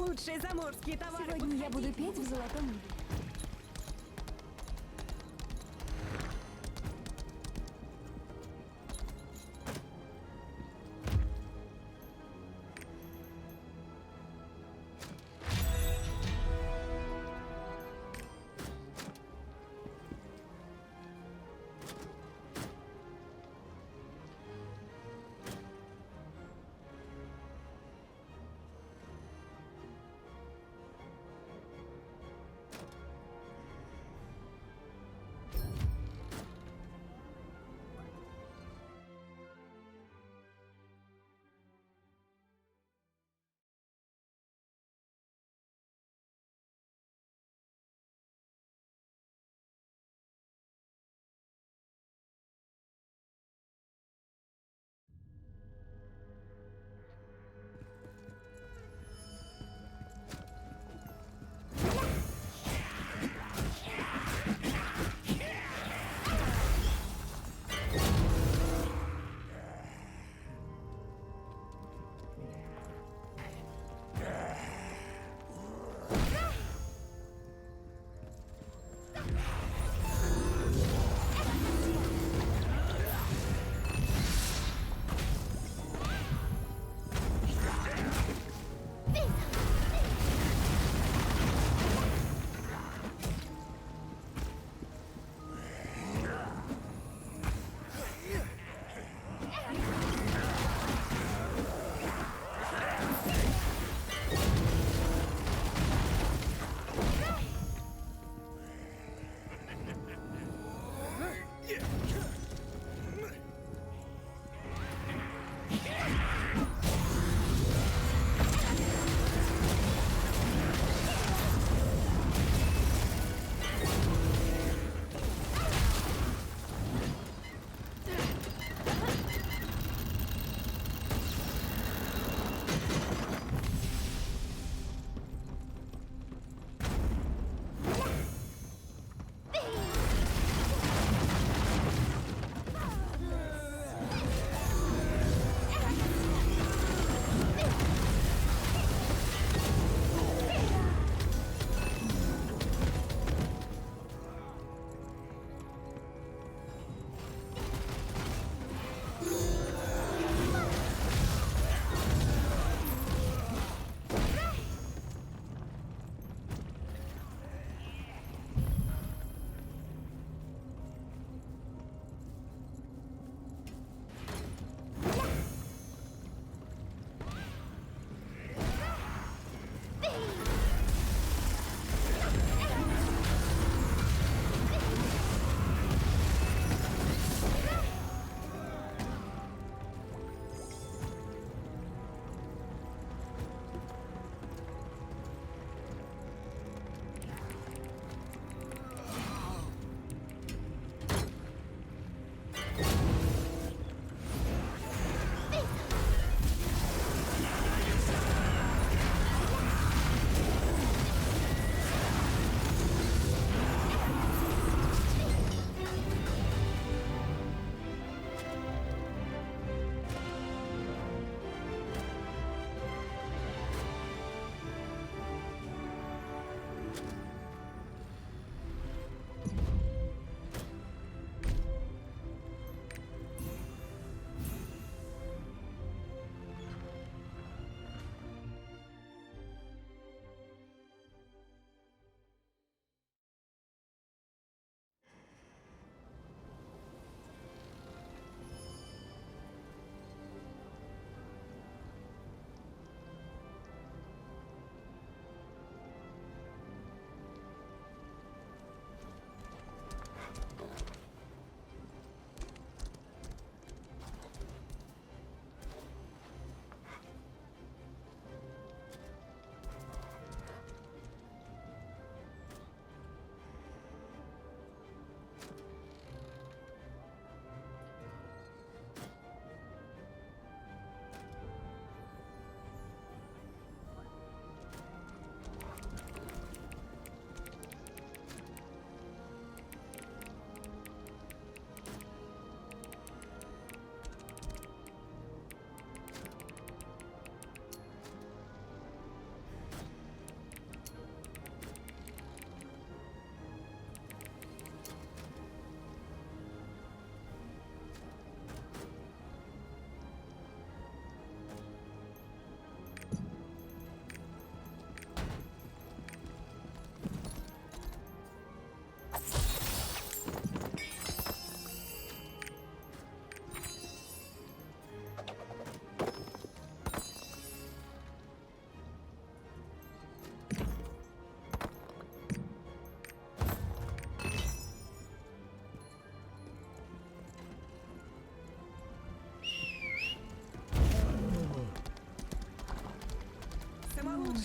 Лучшие заморские товары. Сегодня я буду петь в золотом небе.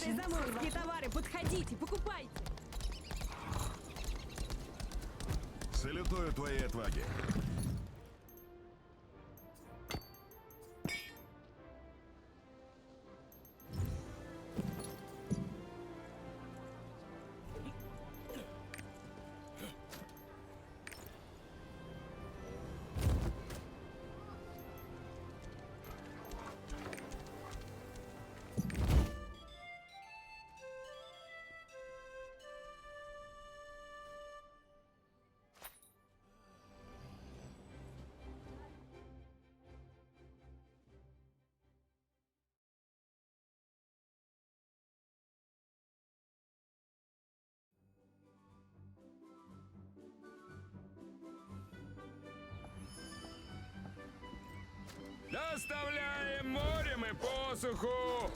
Удачи. заморские товары, подходите, покупайте. Салютую твоей отваге. Доставляем морем и посуху!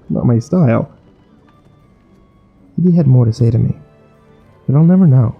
Not my style. He had more to say to me, but I'll never know.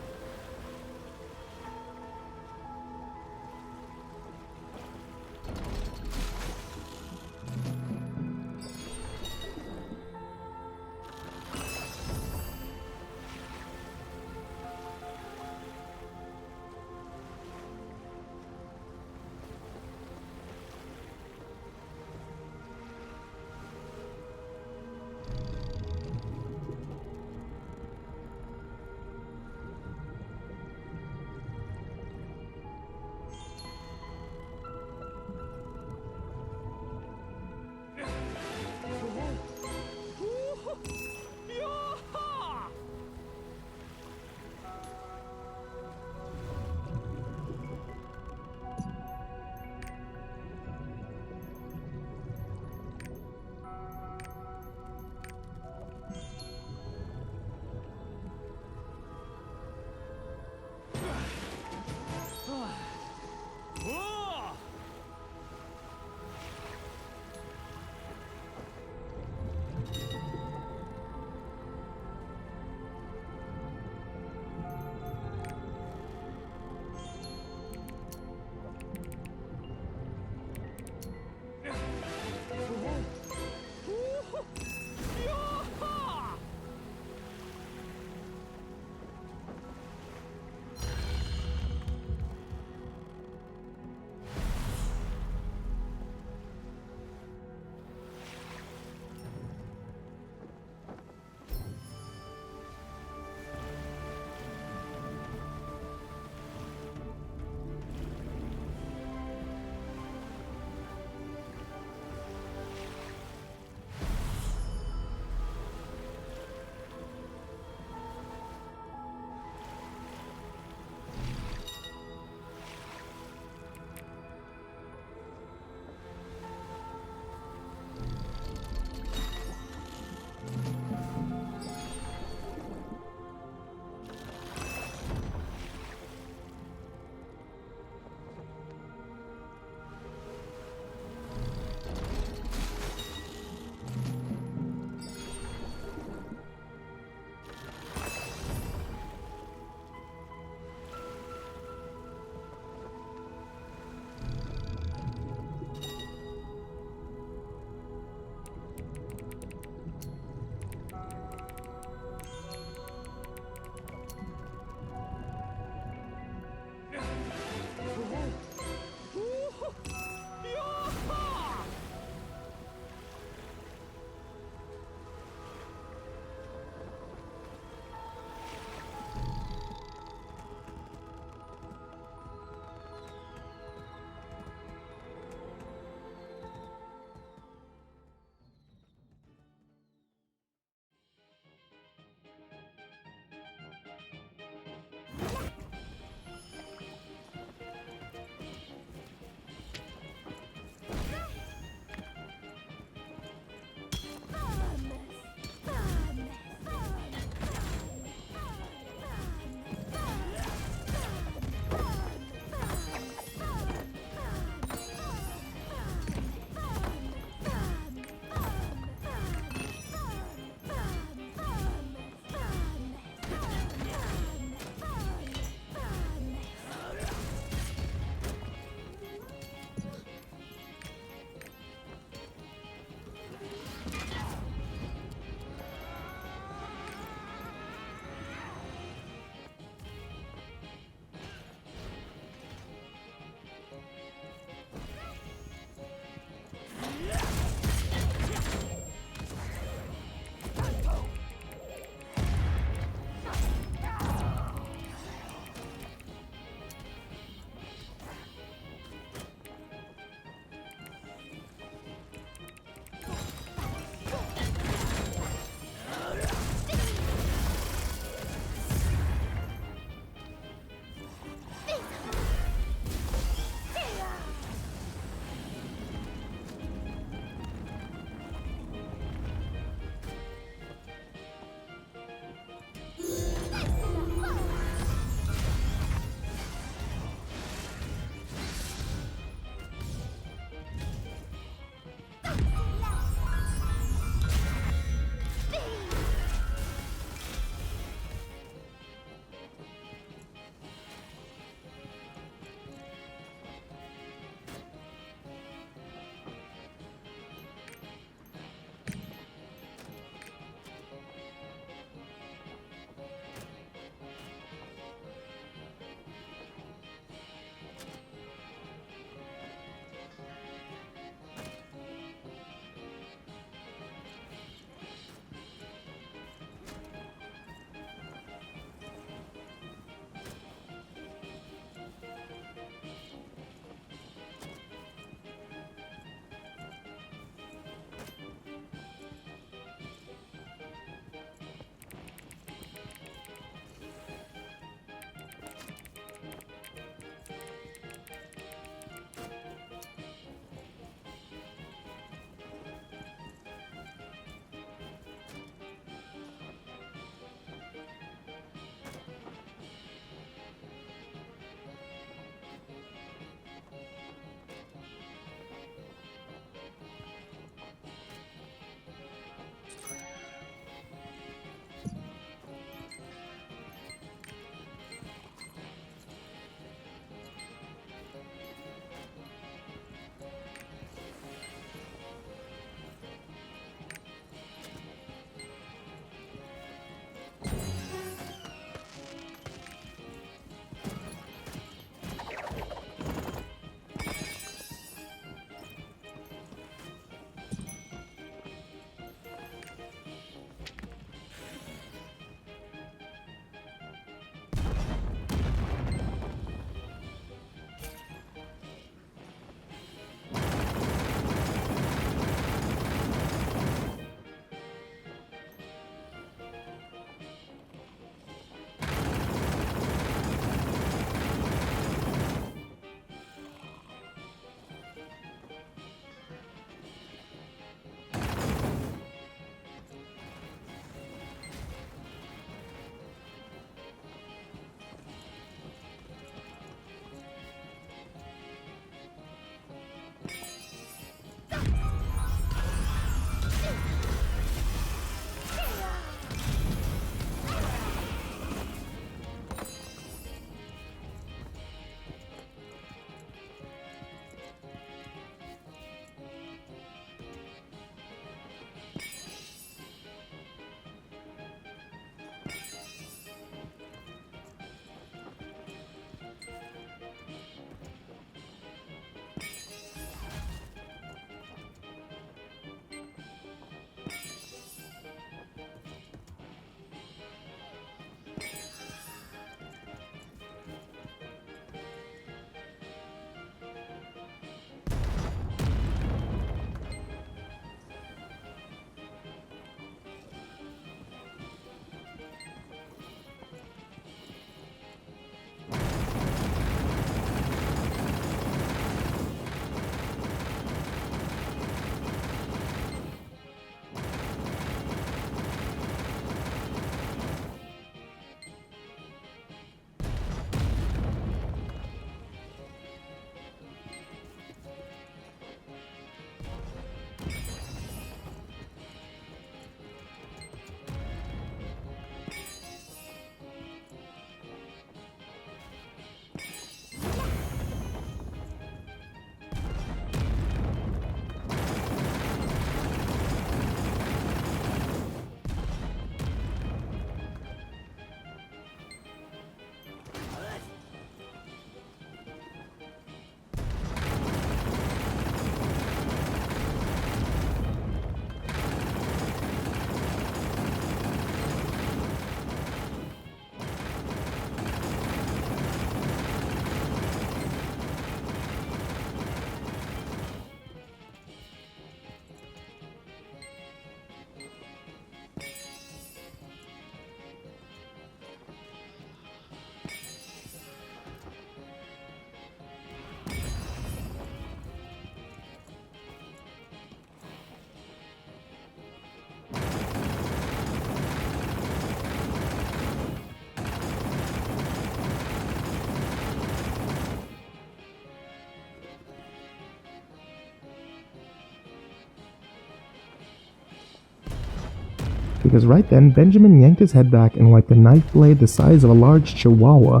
Because right then, Benjamin yanked his head back and wiped a knife blade the size of a large chihuahua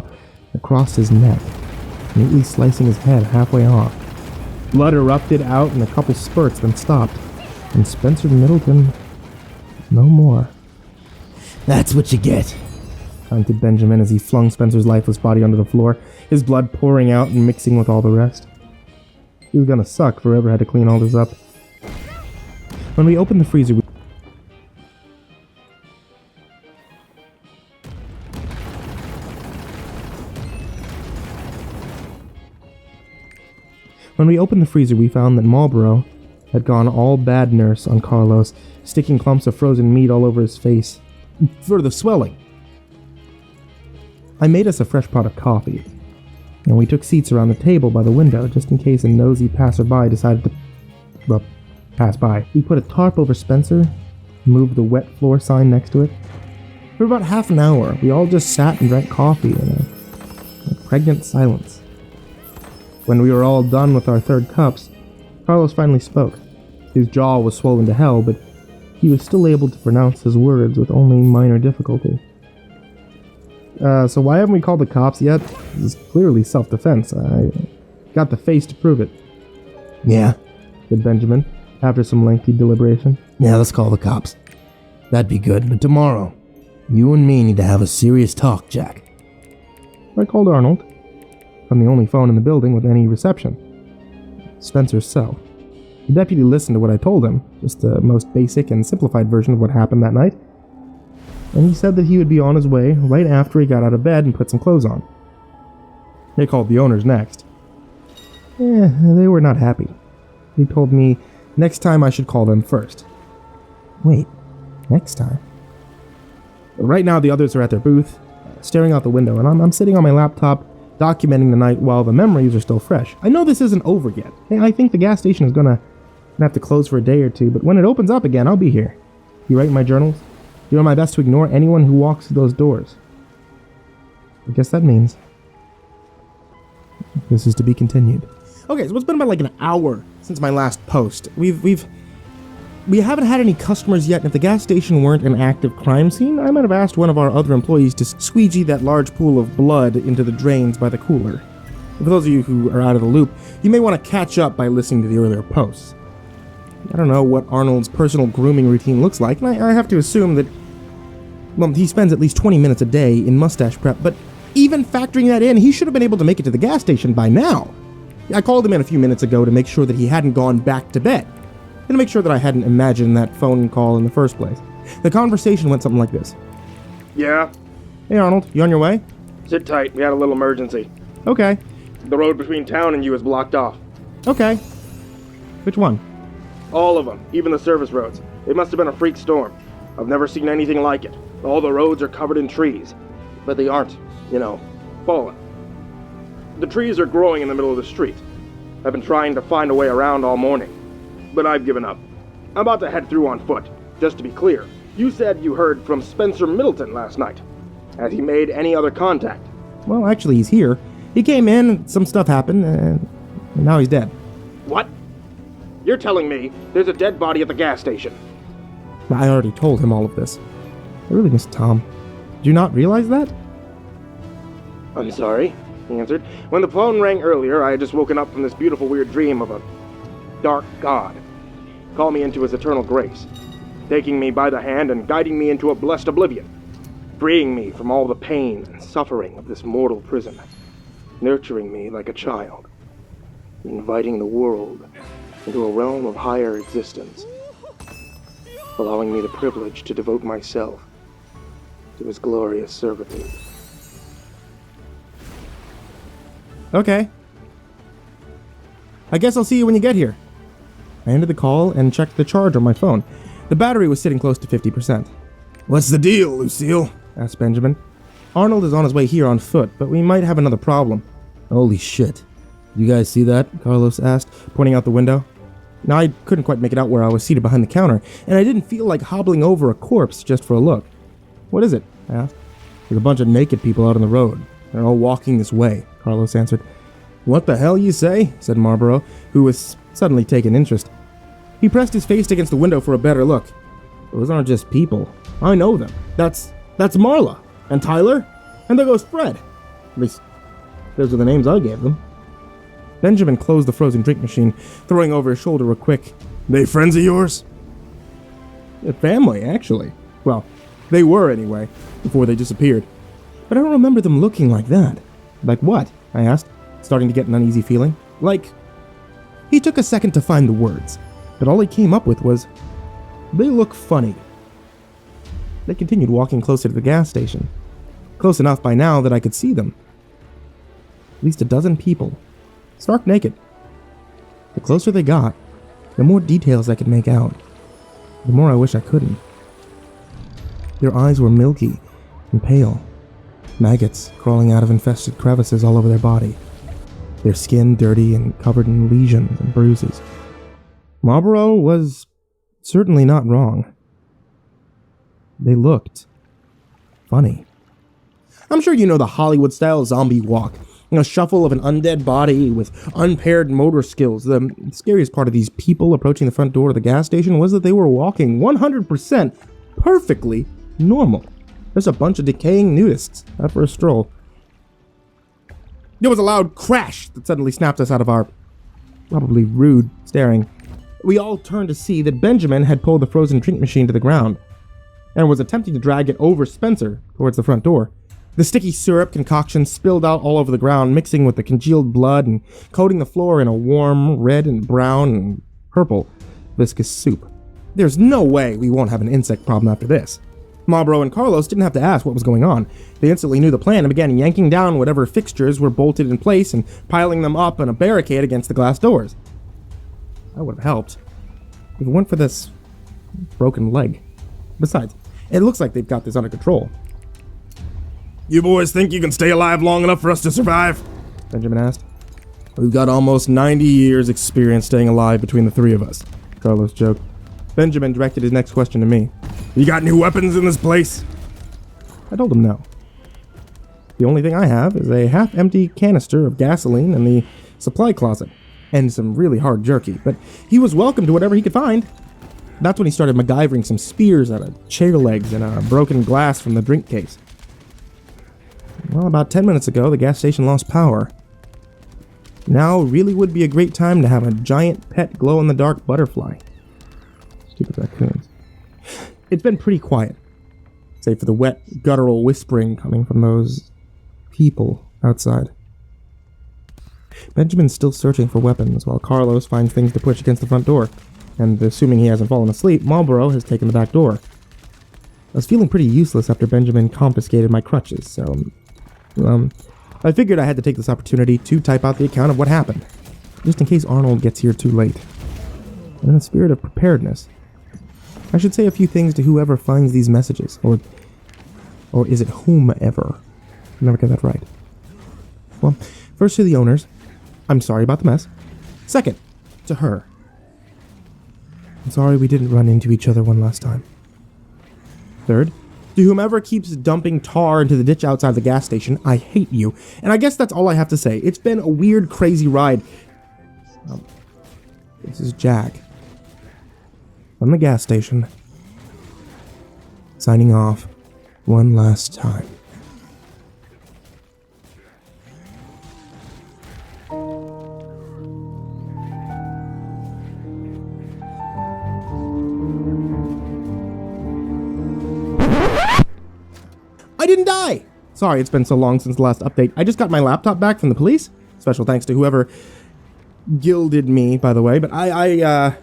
across his neck, neatly slicing his head halfway off. Blood erupted out in a couple spurts, then stopped, and Spencer Middleton was no more. That's what you get. Commented Benjamin as he flung Spencer's lifeless body onto the floor, his blood pouring out and mixing with all the rest. He was gonna suck if Forever had to clean all this up. When we opened the freezer, we found that Marlboro had gone all bad nurse on Carlos, sticking clumps of frozen meat all over his face for the swelling. I made us a fresh pot of coffee, and we took seats around the table by the window just in case a nosy passerby decided to, pass by. We put a tarp over Spencer, moved the wet floor sign next to it. For about half an hour, we all just sat and drank coffee in a pregnant silence. When we were all done with our third cups, Carlos finally spoke. His jaw was swollen to hell, but he was still able to pronounce his words with only minor difficulty. So why haven't we called the cops yet? This is clearly self-defense. I got the face to prove it. Yeah, said Benjamin, after some lengthy deliberation. Yeah, let's call the cops. That'd be good, but tomorrow, you and me need to have a serious talk, Jack. I called Arnold, from the only phone in the building with any reception. Spencer's cell. The deputy listened to what I told him, just the most basic and simplified version of what happened that night, and he said that he would be on his way right after he got out of bed and put some clothes on. They called the owners next. They were not happy. He told me next time I should call them first. Wait, next time? Right now the others are at their booth, staring out the window, and I'm sitting on my laptop documenting the night while the memories are still fresh. I know this isn't over yet. I think the gas station is gonna have to close for a day or two, but when it opens up again, I'll be here. You write in my journals, doing my best to ignore anyone who walks through those doors. I guess that means this is to be continued. Okay, so it's been about like an hour since my last post. We haven't had any customers yet, and if the gas station weren't an active crime scene, I might have asked one of our other employees to squeegee that large pool of blood into the drains by the cooler. For those of you who are out of the loop, you may want to catch up by listening to the earlier posts. I don't know what Arnold's personal grooming routine looks like, and I have to assume that, well, he spends at least 20 minutes a day in mustache prep, but even factoring that in, he should have been able to make it to the gas station by now. I called him in a few minutes ago to make sure that he hadn't gone back to bed. to make sure that I hadn't imagined that phone call in the first place. The conversation went something like this. Yeah? Hey Arnold, you on your way? Sit tight, we had a little emergency. Okay. The road between town and you is blocked off. Okay. Which one? All of them, even the service roads. It must have been a freak storm. I've never seen anything like it. All the roads are covered in trees. But they aren't, fallen. The trees are growing in the middle of the street. I've been trying to find a way around all morning. But I've given up. I'm about to head through on foot. Just to be clear, you said you heard from Spencer Middleton last night. Has he made any other contact? Well, actually, he's here. He came in, some stuff happened, and now he's dead. What? You're telling me there's a dead body at the gas station? I already told him all of this. I really miss Tom. Did you not realize that? I'm sorry, he answered. When the phone rang earlier, I had just woken up from this beautiful weird dream of a dark god. Call me into his eternal grace, taking me by the hand and guiding me into a blessed oblivion, freeing me from all the pain and suffering of this mortal prison, nurturing me like a child, inviting the world into a realm of higher existence, allowing me the privilege to devote myself to his glorious servitude. Okay. I guess I'll see you when you get here. I ended the call and checked the charge on my phone. The battery was sitting close to 50%. What's the deal, Lucille? Asked Benjamin. Arnold is on his way here on foot, but we might have another problem. Holy shit. You guys see that? Carlos asked, pointing out the window. Now, I couldn't quite make it out where I was seated behind the counter, and I didn't feel like hobbling over a corpse just for a look. What is it? I asked. There's a bunch of naked people out on the road. They're all walking this way, Carlos answered. What the hell you say? Said Marlborough, who was suddenly taking interest. He pressed his face against the window for a better look. Those aren't just people. I know them. That's Marla, and Tyler, and there goes Fred. At least, those are the names I gave them. Benjamin closed the frozen drink machine, throwing over his shoulder a quick, "They friends of yours?" "A family, actually. Well, they were anyway, before they disappeared. But I don't remember them looking like that." "Like what?" I asked, starting to get an uneasy feeling. "Like..." He took a second to find the words, but all he came up with was, "They look funny." They continued walking closer to the gas station, close enough by now that I could see them. At least a dozen people, stark naked. The closer they got, the more details I could make out. The more I wish I couldn't. Their eyes were milky and pale, maggots crawling out of infested crevices all over their body, their skin dirty and covered in lesions and bruises. Marlborough was certainly not wrong. They looked funny. I'm sure you know the Hollywood-style zombie walk. Shuffle of an undead body with unpaired motor skills. The scariest part of these people approaching the front door of the gas station was that they were walking 100% perfectly normal. There's a bunch of decaying nudists out for a stroll. There was a loud crash that suddenly snapped us out of our probably rude staring. We all turned to see that Benjamin had pulled the frozen drink machine to the ground and was attempting to drag it over Spencer towards the front door. The sticky syrup concoction spilled out all over the ground, mixing with the congealed blood and coating the floor in a warm red and brown and purple viscous soup. There's no way we won't have an insect problem after this. Marlborough and Carlos didn't have to ask what was going on. They instantly knew the plan and began yanking down whatever fixtures were bolted in place and piling them up in a barricade against the glass doors. That would have helped if it weren't for this broken leg. Besides, it looks like they've got this under control. "You boys think you can stay alive long enough for us to survive?" Benjamin asked. "We've got almost 90 years experience staying alive between the three of us," Carlos joked. Benjamin directed his next question to me. "You got any weapons in this place?" I told him no. The only thing I have is a half-empty canister of gasoline in the supply closet, and some really hard jerky, but he was welcome to whatever he could find. That's when he started MacGyvering some spears out of chair legs and a broken glass from the drink case. Well, about 10 minutes ago, the gas station lost power. Now really would be a great time to have a giant pet glow-in-the-dark butterfly. Stupid raccoons. It's been pretty quiet, save for the wet, guttural whispering coming from those people outside. Benjamin's still searching for weapons, while Carlos finds things to push against the front door. and assuming he hasn't fallen asleep, Marlboro has taken the back door. I was feeling pretty useless after Benjamin confiscated my crutches, so I figured I had to take this opportunity to type out the account of what happened, just in case Arnold gets here too late. And in the spirit of preparedness, I should say a few things to whoever finds these messages, or is it whomever? I'll never get that right. Well, first to the owners, I'm sorry about the mess. Second, to her, I'm sorry we didn't run into each other one last time. Third, to whomever keeps dumping tar into the ditch outside the gas station, I hate you. And I guess that's all I have to say. It's been a weird, crazy ride. This is Jack from the gas station, signing off one last time. I didn't die! Sorry, it's been so long since the last update. I just got my laptop back from the police. Special thanks to whoever gilded me, by the way. But I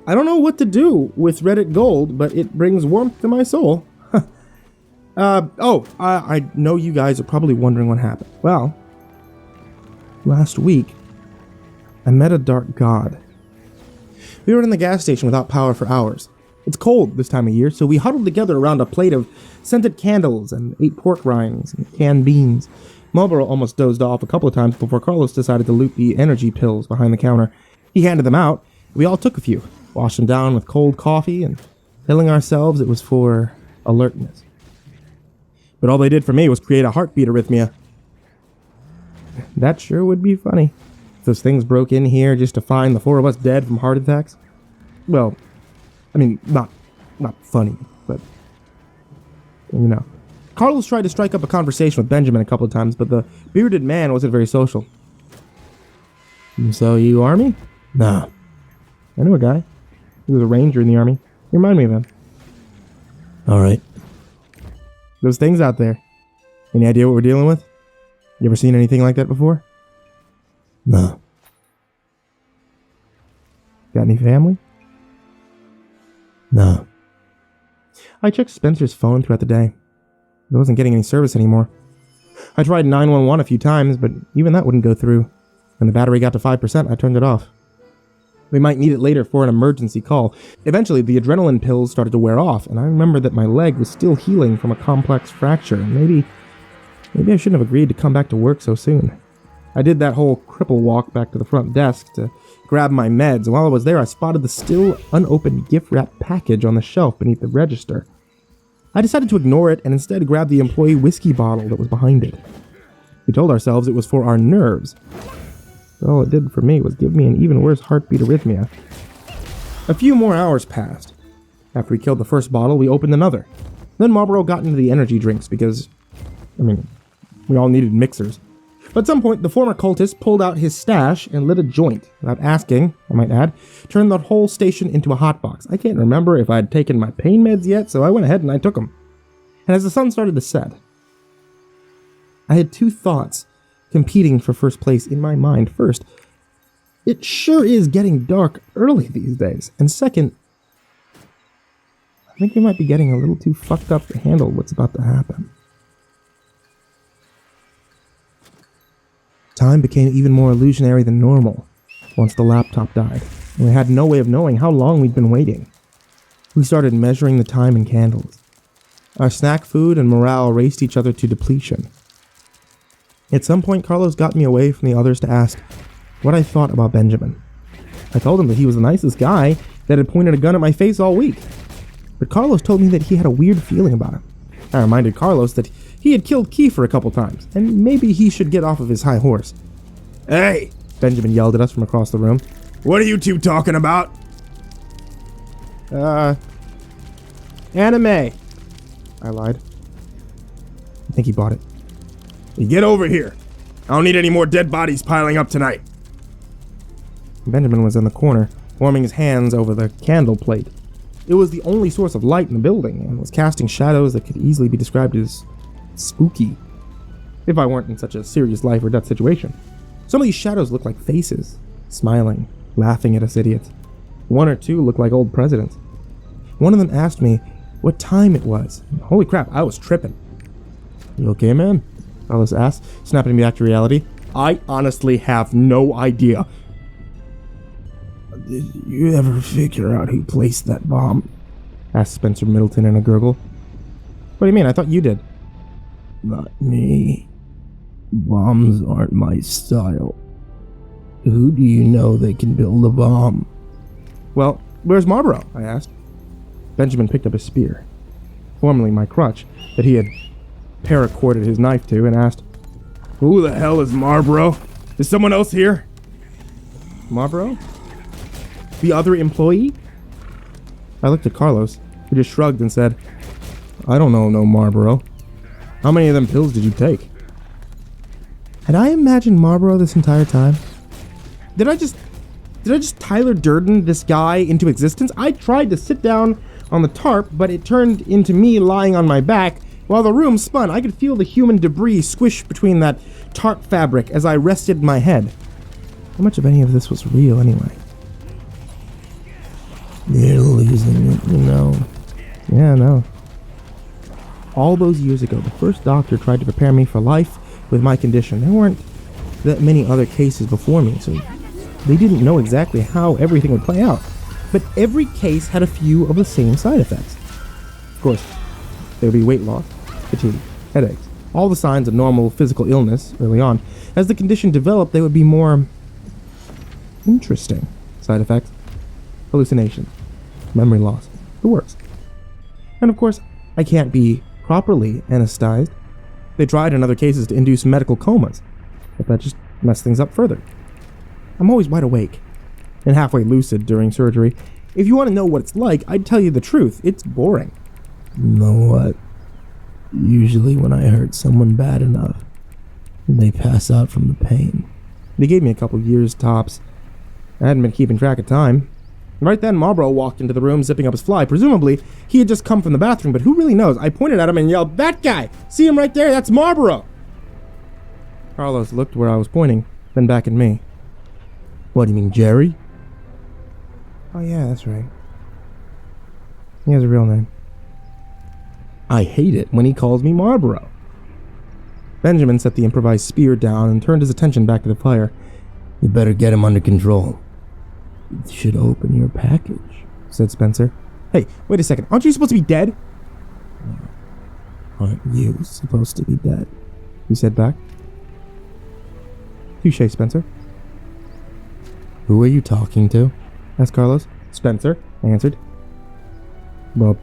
don't know what to do with Reddit Gold, but it brings warmth to my soul. I know you guys are probably wondering what happened. Well, last week, I met a dark god. We were in the gas station without power for hours. It's cold this time of year, so we huddled together around a plate of scented candles and ate pork rinds and canned beans. Marlboro almost dozed off a couple of times before Carlos decided to loot the energy pills behind the counter. He handed them out. We all took a few, washed them down with cold coffee, and telling ourselves it was for alertness. But all they did for me was create a heartbeat arrhythmia. That sure would be funny. If those things broke in here just to find the four of us dead from heart attacks. Well, I mean, not funny, but, you know. Carlos tried to strike up a conversation with Benjamin a couple of times, but the bearded man wasn't very social. So you Army? Nah. I knew a guy. He was a ranger in the Army. You remind me of him. Alright. Those things out there. Any idea what we're dealing with? You ever seen anything like that before? No. Got any family? No. I checked Spencer's phone throughout the day. It wasn't getting any service anymore. I tried 911 a few times, but even that wouldn't go through. When the battery got to 5%, I turned it off. We might need it later for an emergency call. Eventually, the adrenaline pills started to wear off, and I remembered that my leg was still healing from a complex fracture, and maybe I shouldn't have agreed to come back to work so soon. I did that whole cripple walk back to the front desk to grab my meds, and while I was there, I spotted the still unopened gift-wrap package on the shelf beneath the register. I decided to ignore it and instead grab the employee whiskey bottle that was behind it. We told ourselves it was for our nerves. But all it did for me was give me an even worse heartbeat arrhythmia. A few more hours passed. After we killed the first bottle, we opened another. Then Marlboro got into the energy drinks because, we all needed mixers. But at some point, the former cultist pulled out his stash and lit a joint. Without asking, I might add, turned the whole station into a hotbox. I can't remember if I'd taken my pain meds yet, so I went ahead and I took them. And as the sun started to set, I had two thoughts competing for first place in my mind. First, it sure is getting dark early these days. And second, I think we might be getting a little too fucked up to handle what's about to happen. Time became even more illusionary than normal once the laptop died, and we had no way of knowing how long we'd been waiting. We started measuring the time in candles. Our snack food and morale raced each other to depletion. At some point, Carlos got me away from the others to ask what I thought about Benjamin. I told him that he was the nicest guy that had pointed a gun at my face all week. But Carlos told me that he had a weird feeling about him. I reminded Carlos that he had killed Kiefer a couple times, and maybe he should get off of his high horse. "Hey!" Benjamin yelled at us from across the room. "What are you two talking about?" Anime, I lied. I think he bought it. "You get over here. I don't need any more dead bodies piling up tonight." Benjamin was in the corner, warming his hands over the candle plate. It was the only source of light in the building, and was casting shadows that could easily be described as spooky, if I weren't in such a serious life or death situation. Some of these shadows looked like faces, smiling, laughing at us idiots. One or two looked like old presidents. One of them asked me what time it was. Holy crap, I was tripping. You okay, man? Carlos asked, snapping me back to reality. I honestly have no idea. Did you ever figure out who placed that bomb? Asked Spencer Middleton in a gurgle. What do you mean? I thought you did. Not me. Bombs aren't my style. Who do you know that can build a bomb? Well, where's Marlboro? I asked. Benjamin picked up his spear, formerly my crutch, that he had paracorded his knife to, and asked, Who the hell is Marlboro? Is someone else here? Marlboro? The other employee? I looked at Carlos, who just shrugged and said, I don't know no Marlboro. How many of them pills did you take? Had I imagined Marlboro this entire time? Did I just Tyler Durden this guy into existence? I tried to sit down on the tarp, but it turned into me lying on my back. While the room spun, I could feel the human debris squish between that tarp fabric as I rested my head. How much of any of this was real anyway? You're losing it, you know. Yeah, I know. All those years ago, the first doctor tried to prepare me for life with my condition. There weren't that many other cases before me, so they didn't know exactly how everything would play out. But every case had a few of the same side effects. Of course, there would be weight loss, fatigue, headaches, all the signs of normal physical illness early on. As the condition developed, they would be more interesting side effects. Hallucinations, memory loss, the works. And of course, I can't be properly anesthetized. They tried in other cases to induce medical comas, but that just messed things up further. I'm always wide awake and halfway lucid during surgery. If you want to know what it's like, I'd tell you the truth. It's boring. You know what? Usually when I hurt someone bad enough, they pass out from the pain. They gave me a couple years tops. I hadn't been keeping track of time. Right then, Marlboro walked into the room, zipping up his fly. Presumably, he had just come from the bathroom, but who really knows? I pointed at him and yelled, That guy! See him right there? That's Marlboro! Carlos looked where I was pointing, then back at me. What do you mean, Jerry? Oh yeah, that's right. He has a real name. I hate it when he calls me Marlboro. Benjamin set the improvised spear down and turned his attention back to the fire. You better get him under control. You should open your package, said Spencer. Hey, wait a second. Aren't you supposed to be dead? Aren't you supposed to be dead? He said back. Touché, Spencer. Who are you talking to? Asked Carlos. Spencer, I answered. Well,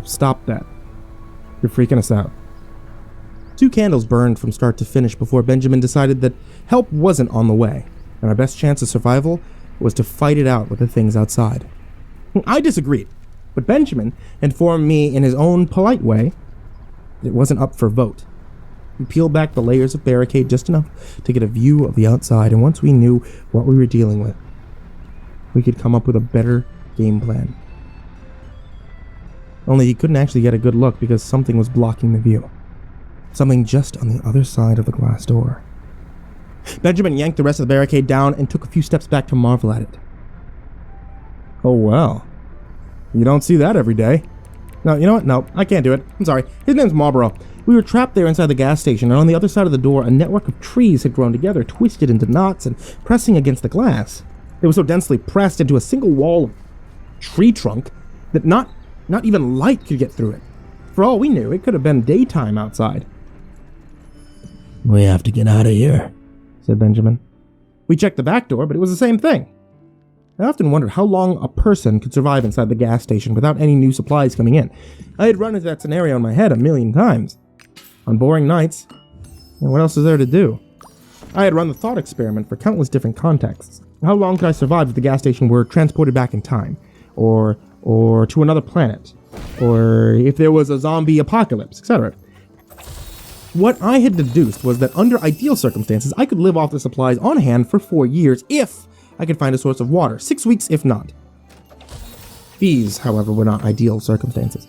stop that. You're freaking us out. 2 candles burned from start to finish before Benjamin decided that help wasn't on the way, and our best chance of survival was to fight it out with the things outside. I disagreed, but Benjamin informed me in his own polite way that it wasn't up for vote. We peeled back the layers of barricade just enough to get a view of the outside, and once we knew what we were dealing with, we could come up with a better game plan. Only he couldn't actually get a good look because something was blocking the view. Something just on the other side of the glass door. Benjamin yanked the rest of the barricade down and took a few steps back to marvel at it. Oh well. You don't see that every day. No, you know what? No, I can't do it. I'm sorry. His name's Marlboro. We were trapped there inside the gas station, and on the other side of the door, a network of trees had grown together, twisted into knots and pressing against the glass. They were so densely pressed into a single wall of tree trunk that not even light could get through it. For all we knew, it could have been daytime outside. We have to get out of here, said Benjamin. We checked the back door, but it was the same thing. I often wondered how long a person could survive inside the gas station without any new supplies coming in. I had run into that scenario in my head a million times. On boring nights, and what else is there to do? I had run the thought experiment for countless different contexts. How long could I survive if the gas station were transported back in time? Or to another planet? Or if there was a zombie apocalypse, etc. What I had deduced was that under ideal circumstances, I could live off the supplies on hand for 4 years if I could find a source of water. 6 weeks if not. These, however, were not ideal circumstances.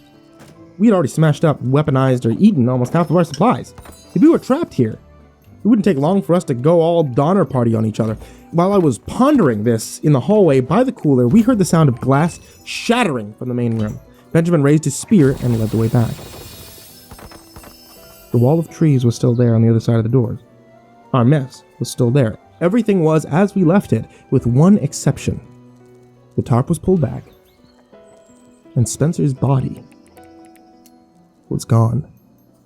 We had already smashed up, weaponized, or eaten almost half of our supplies. If we were trapped here, It wouldn't take long for us to go all Donner Party on each other. While I was pondering this in the hallway by the cooler, we heard the sound of glass shattering from the main room. Benjamin raised his spear and led the way back. The wall of trees was still there on the other side of the doors. Our mess was still there. Everything was as we left it, with one exception. The tarp was pulled back, and Spencer's body was gone.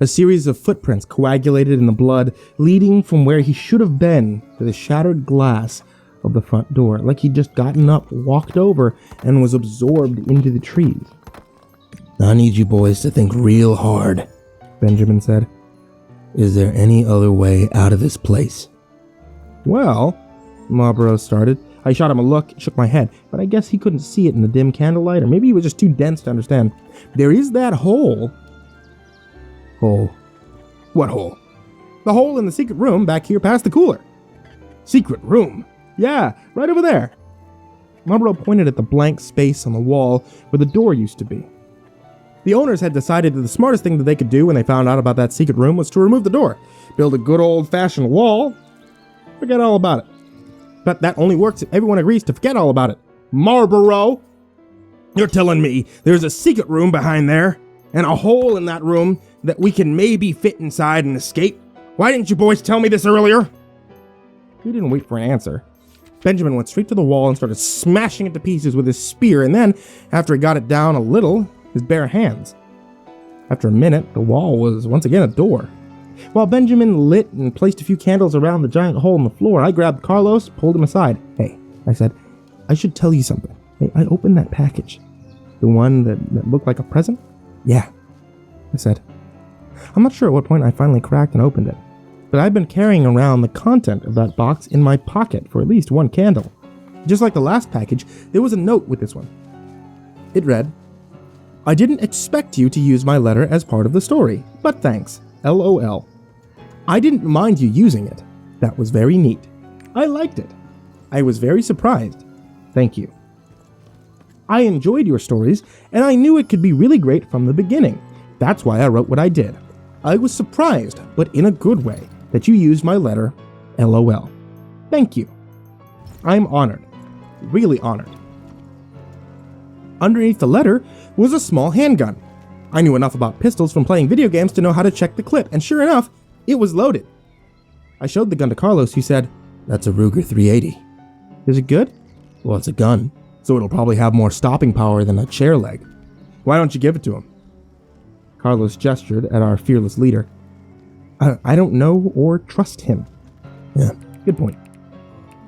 A series of footprints coagulated in the blood, leading from where he should have been to the shattered glass of the front door, like he'd just gotten up, walked over, and was absorbed into the trees. I need you boys to think real hard, Benjamin said. Is there any other way out of this place? Well, Marlborough started. I shot him a look, shook my head, but I guess he couldn't see it in the dim candlelight, or maybe he was just too dense to understand. There is that hole. Hole? What hole? The hole in the secret room back here past the cooler. Secret room? Yeah, right over there. Marlborough pointed at the blank space on the wall where the door used to be. The owners had decided that the smartest thing that they could do when they found out about that secret room was to remove the door, build a good old-fashioned wall, forget all about it. But that only works if everyone agrees to forget all about it. Marlborough! You're telling me there's a secret room behind there, and a hole in that room that we can maybe fit inside and escape? Why didn't you boys tell me this earlier? He didn't wait for an answer. Benjamin went straight to the wall and started smashing it to pieces with his spear, and then, after he got it down a little, his bare hands. After a minute, the wall was once again a door. While Benjamin lit and placed a few candles around the giant hole in the floor, I grabbed Carlos, pulled him aside. Hey, I said, I should tell you something. Hey, I opened that package. The one that looked like a present? Yeah, I said. I'm not sure at what point I finally cracked and opened it, but I've been carrying around the content of that box in my pocket for at least one candle. Just like the last package, there was a note with this one. It read, I didn't expect you to use my letter as part of the story, but thanks. LOL. I didn't mind you using it. That was very neat. I liked it. I was very surprised. Thank you. I enjoyed your stories, and I knew it could be really great from the beginning. That's why I wrote what I did. I was surprised, but in a good way, that you used my letter. LOL. Thank you. I'm honored. Really honored. Underneath the letter was a small handgun. I knew enough about pistols from playing video games to know how to check the clip, and sure enough, it was loaded. I showed the gun to Carlos, who said, That's a Ruger 380. Is it good? Well, it's a gun, so it'll probably have more stopping power than a chair leg. Why don't you give it to him? Carlos gestured at our fearless leader. I don't know or trust him. Yeah, good point.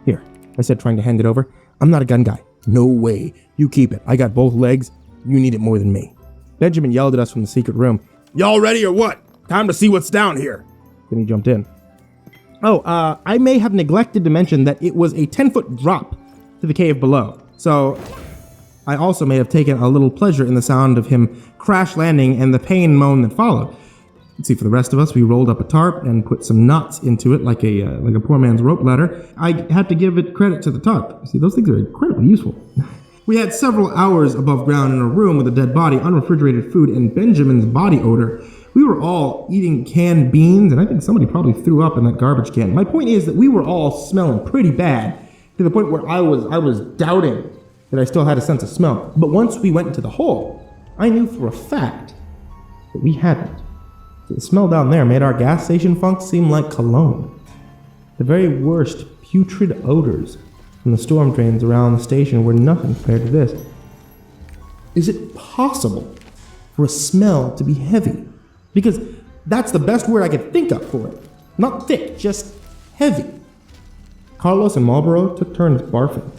Here, I said, trying to hand it over. I'm not a gun guy. No way. You keep it. I got both legs. You need it more than me. Benjamin yelled at us from the secret room. Y'all ready or what? Time to see what's down here. Then he jumped in. I may have neglected to mention that it was a 10-foot drop to the cave below. So I also may have taken a little pleasure in the sound of him crash landing and the pain moan that followed. Let's see, for the rest of us, we rolled up a tarp and put some knots into it like a poor man's rope ladder. I had to give it credit to the tarp. See, those things are incredibly useful. We had several hours above ground in a room with a dead body, unrefrigerated food, and Benjamin's body odor. We were all eating canned beans, and I think somebody probably threw up in that garbage can. My point is that we were all smelling pretty bad, to the point where I was doubting that I still had a sense of smell. But once we went into the hole, I knew for a fact that we hadn't. The smell down there made our gas station funk seem like cologne. The very worst putrid odors from the storm drains around the station were nothing compared to this. Is it possible for a smell to be heavy? Because that's the best word I could think of for it. Not thick, just heavy. Carlos and Marlborough took turns barfing.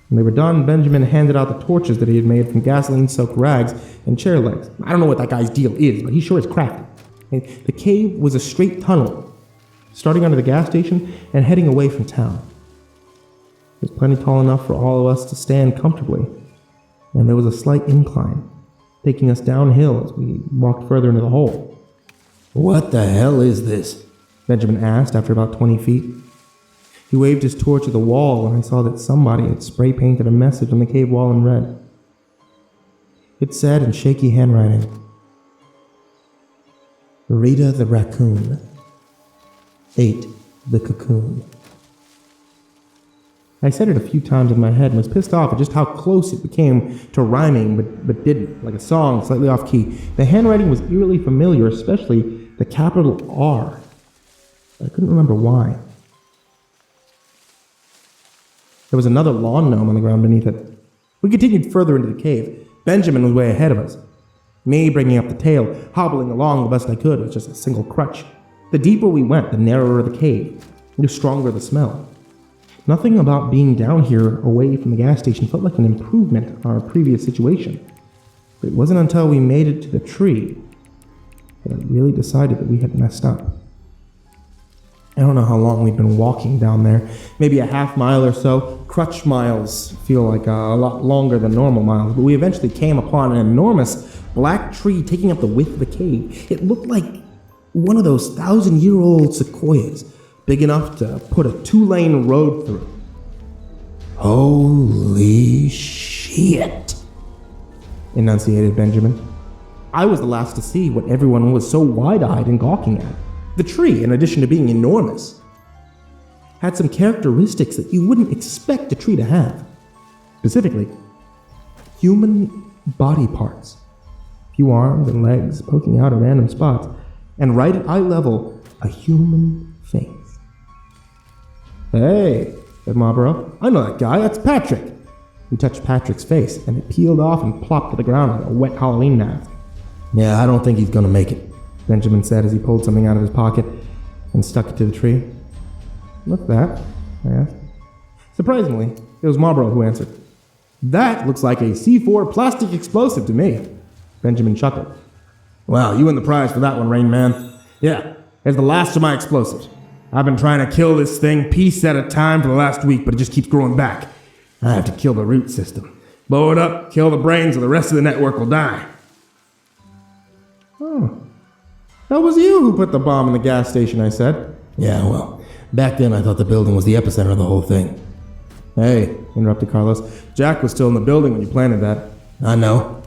When they were done, Benjamin handed out the torches that he had made from gasoline-soaked rags and chair legs. I don't know what that guy's deal is, but he sure is crafty. And the cave was a straight tunnel, starting under the gas station and heading away from town. It was plenty tall enough for all of us to stand comfortably, and there was a slight incline, taking us downhill as we walked further into the hole. What the hell is this? Benjamin asked after about 20 feet. He waved his torch at the wall, and I saw that somebody had spray-painted a message on the cave wall in red. It said in shaky handwriting, Rita the Raccoon. ate the cocoon. I said it a few times in my head and was pissed off at just how close it became to rhyming, but didn't, like a song slightly off key. The handwriting was eerily familiar, especially the capital R. I couldn't remember why. There was another lawn gnome on the ground beneath it. We continued further into the cave. Benjamin was way ahead of us. Me bringing up the tail, hobbling along the best I could with just a single crutch. The deeper we went, the narrower the cave, the stronger the smell. Nothing about being down here away from the gas station felt like an improvement on our previous situation. But it wasn't until we made it to the tree that I really decided that we had messed up. I don't know how long we'd been walking down there, maybe a half mile or so. Crutch miles feel like a lot longer than normal miles, but we eventually came upon an enormous black tree taking up the width of the cave. It looked like one of those 1,000-year-old sequoias, big enough to put a 2-lane road through. Holy shit, enunciated Benjamin. I was the last to see what everyone was so wide-eyed and gawking at. The tree, in addition to being enormous, had some characteristics that you wouldn't expect a tree to have. Specifically, human body parts. A few arms and legs poking out at random spots, and right at eye level, a human face. Hey, said Marlborough, I know that guy, that's Patrick. We touched Patrick's face, and it peeled off and plopped to the ground like a wet Halloween mask. Yeah, I don't think he's gonna make it, Benjamin said as he pulled something out of his pocket and stuck it to the tree. What's that? I asked. Surprisingly, it was Marlborough who answered. That looks like a C4 plastic explosive to me. Benjamin chuckled. Wow, you win the prize for that one, Rain Man. Yeah, it's the last of my explosives. I've been trying to kill this thing piece at a time for the last week, but it just keeps growing back. I have to kill the root system. Blow it up, kill the brains, or the rest of the network will die. Oh. That was you who put the bomb in the gas station, I said. Yeah, well, back then I thought the building was the epicenter of the whole thing. Hey, interrupted Carlos. Jack was still in the building when you planted that. I know.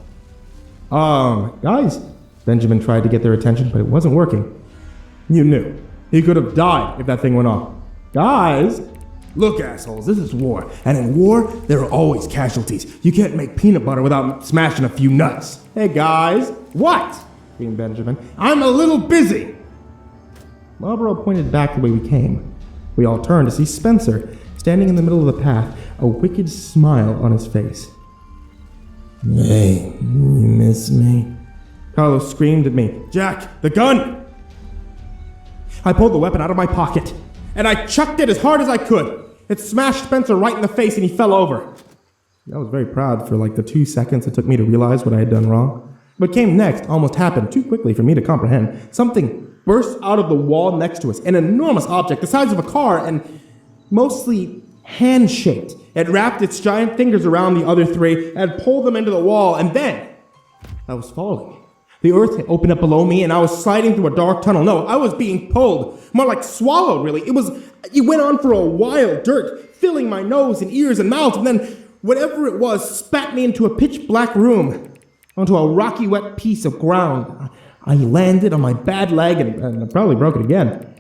Guys. Benjamin tried to get their attention, but it wasn't working. You knew. He could have died if that thing went off. Guys! Look, assholes, this is war. And in war, there are always casualties. You can't make peanut butter without smashing a few nuts. Hey, guys. What? Screamed Benjamin. I'm a little busy. Marlborough pointed back the way we came. We all turned to see Spencer, standing in the middle of the path, a wicked smile on his face. Hey, you miss me? Carlos screamed at me. Jack, the gun! I pulled the weapon out of my pocket, and I chucked it as hard as I could. It smashed Spencer right in the face, and he fell over. I was very proud for like the 2 seconds it took me to realize what I had done wrong. What came next almost happened too quickly for me to comprehend. Something burst out of the wall next to us, an enormous object the size of a car and mostly hand-shaped. It wrapped its giant fingers around the other three and pulled them into the wall, and then I was falling. The earth had opened up below me, and I was sliding through a dark tunnel. No, I was being pulled. More like swallowed, really. It went on for a while, dirt filling my nose and ears and mouth, and then whatever it was spat me into a pitch-black room, onto a rocky, wet piece of ground. I landed on my bad leg, and I probably broke it again.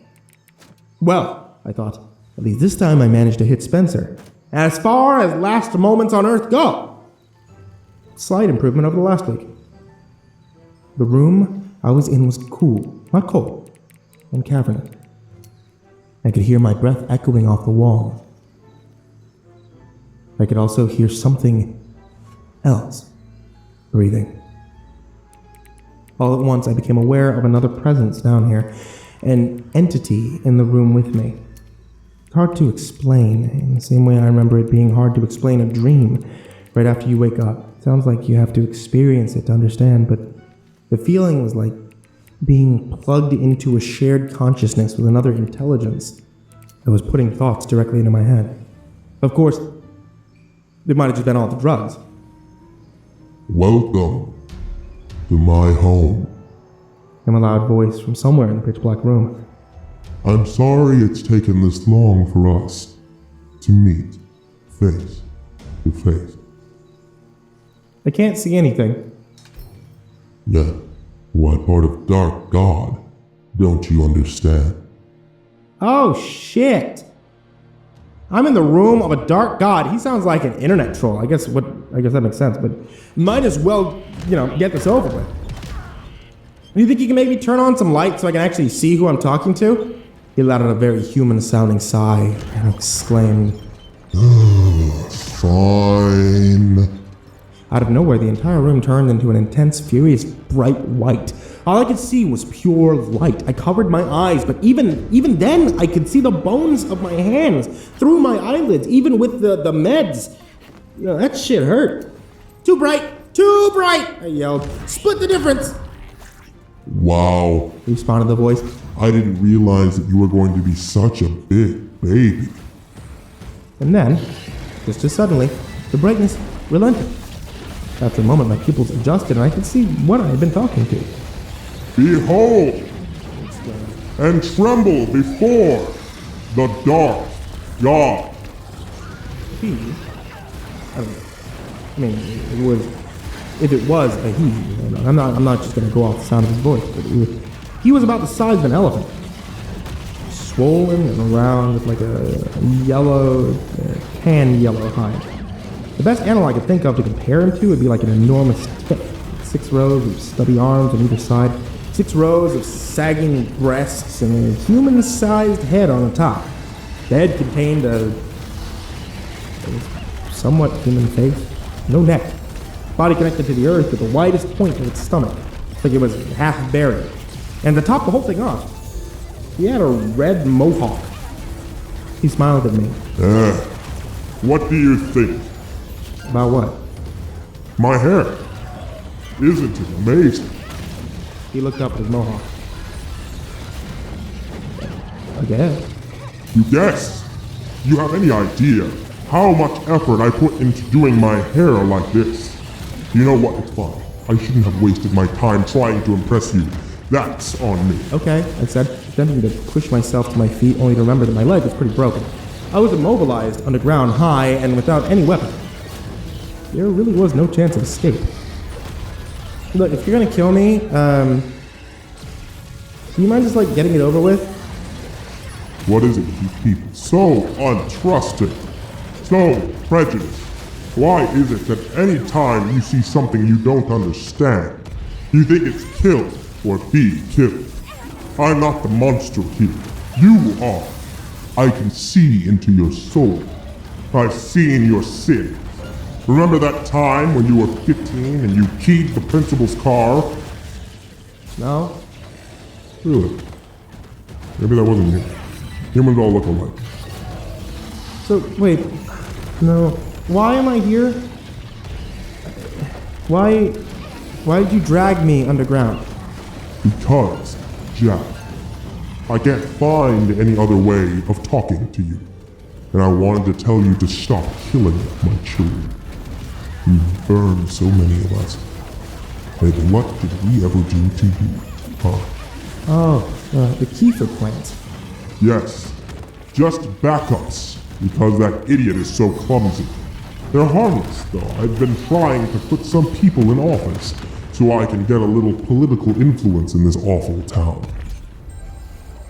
Well, I thought, at least this time I managed to hit Spencer. As far as last moments on Earth go. Slight improvement over the last week. The room I was in was cool, not cold, and cavernous. I could hear my breath echoing off the wall. I could also hear something else breathing. All at once I became aware of another presence down here, an entity in the room with me. It's hard to explain, in the same way I remember it being hard to explain a dream right after you wake up. It sounds like you have to experience it to understand, but the feeling was like being plugged into a shared consciousness with another intelligence that was putting thoughts directly into my head. Of course, it might have just been all the drugs. Welcome to my home. Came a loud voice from somewhere in the pitch-black room. I'm sorry it's taken this long for us to meet face to face. I can't see anything. Yet, what part of Dark God don't you understand? Oh, shit. I'm in the room of a dark god. He sounds like an internet troll. I guess that makes sense, but might as well, get this over with. You think you can maybe turn on some light so I can actually see who I'm talking to? He let out a very human-sounding sigh and exclaimed, Fine. Out of nowhere, the entire room turned into an intense, furious, bright white. All I could see was pure light. I covered my eyes, but even then, I could see the bones of my hands through my eyelids, even with the meds. That shit hurt. Too bright! Too bright! I yelled. Split the difference! Wow. Responded the voice. I didn't realize that you were going to be such a big baby. And then, just as suddenly, the brightness relented. After a moment, my pupils adjusted and I could see what I had been talking to. Behold, and tremble before the dark god. He? If it was a he, I'm not just going to go off the sound of his voice, but he was about the size of an elephant. Swollen and round with like a yellow, tan yellow hide. The best animal I could think of to compare him to would be like an enormous tit. 6 rows of stubby arms on either side, 6 rows of sagging breasts, and a human-sized head on the top. The head contained a somewhat human face. No neck. Body connected to the earth with the widest point of its stomach. Like it was half buried. And to top the whole thing off, he had a red mohawk. He smiled at me. What do you think? About what? My hair. Isn't it amazing? He looked up at his mohawk. I guess. You guess? You have any idea how much effort I put into doing my hair like this? You know what? It's fine. I shouldn't have wasted my time trying to impress you. That's on me. Okay, I said, attempting to push myself to my feet only to remember that my leg was pretty broken. I was immobilized underground high and without any weapon. There really was no chance of escape. Look, if you're gonna kill me, do you mind just like getting it over with? What is it with you people? So untrusting. So prejudiced. Why is it that any time you see something you don't understand, you think it's kill or be killed? I'm not the monster here. You are. I can see into your soul. I've seen your sins. Remember that time when you were 15 and you keyed the principal's car? No? Really? Maybe that wasn't you. Humans all look alike. So, wait. No. Why am I here? Why did you drag me underground? Because, Jack, I can't find any other way of talking to you. And I wanted to tell you to stop killing my children. You burned so many of us. And what did we ever do to you, huh? Oh, the Kiefer plant. Yes, just backups, because that idiot is so clumsy. They're harmless, though. I've been trying to put some people in office so I can get a little political influence in this awful town.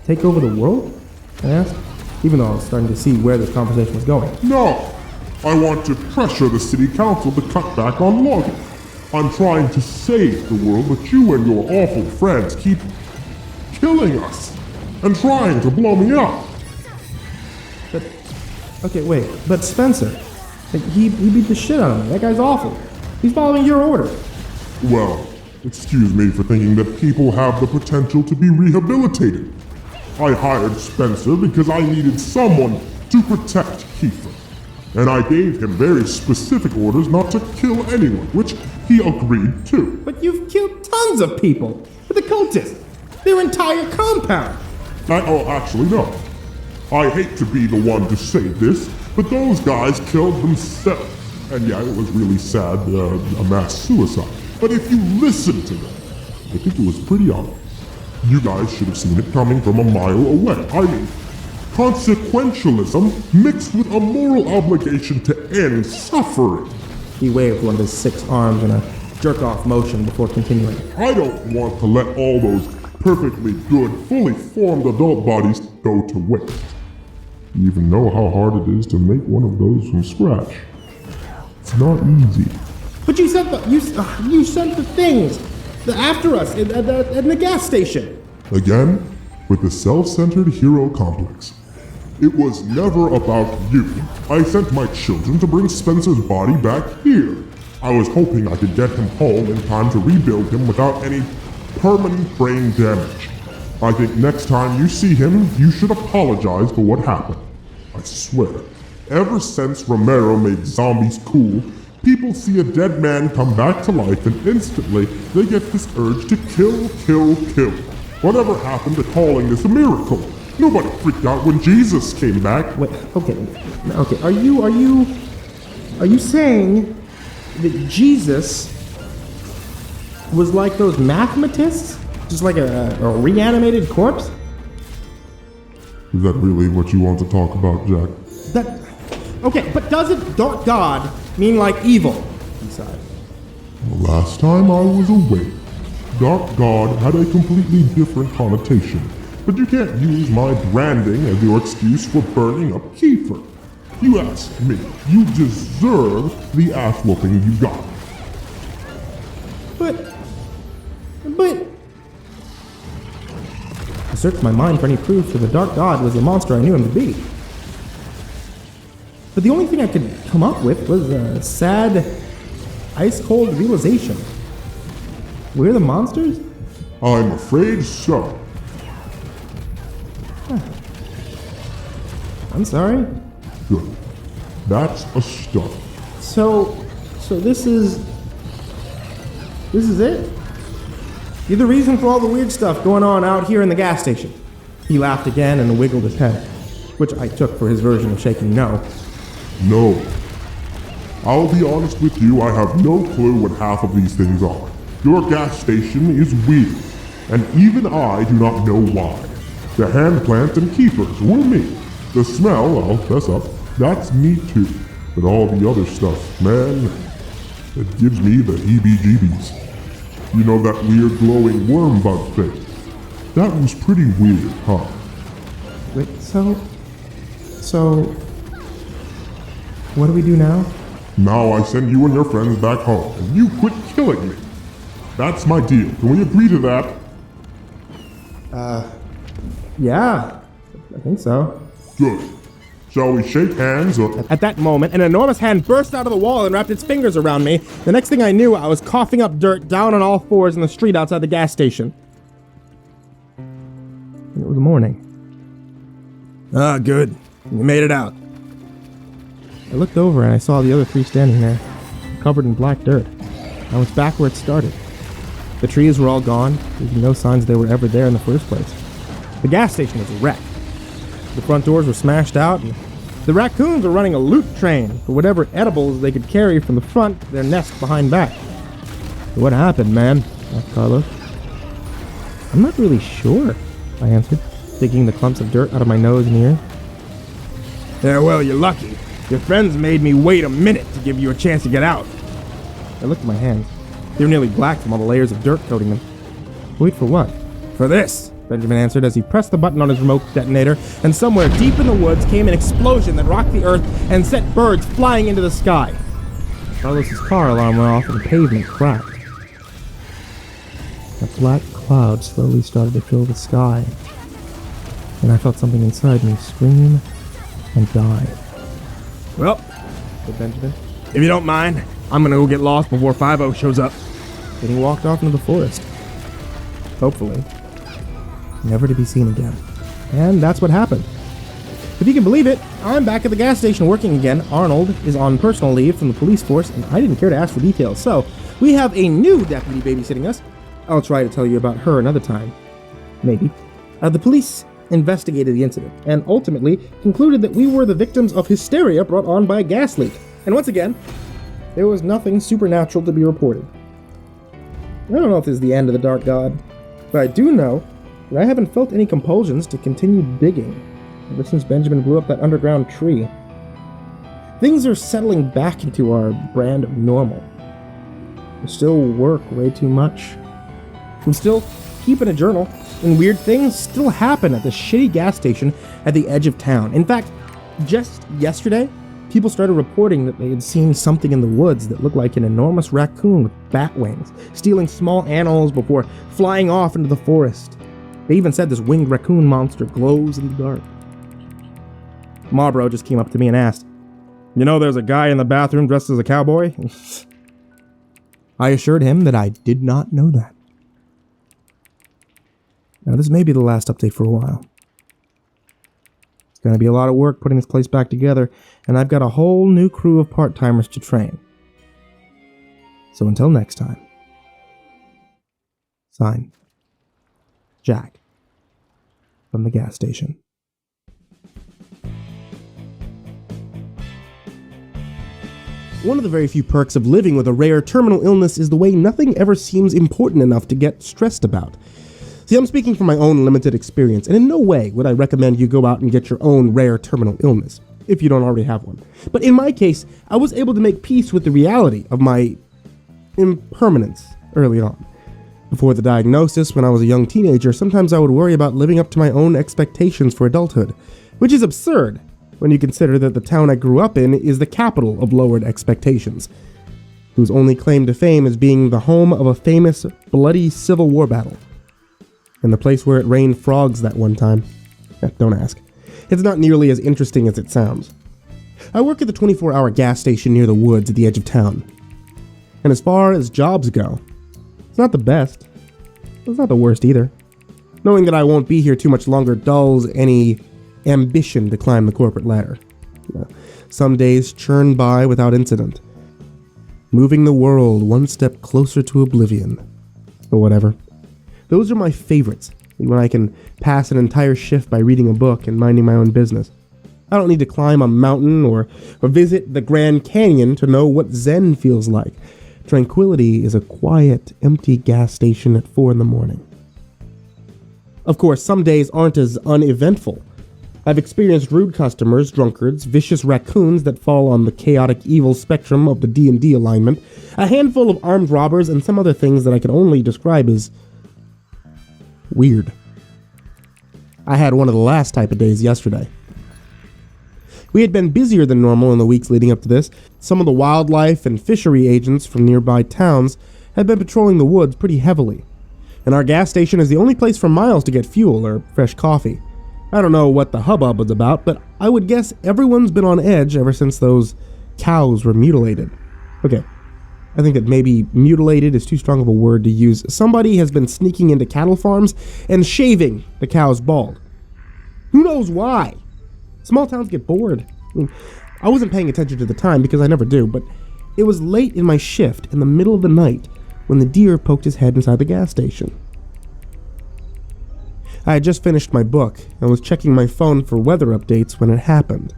Take over the world? I asked, even though I was starting to see where this conversation was going. No! I want to pressure the city council to cut back on logging. I'm trying to save the world, but you and your awful friends keep killing us and trying to blow me up. But, okay, wait, but Spencer, he beat the shit out of me. That guy's awful. He's following your order. Well, excuse me for thinking that people have the potential to be rehabilitated. I hired Spencer because I needed someone to protect Kiefer. And I gave him very specific orders not to kill anyone, which he agreed to. But you've killed tons of people. The cultists. Their entire compound. Actually, no. I hate to be the one to say this, but those guys killed themselves. And yeah, it was really sad, a mass suicide. But if you listen to them, I think it was pretty obvious. You guys should have seen it coming from a mile away. I mean, consequentialism mixed with a moral obligation to end suffering. He waved one of his 6 arms in a jerk-off motion before continuing. I don't want to let all those perfectly good, fully formed adult bodies go to waste. You even know how hard it is to make one of those from scratch. It's not easy. But you sent you sent the things after us at the gas station. Again, with the self-centered hero complex. It was never about you. I sent my children to bring Spencer's body back here. I was hoping I could get him home in time to rebuild him without any permanent brain damage. I think next time you see him, you should apologize for what happened. I swear, ever since Romero made zombies cool, people see a dead man come back to life and instantly they get this urge to kill, kill, kill. Whatever happened to calling this a miracle? Nobody freaked out when Jesus came back. Wait, okay. Are you saying that Jesus was like those mathematists? Just like a reanimated corpse? Is that really what you want to talk about, Jack? Okay, but doesn't dark God mean like evil inside? The last time I was awake, Dark God had a completely different connotation. But you can't use my branding as your excuse for burning up Kiefer. You ask me, you deserve the ass whooping you got. But... I searched my mind for any proof that the Dark God was the monster I knew him to be. But the only thing I could come up with was a sad, ice-cold realization. We're the monsters? I'm afraid so. I'm sorry. Good. That's a start. So this is it? You're the reason for all the weird stuff going on out here in the gas station. He laughed again and wiggled his head, which I took for his version of shaking no. No. I'll be honest with you, I have no clue what half of these things are. Your gas station is weird, and even I do not know why. The hand plant and keepers were me. The smell, I'll fess up, that's me too. But all the other stuff, man, it gives me the heebie-jeebies. You know that weird glowing worm bug thing? That was pretty weird, huh? Wait, so... what do we do now? Now I send you and your friends back home, and you quit killing me. That's my deal. Can we agree to that? Yeah, I think so. Good. Shall we shake hands or... At that moment, an enormous hand burst out of the wall and wrapped its fingers around me. The next thing I knew, I was coughing up dirt down on all fours in the street outside the gas station. And it was morning. Ah, good. You made it out. I looked over and I saw the other three standing there, covered in black dirt. I was back where it started. The trees were all gone, leaving no signs they were ever there in the first place. The gas station was a wreck. The front doors were smashed out, and the raccoons were running a loot train for whatever edibles they could carry from the front to their nest behind back. "What happened, man?" asked Carlos. "I'm not really sure," I answered, digging the clumps of dirt out of my nose and ears. "Yeah, well, you're lucky. Your friends made me wait a minute to give you a chance to get out." I looked at my hands. They were nearly black from all the layers of dirt coating them. "Wait for what?" "For this," Benjamin answered as he pressed the button on his remote detonator, and somewhere deep in the woods came an explosion that rocked the earth and sent birds flying into the sky. Carlos's car alarm went off and the pavement cracked. A black cloud slowly started to fill the sky, and I felt something inside me scream and die. "Well," said Benjamin, "if you don't mind, I'm gonna go get lost before 5-0 shows up." Then he walked off into the forest. Hopefully, never to be seen again. And that's what happened. If you can believe it, I'm back at the gas station working again. Arnold is on personal leave from the police force, and I didn't care to ask for details. So, we have a new deputy babysitting us. I'll try to tell you about her another time. Maybe. The police investigated the incident, and ultimately concluded that we were the victims of hysteria brought on by a gas leak. And once again, there was nothing supernatural to be reported. I don't know if this is the end of the Dark God, but I do know that I haven't felt any compulsions to continue digging ever since Benjamin blew up that underground tree. Things are settling back into our brand of normal. We still work way too much. I'm still keeping a journal, and weird things still happen at this shitty gas station at the edge of town. In fact, just yesterday, people started reporting that they had seen something in the woods that looked like an enormous raccoon with bat wings, stealing small animals before flying off into the forest. They even said this winged raccoon monster glows in the dark. Marbro just came up to me and asked, "You know there's a guy in the bathroom dressed as a cowboy?" I assured him that I did not know that. Now this may be the last update for a while. It's going to be a lot of work putting this place back together, and I've got a whole new crew of part-timers to train. So until next time. Signed, Jack, from the gas station. One of the very few perks of living with a rare terminal illness is the way nothing ever seems important enough to get stressed about. See, I'm speaking from my own limited experience, and in no way would I recommend you go out and get your own rare terminal illness, if you don't already have one. But in my case, I was able to make peace with the reality of my impermanence early on. Before the diagnosis, when I was a young teenager, sometimes I would worry about living up to my own expectations for adulthood, which is absurd when you consider that the town I grew up in is the capital of lowered expectations, whose only claim to fame is being the home of a famous, bloody Civil War battle, and the place where it rained frogs that one time. Don't ask. It's not nearly as interesting as it sounds. I work at the 24-hour gas station near the woods at the edge of town, and as far as jobs go, it's not the best, but it's not the worst either. Knowing that I won't be here too much longer dulls any ambition to climb the corporate ladder. Some days churn by without incident, moving the world one step closer to oblivion. But whatever. Those are my favorites, when I can pass an entire shift by reading a book and minding my own business. I don't need to climb a mountain or visit the Grand Canyon to know what Zen feels like. Tranquility is a quiet, empty gas station at 4 a.m. Of course, some days aren't as uneventful. I've experienced rude customers, drunkards, vicious raccoons that fall on the chaotic evil spectrum of the D&D alignment, a handful of armed robbers, and some other things that I can only describe as weird. I had one of the last type of days yesterday. We had been busier than normal in the weeks leading up to this. Some of the wildlife and fishery agents from nearby towns had been patrolling the woods pretty heavily, and our gas station is the only place for miles to get fuel or fresh coffee. I don't know what the hubbub was about, but I would guess everyone's been on edge ever since those cows were mutilated. Okay, I think that maybe mutilated is too strong of a word to use. Somebody has been sneaking into cattle farms and shaving the cows bald. Who knows why? Small towns get bored. I wasn't paying attention to the time because I never do, but it was late in my shift in the middle of the night when the deer poked his head inside the gas station. I had just finished my book and was checking my phone for weather updates when it happened.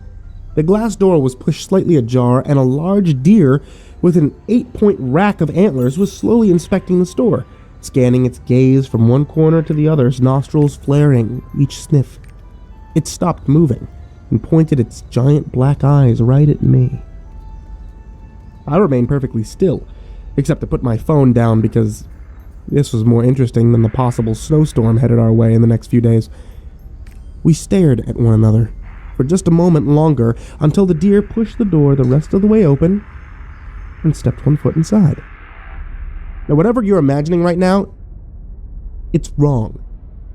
The glass door was pushed slightly ajar, and a large deer with an 8-point rack of antlers was slowly inspecting the store, scanning its gaze from one corner to the other, nostrils flaring each sniff. It stopped moving and pointed its giant black eyes right at me. I remained perfectly still, except to put my phone down because this was more interesting than the possible snowstorm headed our way in the next few days. We stared at one another for just a moment longer until the deer pushed the door the rest of the way open and stepped one foot inside. Now, whatever you're imagining right now, it's wrong.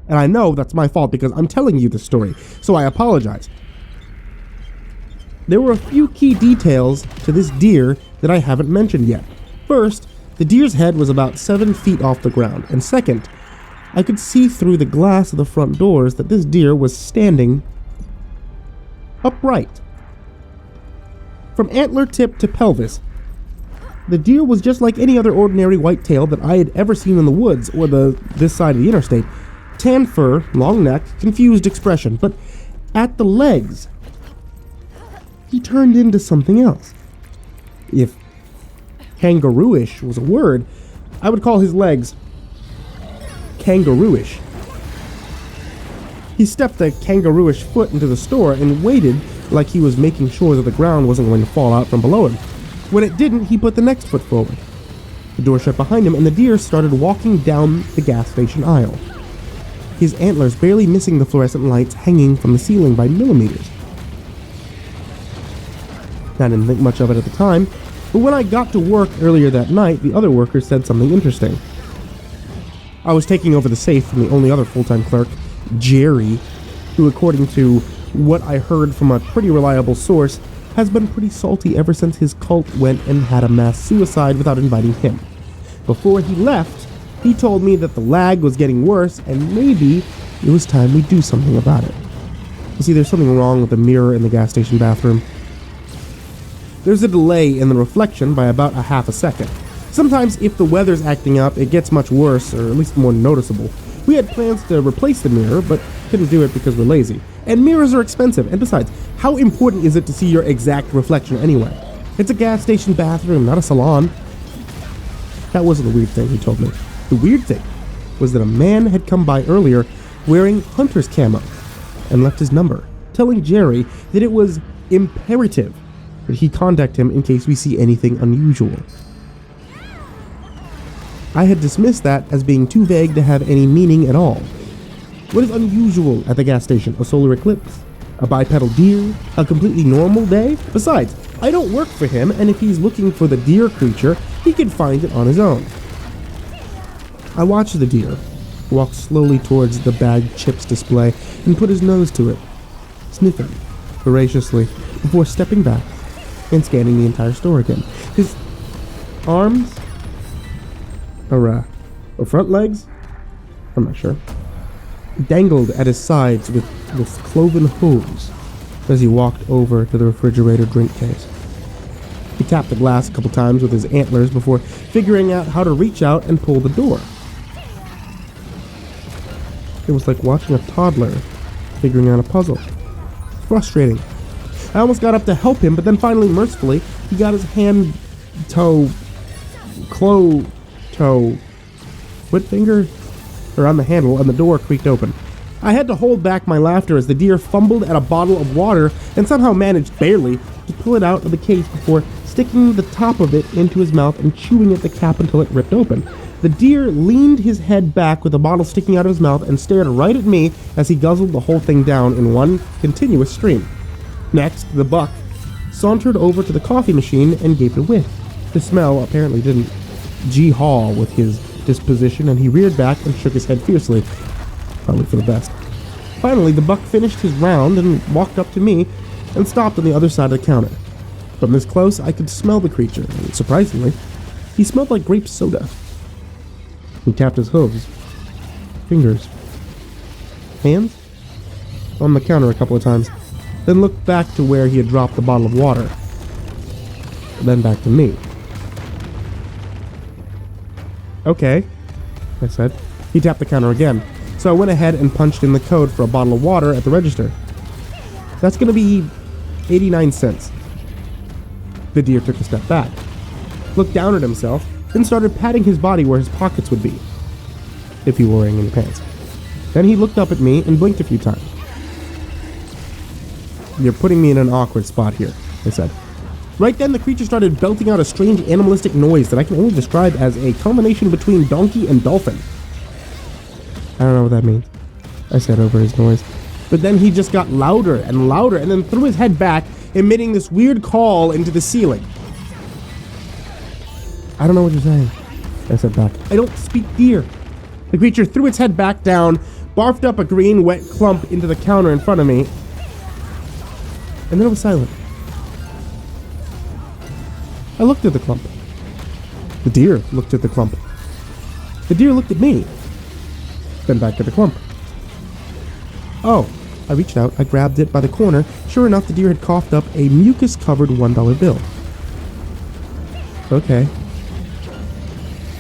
And I know that's my fault because I'm telling you this story, so I apologize. There were a few key details to this deer that I haven't mentioned yet. First, the deer's head was about 7 feet off the ground, and second, I could see through the glass of the front doors that this deer was standing upright. From antler tip to pelvis, the deer was just like any other ordinary whitetail that I had ever seen in the woods or this side of the interstate. Tan fur, long neck, confused expression, but at the legs, he turned into something else. If kangarooish was a word, I would call his legs kangarooish. He stepped a kangarooish foot into the store and waited like he was making sure that the ground wasn't going to fall out from below him. When it didn't, he put the next foot forward. The door shut behind him, and the deer started walking down the gas station aisle, his antlers barely missing the fluorescent lights hanging from the ceiling by millimeters. I didn't think much of it at the time, but when I got to work earlier that night, the other workers said something interesting. I was taking over the safe from the only other full-time clerk, Jerry, who, according to what I heard from a pretty reliable source, has been pretty salty ever since his cult went and had a mass suicide without inviting him. Before he left, he told me that the lag was getting worse and maybe it was time we do something about it. You see, there's something wrong with the mirror in the gas station bathroom. There's a delay in the reflection by about a half a second. Sometimes if the weather's acting up, it gets much worse, or at least more noticeable. We had plans to replace the mirror, but couldn't do it because we're lazy. And mirrors are expensive, and besides, how important is it to see your exact reflection anyway? It's a gas station bathroom, not a salon. That wasn't the weird thing he told me. The weird thing was that a man had come by earlier wearing hunter's camo and left his number, telling Jerry that it was imperative that he contact him in case we see anything unusual. I had dismissed that as being too vague to have any meaning at all. What is unusual at the gas station? A solar eclipse? A bipedal deer? A completely normal day? Besides, I don't work for him, and if he's looking for the deer creature, he can find it on his own. I watched the deer walk slowly towards the bagged chips display and put his nose to it, sniffing voraciously before stepping back and scanning the entire store again. His arms, or front legs, I'm not sure, dangled at his sides with cloven hooves as he walked over to the refrigerator drink case. He tapped the glass a couple times with his antlers before figuring out how to reach out and pull the door. It was like watching a toddler figuring out a puzzle. Frustrating. I almost got up to help him, but then finally, mercifully, he got his foot finger around the handle, and the door creaked open. I had to hold back my laughter as the deer fumbled at a bottle of water and somehow managed, barely, to pull it out of the case before sticking the top of it into his mouth and chewing at the cap until it ripped open. The deer leaned his head back with the bottle sticking out of his mouth and stared right at me as he guzzled the whole thing down in one continuous stream. Next, the buck sauntered over to the coffee machine and gave it a whiff. The smell apparently didn't gee-haw with his disposition, and he reared back and shook his head fiercely. Probably for the best. Finally, the buck finished his round and walked up to me and stopped on the other side of the counter. From this close, I could smell the creature, and surprisingly, he smelled like grape soda. He tapped his hooves, fingers, hands on the counter a couple of times, then looked back to where he had dropped the bottle of water, then back to me. Okay, I said. He tapped the counter again, so I went ahead and punched in the code for a bottle of water at the register. That's gonna be 89 cents. The deer took a step back, looked down at himself, then started patting his body where his pockets would be, if he were wearing any pants. Then he looked up at me and blinked a few times. "You're putting me in an awkward spot here," I said. Right then, the creature started belting out a strange animalistic noise that I can only describe as a combination between donkey and dolphin. I don't know what that means, I said over his noise. But then he just got louder and louder and then threw his head back, emitting this weird call into the ceiling. "I don't know what you're saying," I said back. "I don't speak deer." The creature threw its head back down, barfed up a green, wet clump into the counter in front of me, and then it was silent. I looked at the clump. The deer looked at the clump. The deer looked at me, then back at the clump. Oh, I reached out, I grabbed it by the corner. Sure enough, the deer had coughed up a mucus-covered $1 bill. Okay.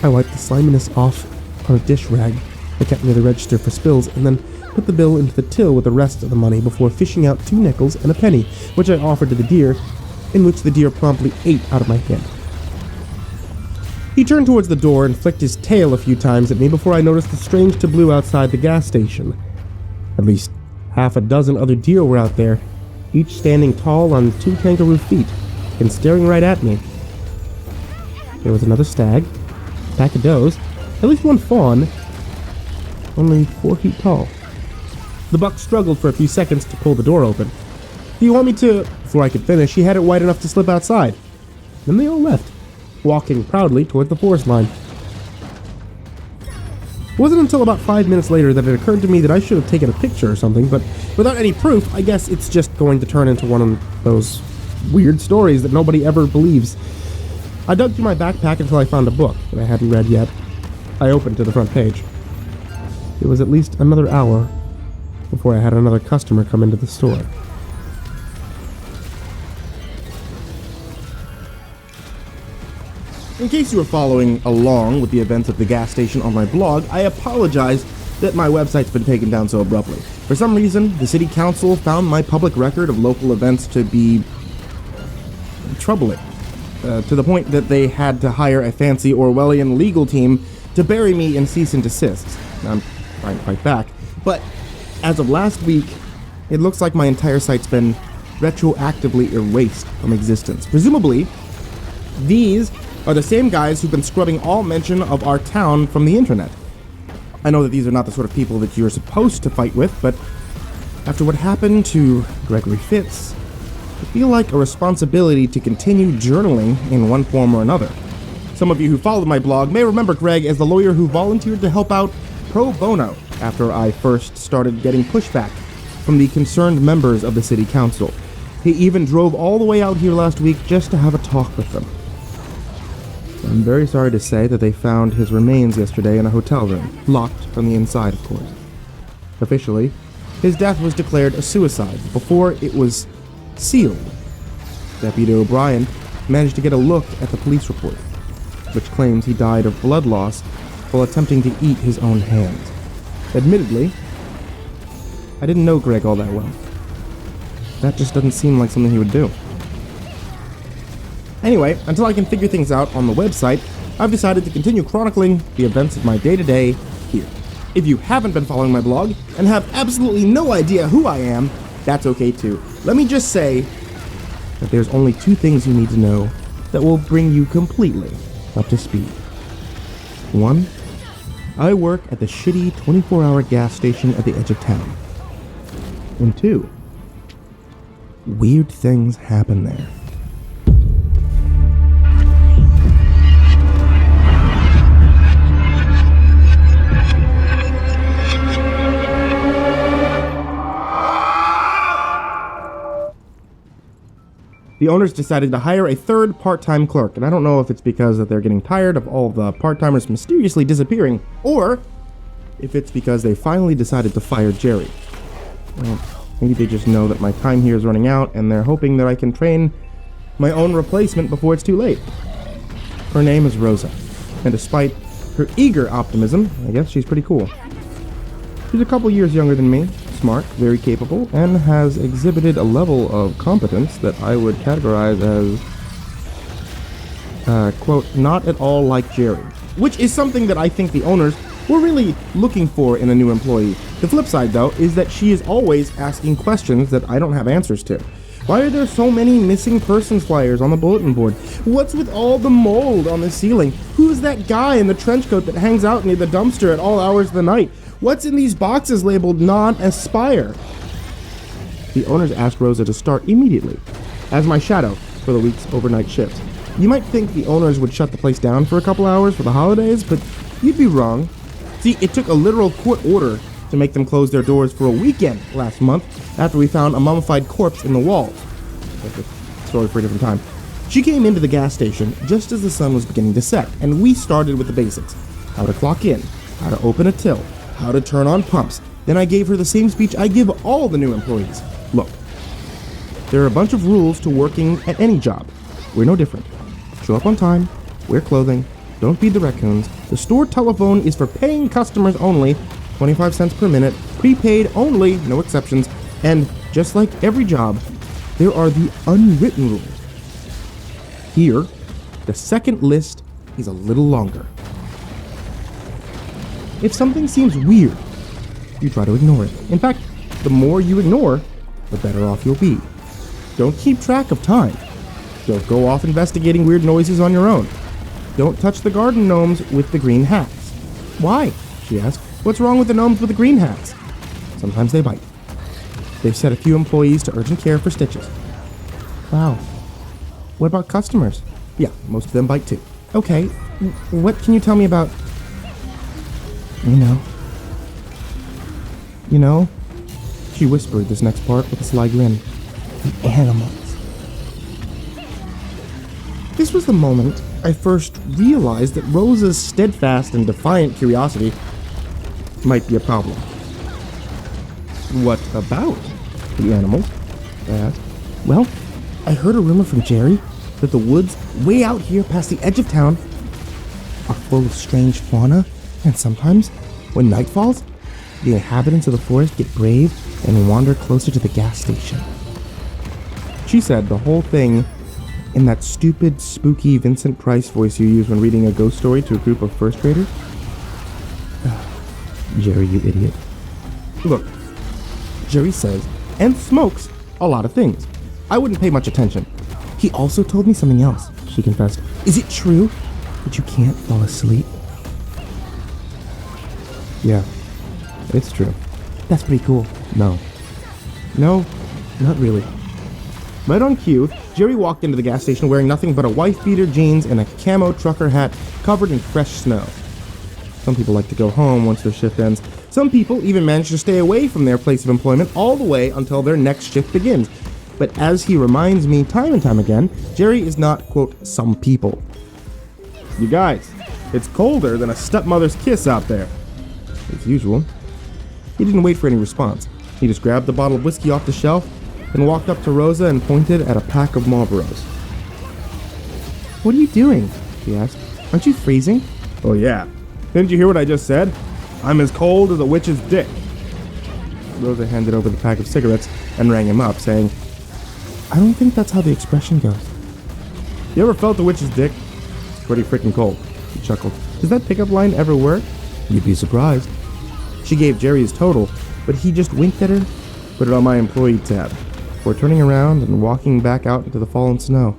I wiped the sliminess off on a dish rag I kept near the register for spills, and then put the bill into the till with the rest of the money before fishing out 2 nickels and a penny, which I offered to the deer, in which the deer promptly ate out of my hand. He turned towards the door and flicked his tail a few times at me before I noticed the strange tableau outside the gas station. At least half a dozen other deer were out there, each standing tall on 2 kangaroo feet and staring right at me. There was another stag, pack of does, at least one fawn, only 4 feet tall. The buck struggled for a few seconds to pull the door open. "Do you want me to—" Before I could finish, he had it wide enough to slip outside. Then they all left, walking proudly toward the forest line. It wasn't until about 5 minutes later that it occurred to me that I should have taken a picture or something, but without any proof, I guess it's just going to turn into one of those weird stories that nobody ever believes. I dug through my backpack until I found a book that I hadn't read yet. I opened to the front page. It was at least another hour before I had another customer come into the store. In case you were following along with the events of the gas station on my blog, I apologize that my website's been taken down so abruptly. For some reason, the city council found my public record of local events to be troubling, to the point that they had to hire a fancy Orwellian legal team to bury me in cease and desists. I'm trying to fight back, but as of last week, it looks like my entire site's been retroactively erased from existence. Presumably, these are the same guys who've been scrubbing all mention of our town from the internet. I know that these are not the sort of people that you're supposed to fight with, but after what happened to Gregory Fitz, I feel like a responsibility to continue journaling in one form or another. Some of you who followed my blog may remember Greg as the lawyer who volunteered to help out pro bono after I first started getting pushback from the concerned members of the city council. He even drove all the way out here last week just to have a talk with them. I'm very sorry to say that they found his remains yesterday in a hotel room, locked from the inside, of course. Officially, his death was declared a suicide before it was sealed. Deputy O'Brien managed to get a look at the police report, which claims he died of blood loss while attempting to eat his own hands. Admittedly, I didn't know Greg all that well. That just doesn't seem like something he would do. Anyway, until I can figure things out on the website, I've decided to continue chronicling the events of my day-to-day here. If you haven't been following my blog and have absolutely no idea who I am, that's okay too. Let me just say that there's only 2 things you need to know that will bring you completely up to speed. 1, I work at the shitty 24-hour gas station at the edge of town. And 2, weird things happen there. The owners decided to hire a third part-time clerk, and I don't know if it's because that they're getting tired of all the part-timers mysteriously disappearing, or if it's because they finally decided to fire Jerry. Well, maybe they just know that my time here is running out, and they're hoping that I can train my own replacement before it's too late. Her name is Rosa, and despite her eager optimism, I guess she's pretty cool. She's a couple years younger than me, smart, very capable, and has exhibited a level of competence that I would categorize as, quote, not at all like Jerry. Which is something that I think the owners were really looking for in a new employee. The flip side, though, is that she is always asking questions that I don't have answers to. Why are there so many missing persons flyers on the bulletin board? What's with all the mold on the ceiling? Who's that guy in the trench coat that hangs out near the dumpster at all hours of the night? What's in these boxes labeled non-aspire? The owners asked Rosa to start immediately as my shadow for the week's overnight shifts. You might think the owners would shut the place down for a couple hours for the holidays, but you'd be wrong. See, it took a literal court order to make them close their doors for a weekend last month after we found a mummified corpse in the wall. That's a story for a different time. She came into the gas station just as the sun was beginning to set, and we started with the basics. How to clock in, how to open a till, how to turn on pumps. Then I gave her the same speech I give all the new employees. Look, there are a bunch of rules to working at any job. We're no different. Show up on time, wear clothing, don't feed the raccoons. The store telephone is for paying customers only, 25 cents per minute, prepaid only, no exceptions, and just like every job, there are the unwritten rules. Here, the second list is a little longer. If something seems weird, you try to ignore it. In fact, the more you ignore, the better off you'll be. Don't keep track of time. Don't go off investigating weird noises on your own. Don't touch the garden gnomes with the green hats. Why? She asked. What's wrong with the gnomes with the green hats? Sometimes they bite. They've set a few employees to urgent care for stitches. Wow. What about customers? Yeah, most of them bite too. Okay, what can you tell me about... You know? She whispered this next part with a sly grin. The animals. This was the moment I first realized that Rosa's steadfast and defiant curiosity might be a problem. What about the animals? I asked. Well, I heard a rumor from Jerry that the woods way out here past the edge of town are full of strange fauna, and sometimes, when night falls, the inhabitants of the forest get brave and wander closer to the gas station. She said the whole thing in that stupid, spooky Vincent Price voice you use when reading a ghost story to a group of first graders. Jerry, you idiot. Look, Jerry says, and smokes, a lot of things. I wouldn't pay much attention. He also told me something else, she confessed. Is it true that you can't fall asleep? Yeah, it's true. That's pretty cool. No, not really. Right on cue, Jerry walked into the gas station wearing nothing but a wife-beater jeans and a camo trucker hat covered in fresh snow. Some people like to go home once their shift ends. Some people even manage to stay away from their place of employment all the way until their next shift begins. But as he reminds me time and time again, Jerry is not, quote, some people. You guys, it's colder than a stepmother's kiss out there. As usual. He didn't wait for any response. He just grabbed the bottle of whiskey off the shelf and walked up to Rosa and pointed at a pack of Marlboros. What are you doing? He asked. Aren't you freezing? Oh yeah. Didn't you hear what I just said? I'm as cold as a witch's dick. Rosa handed over the pack of cigarettes and rang him up, saying, I don't think that's how the expression goes. You ever felt a witch's dick? It's pretty freaking cold. He chuckled. Does that pickup line ever work? You'd be surprised. She gave Jerry his total, but he just winked at her, put it on my employee tab, before turning around and walking back out into the fallen snow.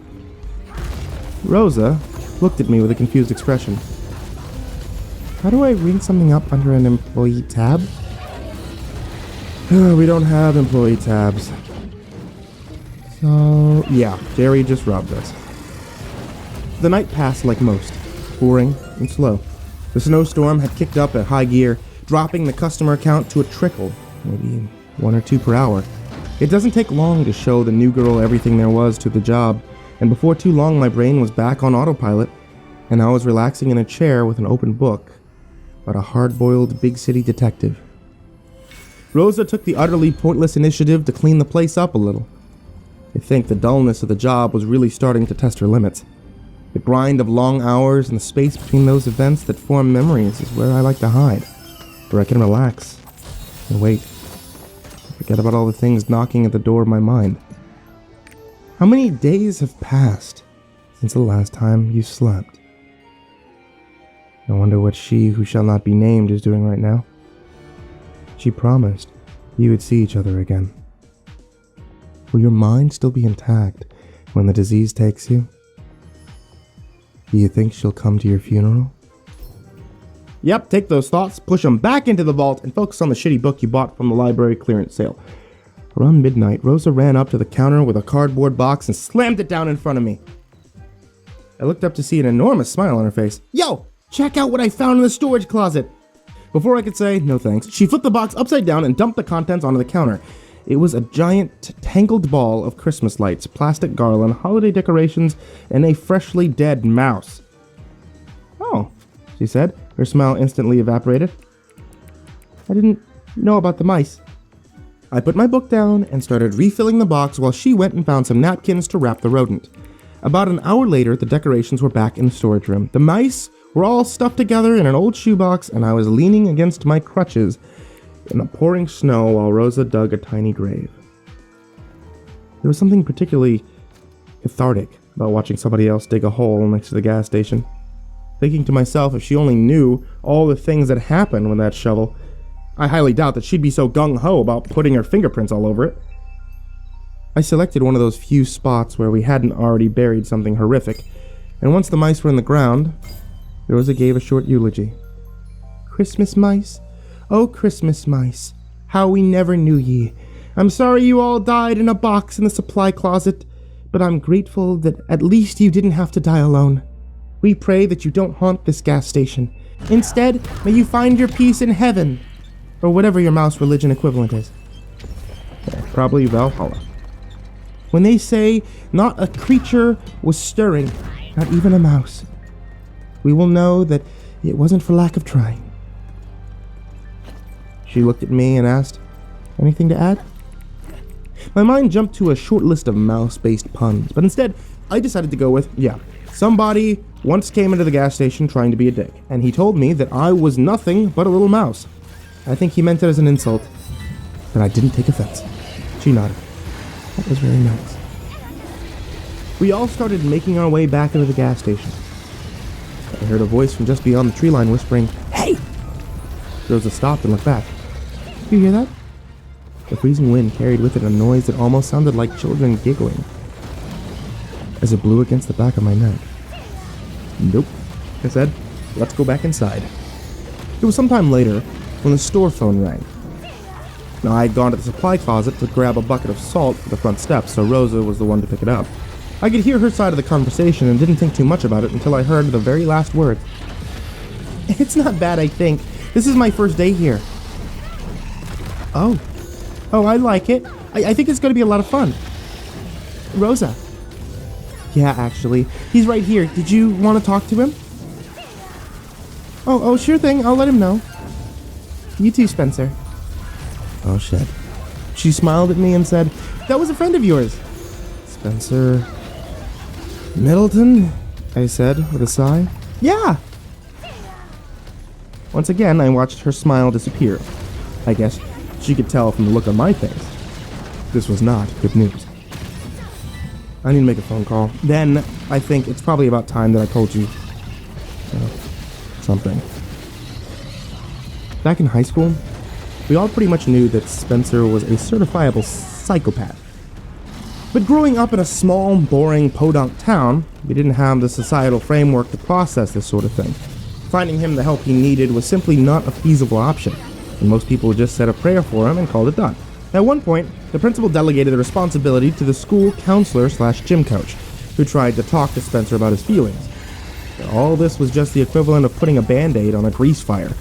Rosa looked at me with a confused expression. How do I ring something up under an employee tab? We don't have employee tabs. So, yeah, Jerry just robbed us. The night passed like most, boring and slow. The snowstorm had kicked up at high gear, dropping the customer count to a trickle, maybe 1 or 2 per hour. It doesn't take long to show the new girl everything there was to the job, and before too long my brain was back on autopilot, and I was relaxing in a chair with an open book about a hard-boiled big city detective. Rosa took the utterly pointless initiative to clean the place up a little. I think the dullness of the job was really starting to test her limits. The grind of long hours and the space between those events that form memories is where I like to hide, where I can relax and wait. Forget about all the things knocking at the door of my mind. How many days have passed since the last time you slept? I wonder what she who shall not be named is doing right now. She promised you would see each other again. Will your mind still be intact when the disease takes you? Do you think she'll come to your funeral? Yep, take those thoughts, push them back into the vault, and focus on the shitty book you bought from the library clearance sale. Around midnight, Rosa ran up to the counter with a cardboard box and slammed it down in front of me. I looked up to see an enormous smile on her face. Yo, check out what I found in the storage closet. Before I could say no thanks, she flipped the box upside down and dumped the contents onto the counter. It was a giant, tangled ball of Christmas lights, plastic garland, holiday decorations, and a freshly dead mouse. Oh, she said. Her smile instantly evaporated. I didn't know about the mice. I put my book down and started refilling the box while she went and found some napkins to wrap the rodent. About an hour later, the decorations were back in the storage room. The mice were all stuffed together in an old shoebox, and I was leaning against my crutches in the pouring snow while Rosa dug a tiny grave. There was something particularly cathartic about watching somebody else dig a hole next to the gas station. Thinking to myself, if she only knew all the things that happened with that shovel, I highly doubt that she'd be so gung-ho about putting her fingerprints all over it. I selected one of those few spots where we hadn't already buried something horrific, And once the mice were in the ground, Rosa gave a short eulogy. Christmas mice, oh Christmas mice, how we never knew ye. I'm sorry you all died in a box in the supply closet, but I'm grateful that at least you didn't have to die alone. We pray that you don't haunt this gas station. Instead, may you find your peace in heaven, or whatever your mouse religion equivalent is. Yeah, probably Valhalla. When they say not a creature was stirring, not even a mouse, we will know that it wasn't for lack of trying. She looked at me and asked, anything to add? My mind jumped to a short list of mouse-based puns, but instead, I decided to go with, yeah, somebody once came into the gas station trying to be a dick, and he told me that I was nothing but a little mouse. I think he meant it as an insult, but I didn't take offense. She nodded. That was very nice. We all started making our way back into the gas station. I heard a voice from just beyond the tree line whispering, "Hey!" Rosa stopped and looked back. You hear that? The freezing wind carried with it a noise that almost sounded like children giggling, as it blew against the back of my neck. Nope, I said. Let's go back inside. It was sometime later when the store phone rang. Now, I had gone to the supply closet to grab a bucket of salt for the front steps, so Rosa was the one to pick it up. I could hear her side of the conversation and didn't think too much about it until I heard the very last word. It's not bad, I think. This is my first day here. Oh, I like it. I think it's going to be a lot of fun. Rosa. Yeah, actually. He's right here. Did you want to talk to him? Oh, sure thing. I'll let him know. You too, Spencer. Oh, shit. She smiled at me and said, that was a friend of yours. Spencer Middleton? I said with a sigh. Yeah. Once again, I watched her smile disappear. I guess she could tell from the look on my face. This was not good news. I need to make a phone call. Then, I think it's probably about time that I told you something. Back in high school, we all pretty much knew that Spencer was a certifiable psychopath. But growing up in a small, boring, podunk town, we didn't have the societal framework to process this sort of thing. Finding him the help he needed was simply not a feasible option, and most people just said a prayer for him and called it done. At one point, the principal delegated the responsibility to the school counselor/gym coach, who tried to talk to Spencer about his feelings. But all this was just the equivalent of putting a band-aid on a grease fire.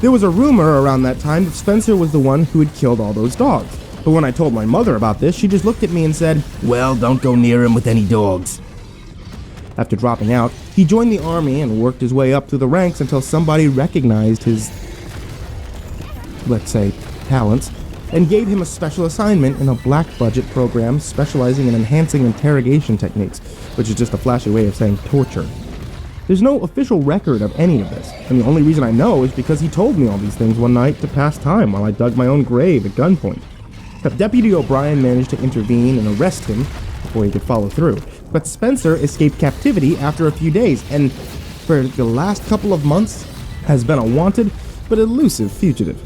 There was a rumor around that time that Spencer was the one who had killed all those dogs. But when I told my mother about this, she just looked at me and said, well, don't go near him with any dogs. After dropping out, he joined the army and worked his way up through the ranks until somebody recognized his, let's say, talents, and gave him a special assignment in a black budget program specializing in enhancing interrogation techniques, which is just a flashy way of saying torture. There's no official record of any of this, and the only reason I know is because he told me all these things one night to pass time while I dug my own grave at gunpoint. Deputy O'Brien managed to intervene and arrest him before he could follow through, but Spencer escaped captivity after a few days, and for the last couple of months has been a wanted but elusive fugitive.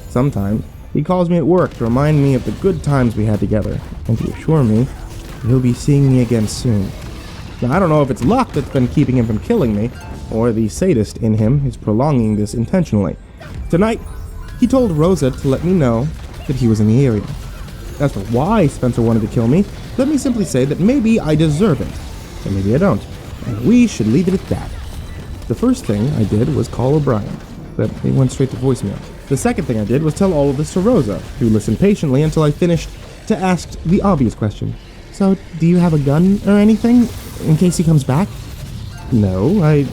Sometimes he calls me at work to remind me of the good times we had together, and to assure me that he'll be seeing me again soon. Now, I don't know if it's luck that's been keeping him from killing me, or the sadist in him is prolonging this intentionally. Tonight, he told Rosa to let me know that he was in the area. As for why Spencer wanted to kill me, let me simply say that maybe I deserve it, and maybe I don't, and we should leave it at that. The first thing I did was call O'Brien, but he went straight to voicemail. The second thing I did was tell all of this to Rosa, who listened patiently until I finished to ask the obvious question. So, do you have a gun or anything, in case he comes back? No, I'm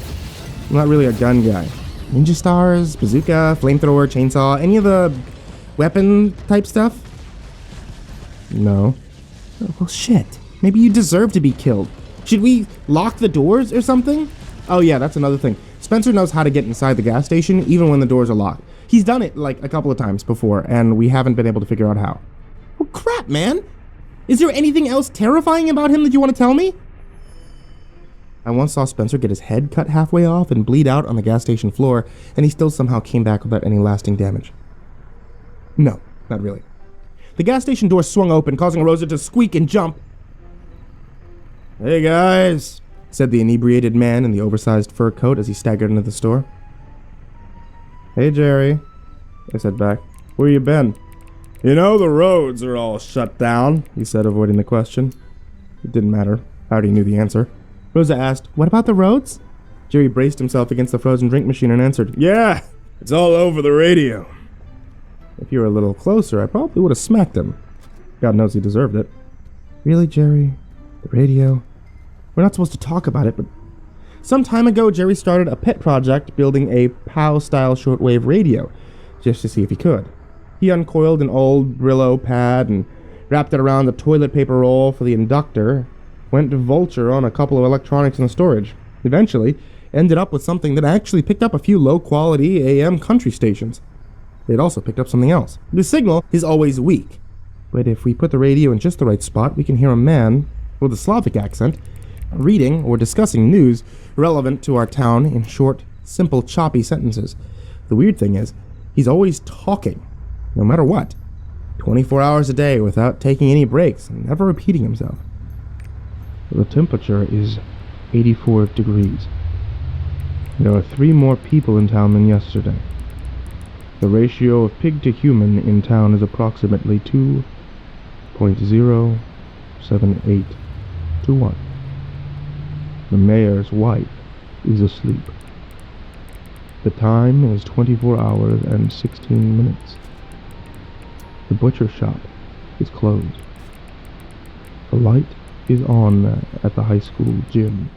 not really a gun guy. Ninja stars, bazooka, flamethrower, chainsaw, any of the weapon type stuff? No. Oh, well, shit. Maybe you deserve to be killed. Should we lock the doors or something? Oh yeah, that's another thing. Spencer knows how to get inside the gas station even when the doors are locked. He's done it like a couple of times before, and we haven't been able to figure out how. Oh crap, man! Is there anything else terrifying about him that you want to tell me? I once saw Spencer get his head cut halfway off and bleed out on the gas station floor, and he still somehow came back without any lasting damage. No, not really. The gas station door swung open, causing Rosa to squeak and jump. Hey guys, said the inebriated man in the oversized fur coat as he staggered into the store. Hey, Jerry, I said back. Where you been? You know, the roads are all shut down, he said, avoiding the question. It didn't matter. I already knew the answer. Rosa asked, what about the roads? Jerry braced himself against the frozen drink machine and answered, yeah, it's all over the radio. If you were a little closer, I probably would have smacked him. God knows he deserved it. Really, Jerry? The radio? We're not supposed to talk about it, but some time ago, Jerry started a pet project building a POW-style shortwave radio, just to see if he could. He uncoiled an old Brillo pad and wrapped it around the toilet paper roll for the inductor, went to Vulture on a couple of electronics in the storage. Eventually, ended up with something that actually picked up a few low-quality AM country stations. It also picked up something else. The signal is always weak, but if we put the radio in just the right spot, we can hear a man with a Slavic accent reading or discussing news relevant to our town in short, simple, choppy sentences. The weird thing is, he's always talking, no matter what, 24 hours a day without taking any breaks and never repeating himself. The temperature is 84 degrees. There are 3 more people in town than yesterday. The ratio of pig to human in town is approximately 2.078 to 1. The mayor's wife is asleep. The time is 24 hours and 16 minutes. The butcher shop is closed. The light is on at the high school gym.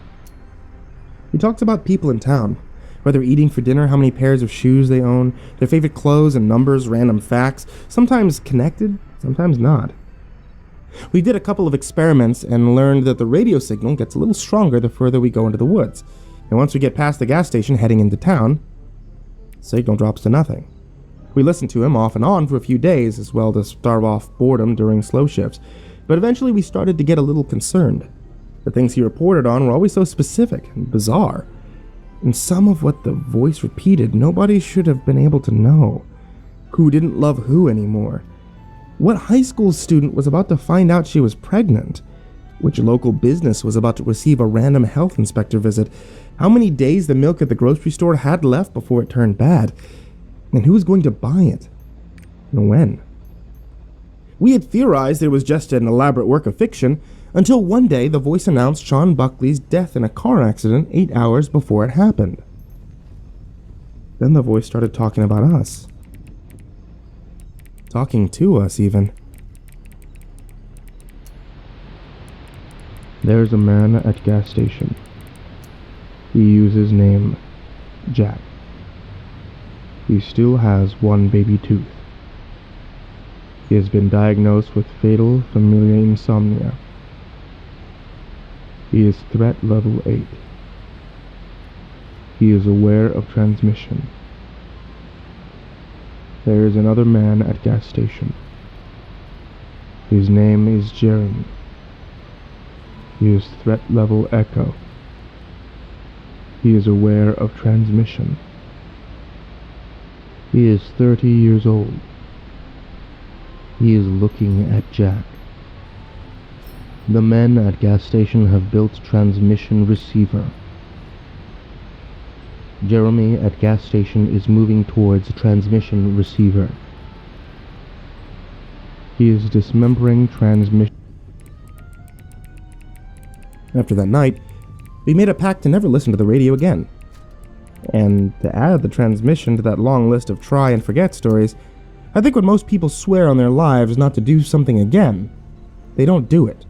He talks about people in town, where they're eating for dinner, how many pairs of shoes they own, their favorite clothes and numbers, random facts, sometimes connected, sometimes not. We did a couple of experiments and learned that the radio signal gets a little stronger the further we go into the woods. And once we get past the gas station heading into town, the signal drops to nothing. We listened to him off and on for a few days as well to starve off boredom during slow shifts, but eventually we started to get a little concerned. The things he reported on were always so specific and bizarre. And some of what the voice repeated, nobody should have been able to know. Who didn't love who anymore? What high school student was about to find out she was pregnant? Which local business was about to receive a random health inspector visit? How many days the milk at the grocery store had left before it turned bad? And who was going to buy it? And when? We had theorized it was just an elaborate work of fiction until one day the voice announced Sean Buckley's death in a car accident 8 hours before it happened. Then the voice started talking about us. Talking to us, even. There's a man at gas station. He uses name Jack. He still has 1 baby tooth. He has been diagnosed with fatal familial insomnia. He is threat level 8. He is aware of transmission. There is another man at gas station. His name is Jeremy. He is threat level Echo. He is aware of transmission. He is 30 years old. He is looking at Jack. The men at gas station have built transmission receiver. Jeremy at gas station is moving towards transmission receiver. He is dismembering transmission. After that night, we made a pact to never listen to the radio again. And to add the transmission to that long list of try and forget stories, I think when most people swear on their lives not to do something again, they don't do it.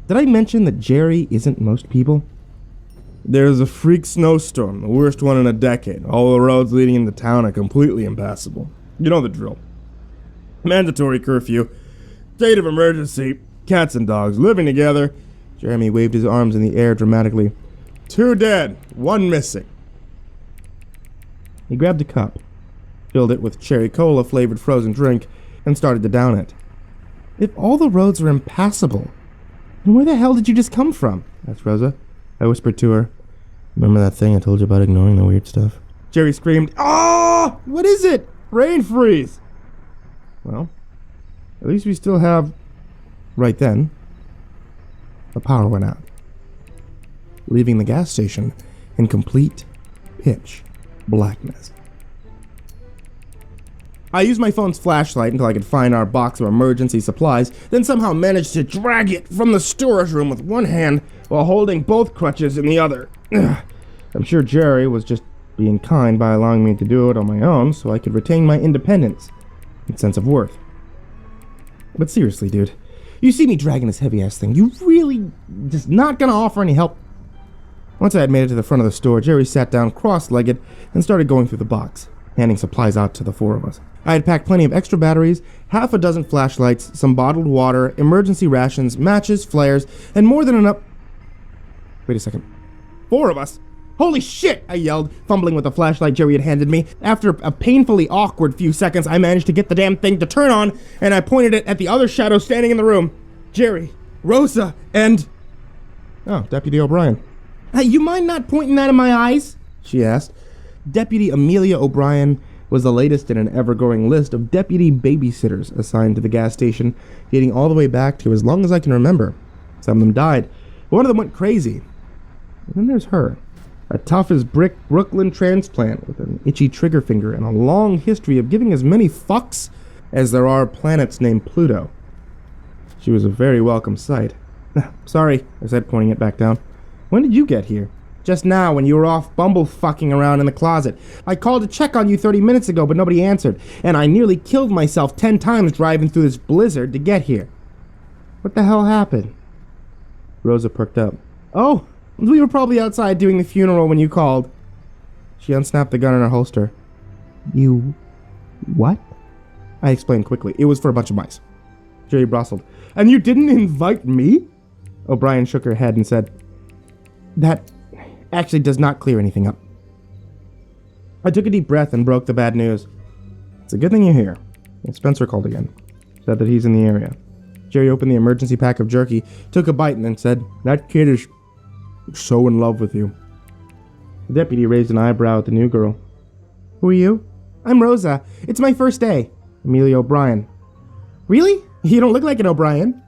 Did I mention that Jerry isn't most people? There's a freak snowstorm, the worst one in a decade. All the roads leading into town are completely impassable. You know the drill. Mandatory curfew, state of emergency, cats and dogs living together. Jeremy waved his arms in the air dramatically. 2 dead, 1 missing. He grabbed a cup, filled it with cherry cola flavored frozen drink, and started to down it. If all the roads are impassable, then where the hell did you just come from? Asked Rosa. I whispered to her. Remember that thing I told you about ignoring the weird stuff? Jerry screamed, "Ah! What is it? Rain freeze!" Well, at least we still have... Right then, the power went out. leaving the gas station in complete pitch blackness. I used my phone's flashlight until I could find our box of emergency supplies, then somehow managed to drag it from the storage room with one hand while holding both crutches in the other. I'm sure Jerry was just being kind by allowing me to do it on my own so I could retain my independence and sense of worth. But seriously, dude, you see me dragging this heavy-ass thing, you really just not gonna offer any help? Once I had made it to the front of the store, Jerry sat down cross-legged and started going through the box, handing supplies out to the four of us. I had packed plenty of extra batteries, half a dozen flashlights, some bottled water, emergency rations, matches, flares, and more than enough... Wait a second. 4 of us? Holy shit, I yelled, fumbling with the flashlight Jerry had handed me. After a painfully awkward few seconds, I managed to get the damn thing to turn on, and I pointed it at the other shadow standing in the room. Jerry, Rosa, and... Oh, Deputy O'Brien. Hey, you mind not pointing that in my eyes? She asked. Deputy Amelia O'Brien was the latest in an ever-growing list of deputy babysitters assigned to the gas station, dating all the way back to as long as I can remember. Some of them died. One of them went crazy. And then there's her. A tough-as-brick Brooklyn transplant with an itchy trigger finger and a long history of giving as many fucks as there are planets named Pluto. She was a very welcome sight. Sorry, I said, pointing it back down. When did you get here? Just now, when you were off bumble-fucking around in the closet. I called to check on you 30 minutes ago, but nobody answered, and I nearly killed myself 10 times driving through this blizzard to get here. What the hell happened? Rosa perked up. Oh, we were probably outside doing the funeral when you called. She unsnapped the gun in her holster. You... what? I explained quickly. It was for a bunch of mice. Jerry bristled. And you didn't invite me? O'Brien shook her head and said, That actually does not clear anything up. I took a deep breath and broke the bad news. It's a good thing you're here. And Spencer called again. Said that he's in the area. Jerry opened the emergency pack of jerky, took a bite, and then said, That kid is so in love with you. The deputy raised an eyebrow at the new girl. Who are you? I'm Rosa. It's my first day. Amelia O'Brien. Really? You don't look like an O'Brien.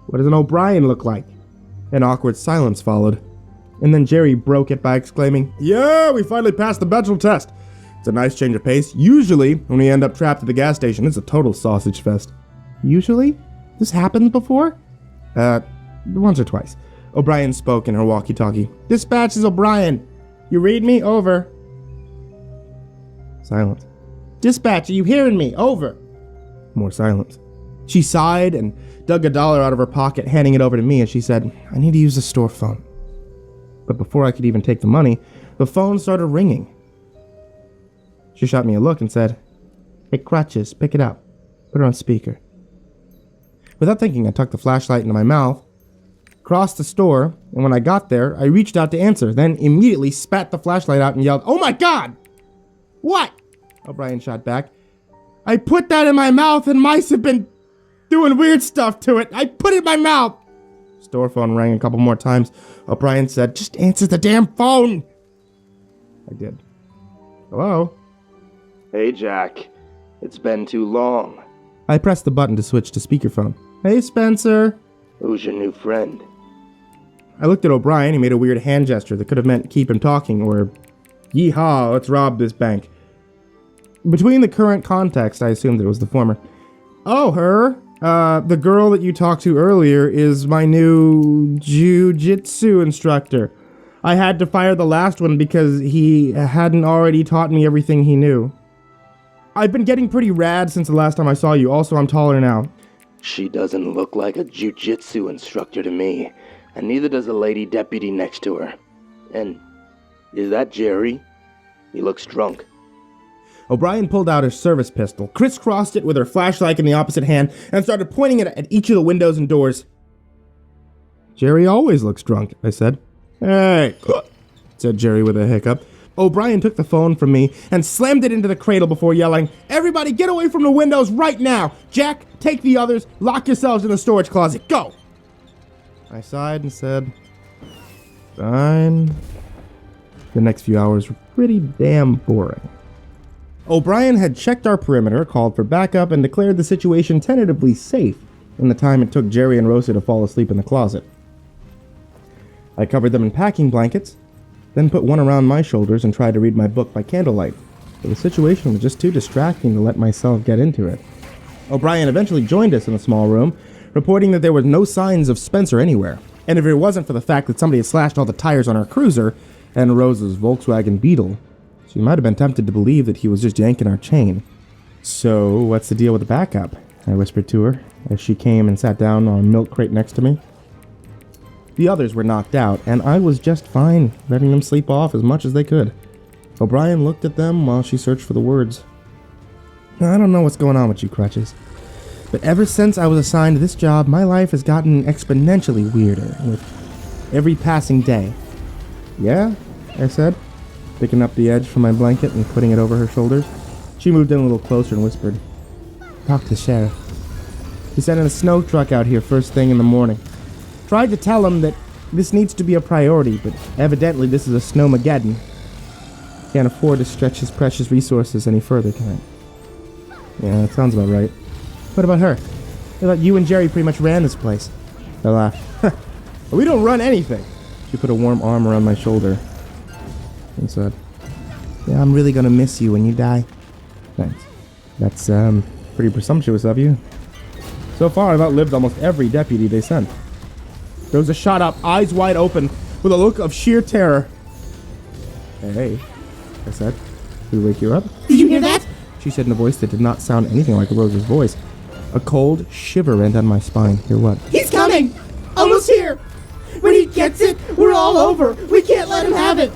What does an O'Brien look like? An awkward silence followed. And then Jerry broke it by exclaiming, Yeah, we finally passed the Bechdel test. It's a nice change of pace. Usually, when we end up trapped at the gas station, it's a total sausage fest. Usually? This happened before? Once or twice. O'Brien spoke in her walkie-talkie. Dispatch is O'Brien. You read me? Over. Silence. Dispatch, are you hearing me? Over. More silence. She sighed and dug $1 out of her pocket, handing it over to me, and she said, I need to use the store phone. But before I could even take the money, the phone started ringing. She shot me a look and said, Hey, Crutches, pick it up. Put it on speaker. Without thinking, I tucked the flashlight into my mouth, crossed the store, and when I got there, I reached out to answer, then immediately spat the flashlight out and yelled, Oh my God! What? O'Brien shot back. I put that in my mouth and mice have been doing weird stuff to it. I put it in my mouth. Store phone rang a couple more times. O'Brien said, Just answer the damn phone. I did. Hello? Hey, Jack. It's been too long. I pressed the button to switch to speakerphone. Hey, Spencer. Who's your new friend? I looked at O'Brien. He made a weird hand gesture that could have meant keep him talking or yeehaw, let's rob this bank. Between the current context, I assumed it was the former. Oh, her? The girl that you talked to earlier is my new jiu-jitsu instructor. I had to fire the last one because he hadn't already taught me everything he knew. I've been getting pretty rad since the last time I saw you. Also, I'm taller now. She doesn't look like a jiu-jitsu instructor to me, and neither does the lady deputy next to her. And is that Jerry? He looks drunk. O'Brien pulled out her service pistol, crisscrossed it with her flashlight in the opposite hand, and started pointing it at each of the windows and doors. Jerry always looks drunk, I said. Hey, said Jerry with a hiccup. O'Brien took the phone from me and slammed it into the cradle before yelling, Everybody get away from the windows right now! Jack, take the others, lock yourselves in the storage closet, go! I sighed and said, Fine. The next few hours were pretty damn boring. O'Brien had checked our perimeter, called for backup, and declared the situation tentatively safe in the time it took Jerry and Rosa to fall asleep in the closet. I covered them in packing blankets, then put one around my shoulders and tried to read my book by candlelight, but the situation was just too distracting to let myself get into it. O'Brien eventually joined us in the small room, reporting that there were no signs of Spencer anywhere, and if it wasn't for the fact that somebody had slashed all the tires on our cruiser and Rose's Volkswagen Beetle, she might have been tempted to believe that he was just yanking our chain. "So, what's the deal with the backup?" I whispered to her as she came and sat down on a milk crate next to me. The others were knocked out, and I was just fine, letting them sleep off as much as they could. O'Brien looked at them while she searched for the words. "I don't know what's going on with you, Crutches, but ever since I was assigned this job, my life has gotten exponentially weirder with every passing day." "Yeah?" I said, picking up the edge from my blanket and putting it over her shoulders. She moved in a little closer and whispered, "Talk to the sheriff. He's sending a snow truck out here first thing in the morning. Tried to tell him that this needs to be a priority, but evidently this is a snowmageddon. Can't afford to stretch his precious resources any further tonight." "Yeah, that sounds about right." "What about her? I thought you and Jerry pretty much ran this place." I laughed. "We don't run anything." She put a warm arm around my shoulder and said, "Yeah, I'm really gonna miss you when you die." "Thanks. That's, pretty presumptuous of you. So far, I've outlived almost every deputy they sent." Rosa shot up, eyes wide open, with a look of sheer terror. "Hey," I said. "Did we wake you up?" Did you hear that? She said in a voice that did not sound anything like Rosa's voice. A cold shiver ran down my spine. "Hear what?" He's coming! Almost here! When he gets it, we're all over! We can't let him have it!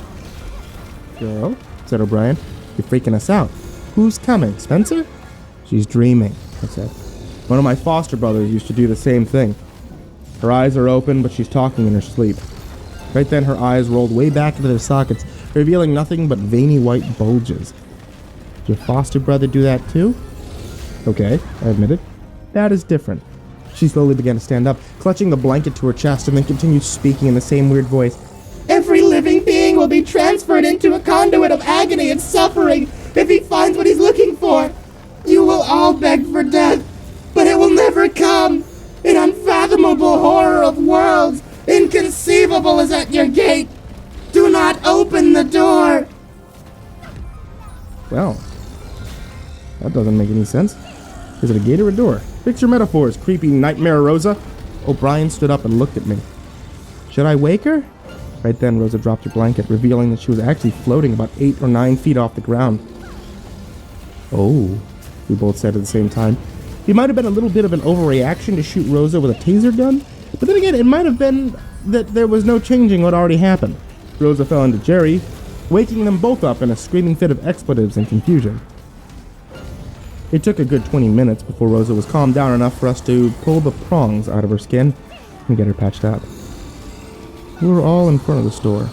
"Girl," said O'Brien, "you're freaking us out. Who's coming, Spencer?" "She's dreaming," I said. "One of my foster brothers used to do the same thing. Her eyes are open, but she's talking in her sleep." Right then, her eyes rolled way back into their sockets, revealing nothing but veiny white bulges. "Did your foster brother do that too?" "Okay," I admitted. "That is different." She slowly began to stand up, clutching the blanket to her chest, and then continued speaking in the same weird voice. Every living being will be transferred into a conduit of agony and suffering if he finds what he's looking for. You will all beg for death, but it will never come. An unfathomable horror of worlds, inconceivable, is at your gate. Do not open the door." Well, that doesn't make any sense. Is it a gate or a door? Fix your metaphors, creepy nightmare Rosa. O'Brien stood up and looked at me. Should I wake her? Right then, Rosa dropped her blanket, revealing that she was actually floating about 8 or 9 feet off the ground. "Oh," we both said at the same time. It might have been a little bit of an overreaction to shoot Rosa with a taser gun, but then again, it might have been that there was no changing what already happened. Rosa fell into Jerry, waking them both up in a screaming fit of expletives and confusion. It took a good 20 minutes before Rosa was calmed down enough for us to pull the prongs out of her skin and get her patched up. We were all in front of the store,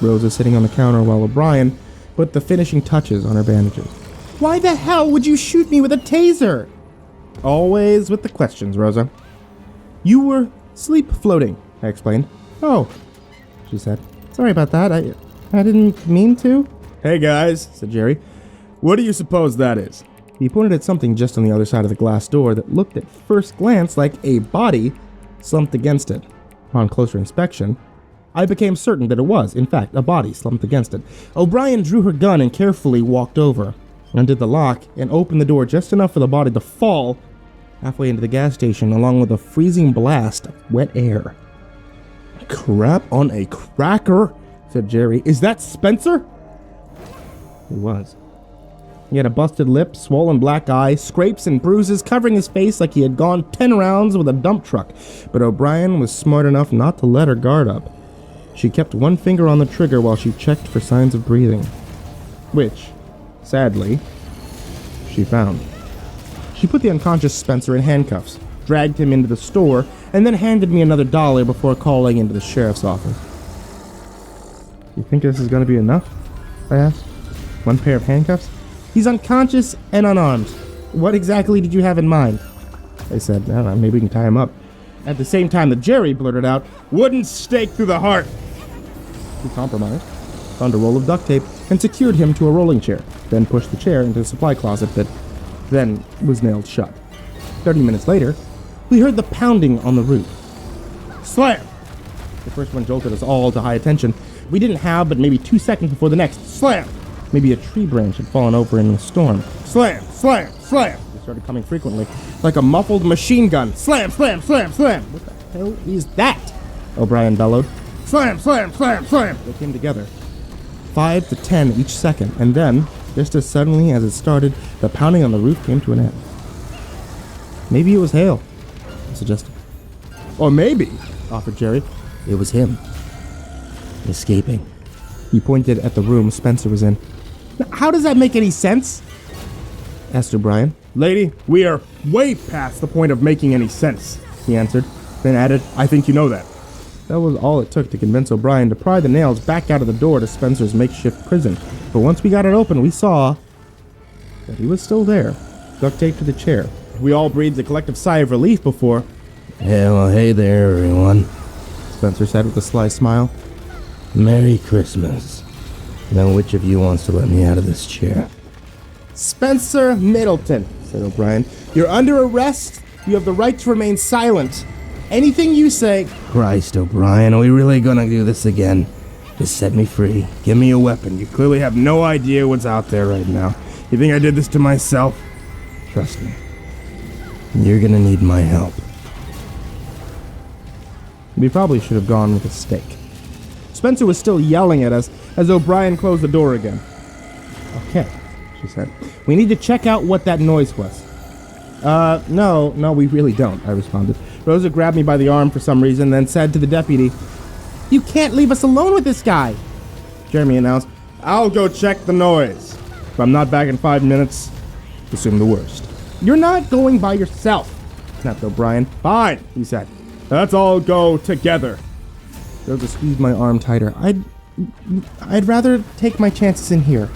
Rosa sitting on the counter while O'Brien put the finishing touches on her bandages. "Why the hell would you shoot me with a taser?" Always with the questions, Rosa. "You were sleep floating," I explained. "Oh," she said. "Sorry about that. I didn't mean to." "Hey guys," said Jerry. "What do you suppose that is?" He pointed at something just on the other side of the glass door that looked at first glance like a body slumped against it. Upon closer inspection, I became certain that it was, in fact, a body slumped against it. O'Brien drew her gun and carefully walked over, undid the lock, and opened the door just enough for the body to fall halfway into the gas station, along with a freezing blast of wet air. "Crap on a cracker," said Jerry. "Is that Spencer?" He was. He had a busted lip, swollen black eye, scrapes and bruises covering his face like he had gone 10 rounds with a dump truck, but O'Brien was smart enough not to let her guard up. She kept one finger on the trigger while she checked for signs of breathing, which, sadly, she found. She put the unconscious Spencer in handcuffs, dragged him into the store, and then handed me another $1 before calling into the sheriff's office. "You think this is going to be enough?" I asked. "One pair of handcuffs? He's unconscious and unarmed. What exactly did you have in mind?" I said, "I don't know, maybe we can tie him up." At the same time that Jerry blurted out, "Wooden stake through the heart." We compromised, found a roll of duct tape, and secured him to a rolling chair, then pushed the chair into the supply closet that then was nailed shut. 30 minutes later, we heard the pounding on the roof. Slam! The first one jolted us all to high attention. We didn't have but maybe 2 seconds before the next. Slam! Maybe a tree branch had fallen over in the storm. Slam! Slam! Slam! They started coming frequently, like a muffled machine gun. Slam! Slam! Slam! Slam! What the hell is that? O'Brien bellowed. Slam! Slam! Slam! Slam! They came together. 5 to 10 each second, and then, just as suddenly as it started, the pounding on the roof came to an end. Maybe it was hail, I suggested. Or maybe, offered Jerry, it was him. Escaping. He pointed at the room Spencer was in. Now, how does that make any sense? Asked O'Brien. Lady, we are way past the point of making any sense, he answered, then added, I think you know that. That was all it took to convince O'Brien to pry the nails back out of the door to Spencer's makeshift prison. But once we got it open, we saw that he was still there, duct taped to the chair. We all breathed a collective sigh of relief before... Hey there, everyone. Spencer said with a sly smile. Merry Christmas. Now, which of you wants to let me out of this chair? Spencer Middleton, said O'Brien. You're under arrest. You have the right to remain silent. Anything you say... Christ, O'Brien, are we really gonna do this again? Just set me free. Give me a weapon. You clearly have no idea what's out there right now. You think I did this to myself? Trust me. You're gonna need my help. We probably should have gone with a stake. Spencer was still yelling at us as O'Brien closed the door again. Okay, she said. We need to check out what that noise was. No, we really don't, I responded. Rosa grabbed me by the arm for some reason, then said to the deputy, You can't leave us alone with this guy. Jeremy announced, I'll go check the noise. If I'm not back in 5 minutes, assume the worst. You're not going by yourself, snapped O'Brien. Fine, he said. Let's all go together. Rosa squeezed my arm tighter. I'd rather take my chances in here.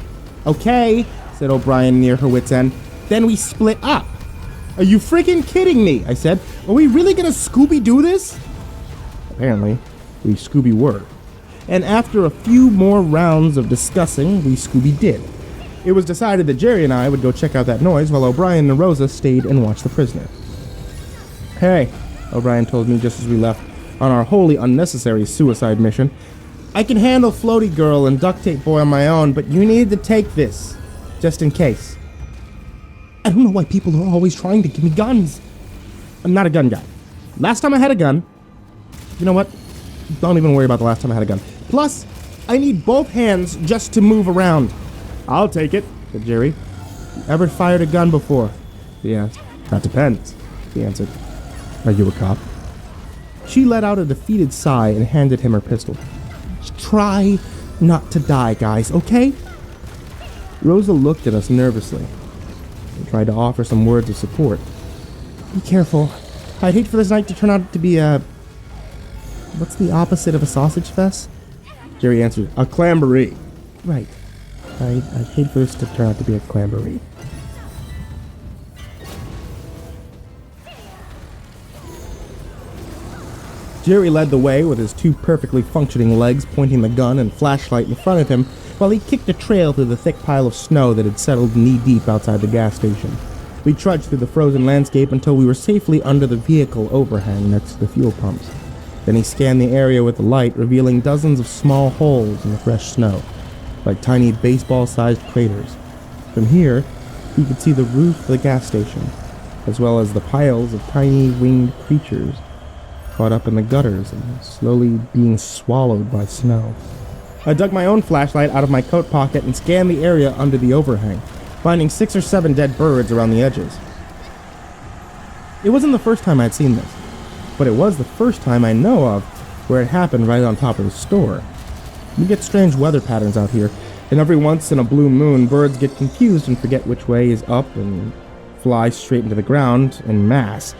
Okay, said O'Brien near her wit's end. Then we split up. Are you freaking kidding me? I said. Are we really gonna Scooby-Doo this? Apparently, we Scooby were. And after a few more rounds of discussing, we Scooby did. It was decided that Jerry and I would go check out that noise while O'Brien and Rosa stayed and watched the prisoner. Hey, O'Brien told me just as we left on our wholly unnecessary suicide mission. I can handle Floaty Girl and Duct Tape Boy on my own, but you need to take this, just in case. I don't know why people are always trying to give me guns. I'm not a gun guy. Last time I had a gun, you know what? Don't even worry about the last time I had a gun. Plus, I need both hands just to move around. I'll take it, said Jerry. Ever fired a gun before? He asked. That depends, he answered. Are you a cop? She let out a defeated sigh and handed him her pistol. Try not to die, guys, okay? Rosa looked at us nervously and tried to offer some words of support. Be careful. I'd hate for this night to turn out to be a... What's the opposite of a sausage fest? Jerry answered, a clamboree. Right. I'd hate for this to turn out to be a clamboree. Jerry led the way with his 2 perfectly functioning legs pointing the gun and flashlight in front of him while he kicked a trail through the thick pile of snow that had settled knee-deep outside the gas station. We trudged through the frozen landscape until we were safely under the vehicle overhang next to the fuel pumps. Then he scanned the area with the light, revealing dozens of small holes in the fresh snow, like tiny baseball-sized craters. From here, he could see the roof of the gas station, as well as the piles of tiny winged creatures caught up in the gutters and slowly being swallowed by snow. I dug my own flashlight out of my coat pocket and scanned the area under the overhang, finding 6 or 7 dead birds around the edges. It wasn't the first time I'd seen this, but it was the first time I know of where it happened right on top of the store. We get strange weather patterns out here, and every once in a blue moon, birds get confused and forget which way is up and fly straight into the ground en masse.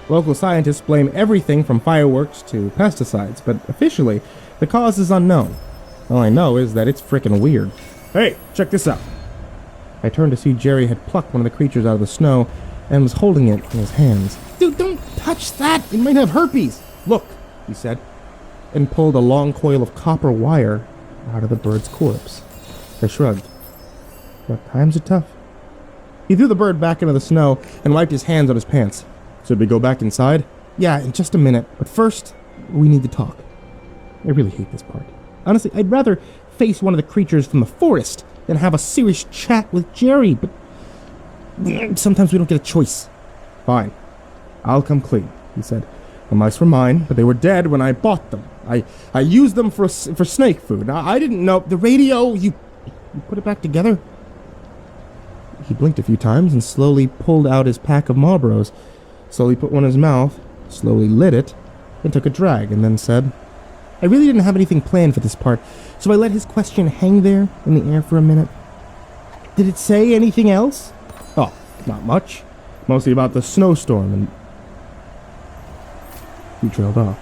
Local scientists blame everything from fireworks to pesticides, but officially, the cause is unknown. All I know is that it's frickin' weird. Hey, check this out. I turned to see Jerry had plucked one of the creatures out of the snow and was holding it in his hands. Dude, don't touch that! It might have herpes! Look, he said, and pulled a long coil of copper wire out of the bird's corpse. I shrugged. But times are tough. He threw the bird back into the snow and wiped his hands on his pants. Should we go back inside? Yeah, in just a minute. But first, we need to talk. I really hate this part. Honestly, I'd rather face one of the creatures from the forest than have a serious chat with Jerry, but sometimes we don't get a choice. Fine. I'll come clean, he said. The mice were mine, but they were dead when I bought them. I used them for snake food. I didn't know. The radio, you put it back together? He blinked a few times and slowly pulled out his pack of Marlboros, slowly put one in his mouth, slowly lit it, and took a drag, and then said, I really didn't have anything planned for this part, so I let his question hang there in the air for a minute. Did it say anything else? Oh, not much. Mostly about the snowstorm, and he trailed off.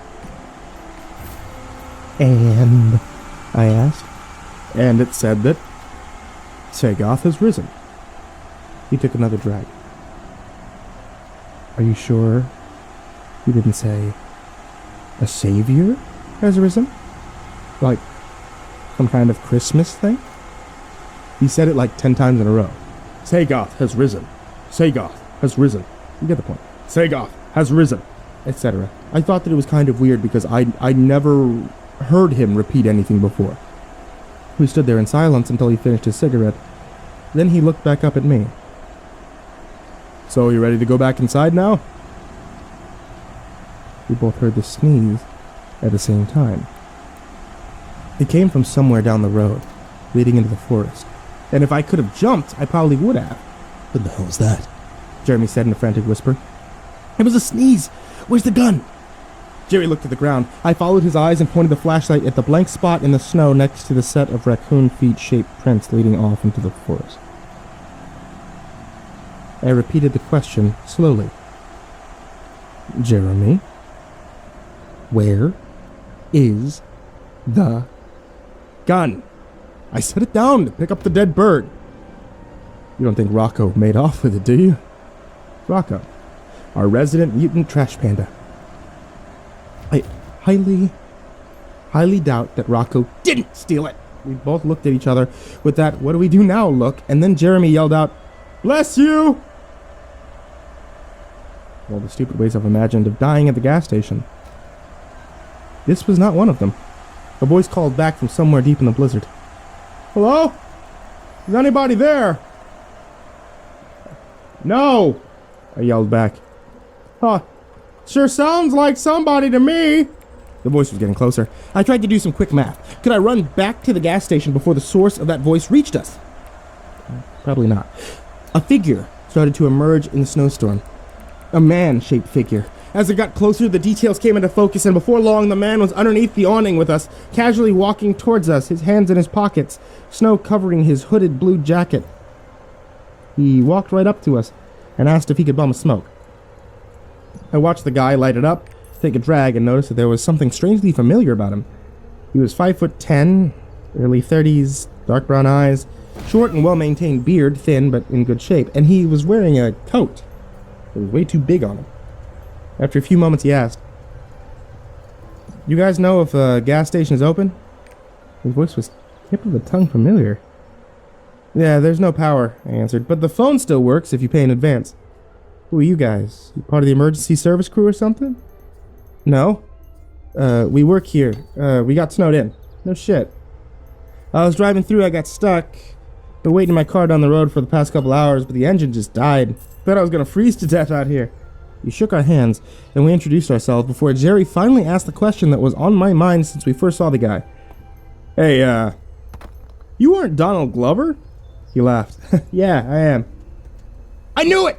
And? I asked. And it said that Sagoth has risen. He took another drag. Are you sure he didn't say a savior has risen? Like some kind of Christmas thing? He said it like 10 times in a row. Sagoth has risen. Sagoth has risen. You get the point. Sagoth has risen, etc. I thought that it was kind of weird because I'd never heard him repeat anything before. We stood there in silence until he finished his cigarette. Then he looked back up at me. So, you ready to go back inside now? We both heard the sneeze at the same time. It came from somewhere down the road, leading into the forest. And if I could have jumped, I probably would have. What the hell was that? Jeremy said in a frantic whisper. It was a sneeze. Where's the gun? Jerry looked at the ground. I followed his eyes and pointed the flashlight at the blank spot in the snow next to the set of raccoon feet-shaped prints leading off into the forest. I repeated the question slowly. Jeremy, where is the gun? I set it down to pick up the dead bird. You don't think Rocco made off with it, do you? Rocco, our resident mutant trash panda. I highly doubt that Rocco didn't steal it. We both looked at each other with that what do we do now look, and then Jeremy yelled out, bless you! All the stupid ways I've imagined of dying at the gas station. This was not one of them. A voice called back from somewhere deep in the blizzard. Hello? Is anybody there? No! I yelled back. Huh. Sure sounds like somebody to me. The voice was getting closer. I tried to do some quick math. Could I run back to the gas station before the source of that voice reached us? Probably not. A figure started to emerge in the snowstorm. A man-shaped figure. As it got closer, the details came into focus, and before long, the man was underneath the awning with us, casually walking towards us, his hands in his pockets, snow covering his hooded blue jacket. He walked right up to us and asked if he could bum a smoke. I watched the guy light it up, take a drag, and noticed that there was something strangely familiar about him. He was 5'10", early 30s, dark brown eyes, short and well-maintained beard, thin but in good shape, and he was wearing a coat. It was way too big on him. After a few moments, he asked, you guys know if a gas station is open? His voice was tip of the tongue familiar. Yeah, there's no power, I answered, but the phone still works if you pay in advance. Who are you guys? You part of the emergency service crew or something? No. We work here. We got snowed in. No shit. I was driving through, I got stuck. Been waiting in my car down the road for the past couple hours, but the engine just died. Thought I was gonna freeze to death out here. We shook our hands, and we introduced ourselves before Jerry finally asked the question that was on my mind since we first saw the guy. Hey, you aren't Donald Glover? He laughed. Yeah, I am. I knew it!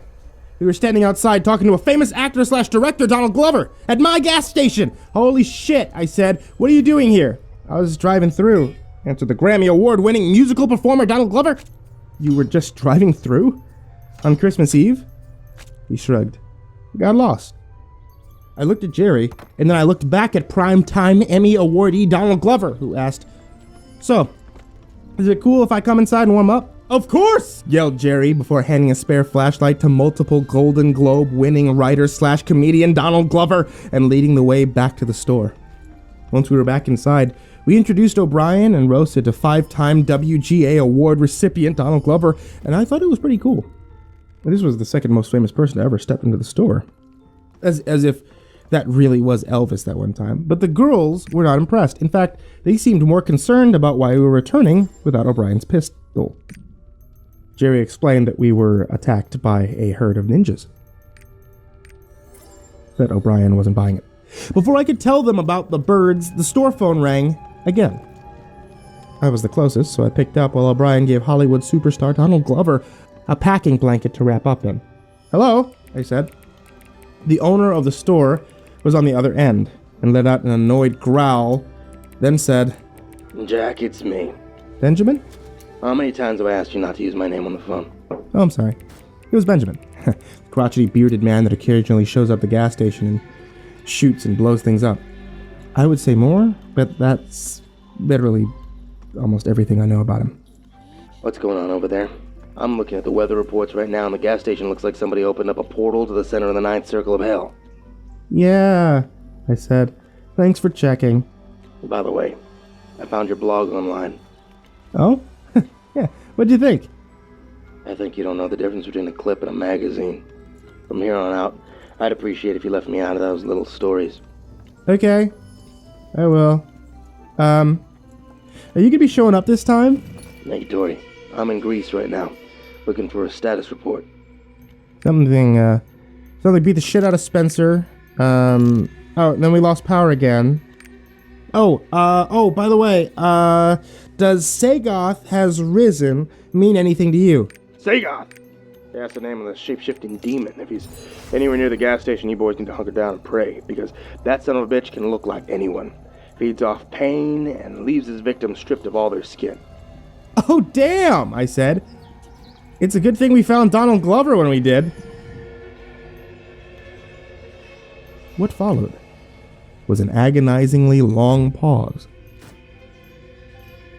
We were standing outside talking to a famous actor/director, Donald Glover, at my gas station. Holy shit, I said. What are you doing here? I was driving through, answered the Grammy Award-winning musical performer, Donald Glover. You were just driving through? On Christmas Eve? He shrugged. Got lost. I looked at Jerry, and then I looked back at primetime Emmy awardee Donald Glover, who asked, so, is it cool if I come inside and warm up? Of course! Yelled Jerry before handing a spare flashlight to multiple Golden Globe winning writer/comedian Donald Glover and leading the way back to the store. Once we were back inside, we introduced O'Brien and roasted to 5-time WGA award recipient Donald Glover, and I thought it was pretty cool. This was the second most famous person to ever step into the store. As if that really was Elvis that one time, but the girls were not impressed. In fact, they seemed more concerned about why we were returning without O'Brien's pistol. Jerry explained that we were attacked by a herd of ninjas. That O'Brien wasn't buying it. Before I could tell them about the birds, the store phone rang again. I was the closest, so I picked up while O'Brien gave Hollywood superstar Donald Glover a packing blanket to wrap up in. "Hello," I said. The owner of the store was on the other end and let out an annoyed growl, then said, Jack, it's me. "Benjamin?" How many times have I asked you not to use my name on the phone? "Oh, I'm sorry. It was Benjamin." The crotchety bearded man that occasionally shows up at the gas station and shoots and blows things up. I would say more, but that's literally almost everything I know about him. What's going on over there? I'm looking at the weather reports right now, and the gas station looks like somebody opened up a portal to the center of the ninth circle of hell. "Yeah," I said. "Thanks for checking." By the way, I found your blog online. "Oh? Yeah. What'd you think?" I think you don't know the difference between a clip and a magazine. From here on out, I'd appreciate if you left me out of those little stories. "Okay. I will. Are you gonna be showing up this time?" Hey, Tori, I'm in Greece right now, looking for a status report. Something beat the shit out of Spencer. Then we lost power again. By the way, does Sagoth has risen mean anything to you? Sagoth! That's the name of the shape-shifting demon. If he's anywhere near the gas station, you boys need to hunker down and pray, because that son of a bitch can look like anyone. Feeds off pain and leaves his victims stripped of all their skin. "Oh, damn," I said. "It's a good thing we found Donald Glover when we did." What followed was an agonizingly long pause.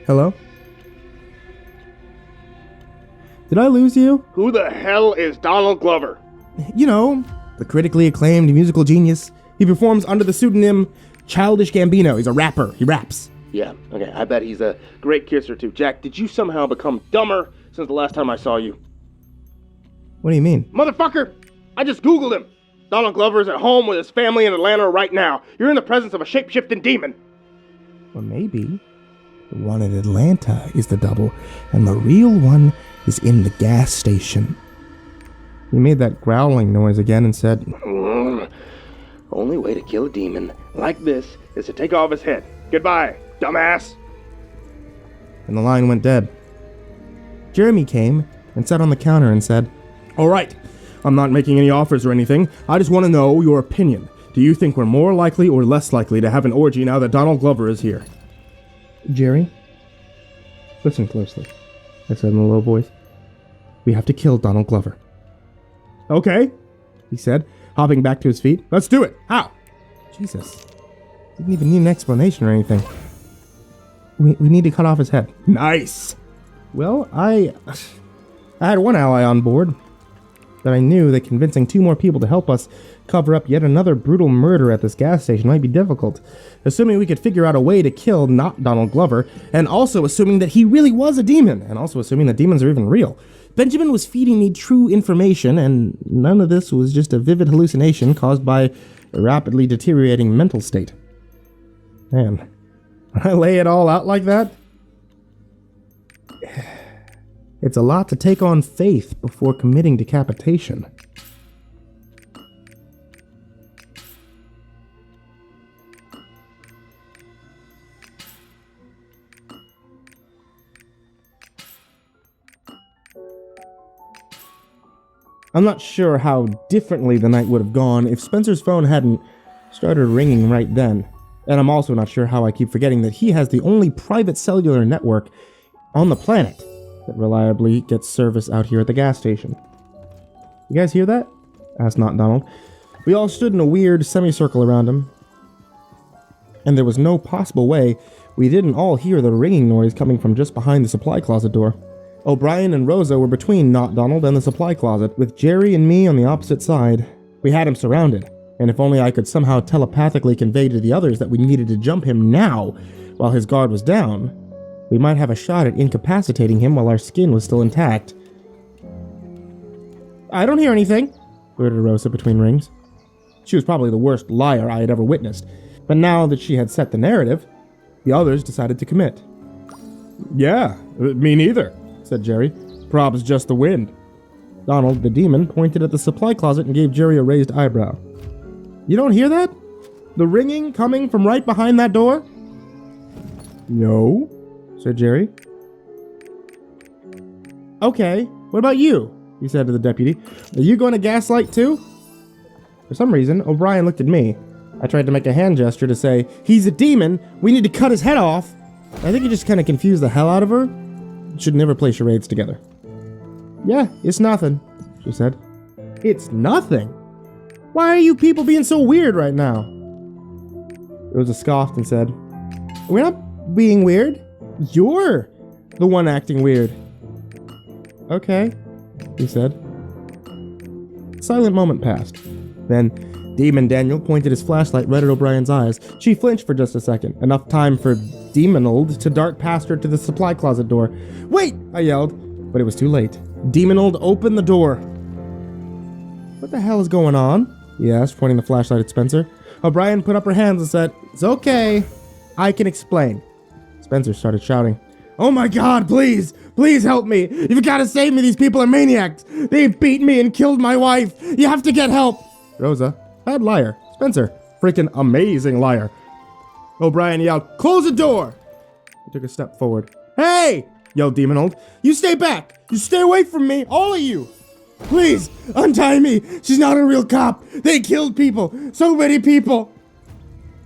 "Hello? Did I lose you?" Who the hell is Donald Glover? "You know, the critically acclaimed musical genius. He performs under the pseudonym Childish Gambino. He's a rapper. He raps." Yeah, okay, I bet he's a great kisser too. Jack, did you somehow become dumber since the last time I saw you? "What do you mean?" Motherfucker! I just Googled him! Donald Glover is at home with his family in Atlanta right now. You're in the presence of a shape-shifting demon. Well, maybe. The one in Atlanta is the double, and the real one is in the gas station. He made that growling noise again and said, Only way to kill a demon like this is to take off his head. Goodbye, dumbass. And the line went dead. Jeremy came and sat on the counter and said, "All right, I'm not making any offers or anything. I just want to know your opinion. Do you think we're more likely or less likely to have an orgy now that Donald Glover is here?" "Jerry, listen closely," I said in a low voice. "We have to kill Donald Glover." "Okay," he said, hopping back to his feet. "Let's do it. How?" Jesus. Didn't even need an explanation or anything. We need to cut off his head." "Nice." Well, I had one ally on board, but I knew that convincing 2 more people to help us cover up yet another brutal murder at this gas station might be difficult, assuming we could figure out a way to kill not Donald Glover, and also assuming that he really was a demon, and also assuming that demons are even real. Benjamin was feeding me true information, and none of this was just a vivid hallucination caused by a rapidly deteriorating mental state. Man, when I lay it all out like that, it's a lot to take on faith before committing decapitation. I'm not sure how differently the night would have gone if Spencer's phone hadn't started ringing right then. And I'm also not sure how I keep forgetting that he has the only private cellular network on the planet that reliably gets service out here at the gas station. "You guys hear that?" asked Not Donald. We all stood in a weird semicircle around him, and there was no possible way we didn't all hear the ringing noise coming from just behind the supply closet door. O'Brien and Rosa were between Not Donald and the supply closet, with Jerry and me on the opposite side. We had him surrounded, and if only I could somehow telepathically convey to the others that we needed to jump him now while his guard was down, we might have a shot at incapacitating him while our skin was still intact. "I don't hear anything," blurted Rosa between rings. She was probably the worst liar I had ever witnessed. But now that she had set the narrative, the others decided to commit. Yeah, me neither, said Jerry. Prob's just the wind. Donald, the demon, pointed at the supply closet and gave Jerry a raised eyebrow. You don't hear that? The ringing coming from right behind that door? No, said Jerry. Okay, what about you? He said to the deputy. Are you going to gaslight too? For some reason, O'Brien looked at me. I tried to make a hand gesture to say, he's a demon, we need to cut his head off. I think he just kind of confused the hell out of her. Should never play charades together. Yeah, it's nothing, she said. It's nothing? Why are you people being so weird right now? Rosa scoffed and said, we're not being weird. You're the one acting weird. Okay, he said. Silent moment passed. Then Demon Daniel pointed his flashlight right at O'Brien's eyes. She flinched for just a second, enough time for Demonold to dart past her to the supply closet door. Wait, I yelled, but it was too late. Demonold opened the door. What the hell is going on? He asked, pointing the flashlight at Spencer. O'Brien put up her hands and said, it's okay, I can explain. Spencer started shouting, oh my god, please help me. You've got to save me, these people are maniacs. They beat me and killed my wife. You have to get help. Rosa, bad liar. Spencer, freaking amazing liar. O'Brien yelled, close the door. He took a step forward. Hey, yelled Demonold. You stay back. You stay away from me, all of you. Please, untie me. She's not a real cop. They killed people. So many people.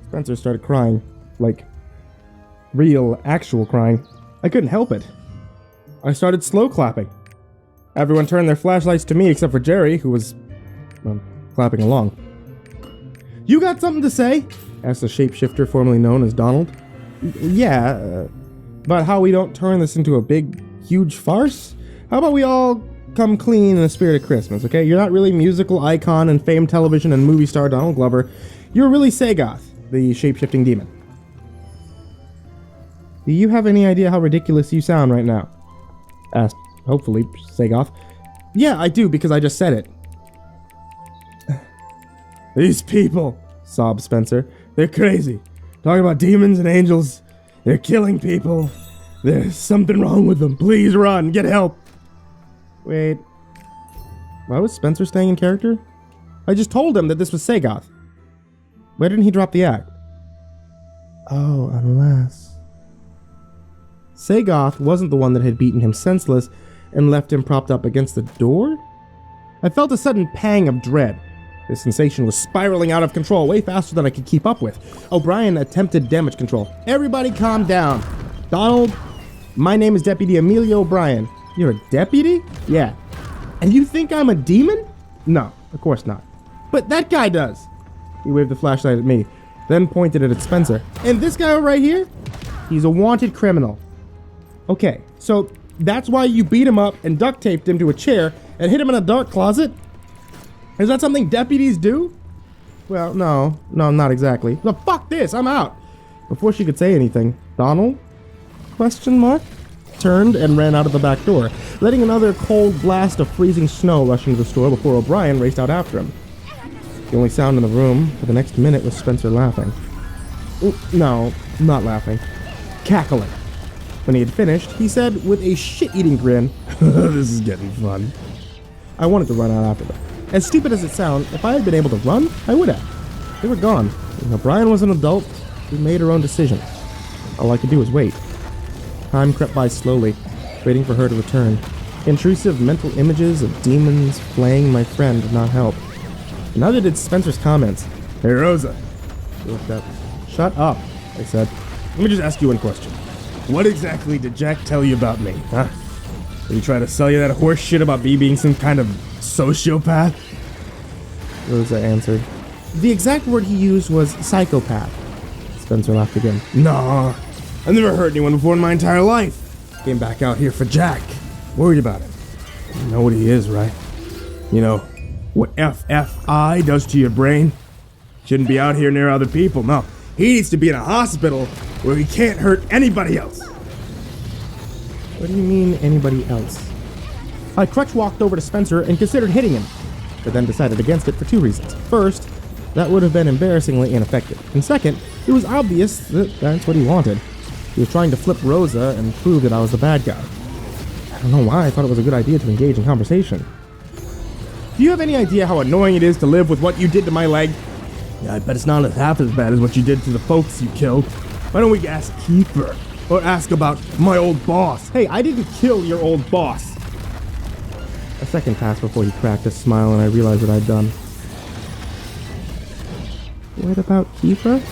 Spencer started crying. Like, real, actual crying. I couldn't help it. I started slow clapping. Everyone turned their flashlights to me except for Jerry, who was, clapping along. You got something to say? Asked the shapeshifter formerly known as Donald. Yeah, but how we don't turn this into a big, huge farce? How about we all come clean in the spirit of Christmas, okay? You're not really musical icon and famed television and movie star Donald Glover. You're really Sagoth, the shape-shifting demon. Do you have any idea how ridiculous you sound right now? Asked, hopefully, Sagoth. Yeah, I do, because I just said it. These people, sobbed Spencer. They're crazy. Talking about demons and angels. They're killing people. There's something wrong with them. Please run. Get help. Wait. Why was Spencer staying in character? I just told him that this was Sagoth. Why didn't he drop the act? Oh, unless... Sagoth wasn't the one that had beaten him senseless and left him propped up against the door? I felt a sudden pang of dread. The sensation was spiraling out of control way faster than I could keep up with. O'Brien attempted damage control. Everybody calm down. Donald, my name is Deputy Emilio O'Brien. You're a deputy? Yeah. And you think I'm a demon? No, of course not. But that guy does. He waved the flashlight at me, then pointed it at Spencer. And this guy right here? He's a wanted criminal. Okay, so that's why you beat him up and duct taped him to a chair and hid him in a dark closet? Is that something deputies do? Well, no, not exactly. But fuck this, I'm out. Before she could say anything, Donald? Question mark? Turned and ran out of the back door, letting another cold blast of freezing snow rush into the store before O'Brien raced out after him. The only sound in the room for the next minute was Spencer laughing. No, not laughing. Cackling. When he had finished, he said with a shit-eating grin, this is getting fun. I wanted to run out after them. As stupid as it sounds, if I had been able to run, I would have. They were gone. When O'Brien was an adult, she made her own decision. All I could do was wait. Time crept by slowly, waiting for her to return. Intrusive mental images of demons flaying my friend did not help. Neither did Spencer's comments. Hey, Rosa. She looked up. Shut up, I said. Let me just ask you one question. What exactly did Jack tell you about me, huh? Did he try to sell you that horse shit about me being some kind of sociopath? Rosa answered. The exact word he used was psychopath. Spencer laughed again. Nah, I've never hurt anyone before in my entire life. Came back out here for Jack. Worried about him. You know what he is, right? You know what FFI does to your brain? Shouldn't be out here near other people, no. He needs to be in a hospital where he can't hurt anybody else. What do you mean, anybody else? I crutch walked over to Spencer and considered hitting him, but then decided against it for two reasons. First, that would have been embarrassingly ineffective. And second, it was obvious that that's what he wanted. He was trying to flip Rosa and prove that I was the bad guy. I don't know why I thought it was a good idea to engage in conversation. Do you have any idea how annoying it is to live with what you did to my leg? Yeah, I bet it's not half as bad as what you did to the folks you killed. Why don't we ask Kiefer? Or ask about my old boss? Hey, I didn't kill your old boss. A second passed before he cracked a smile and I realized what I'd done. What about Kiefer?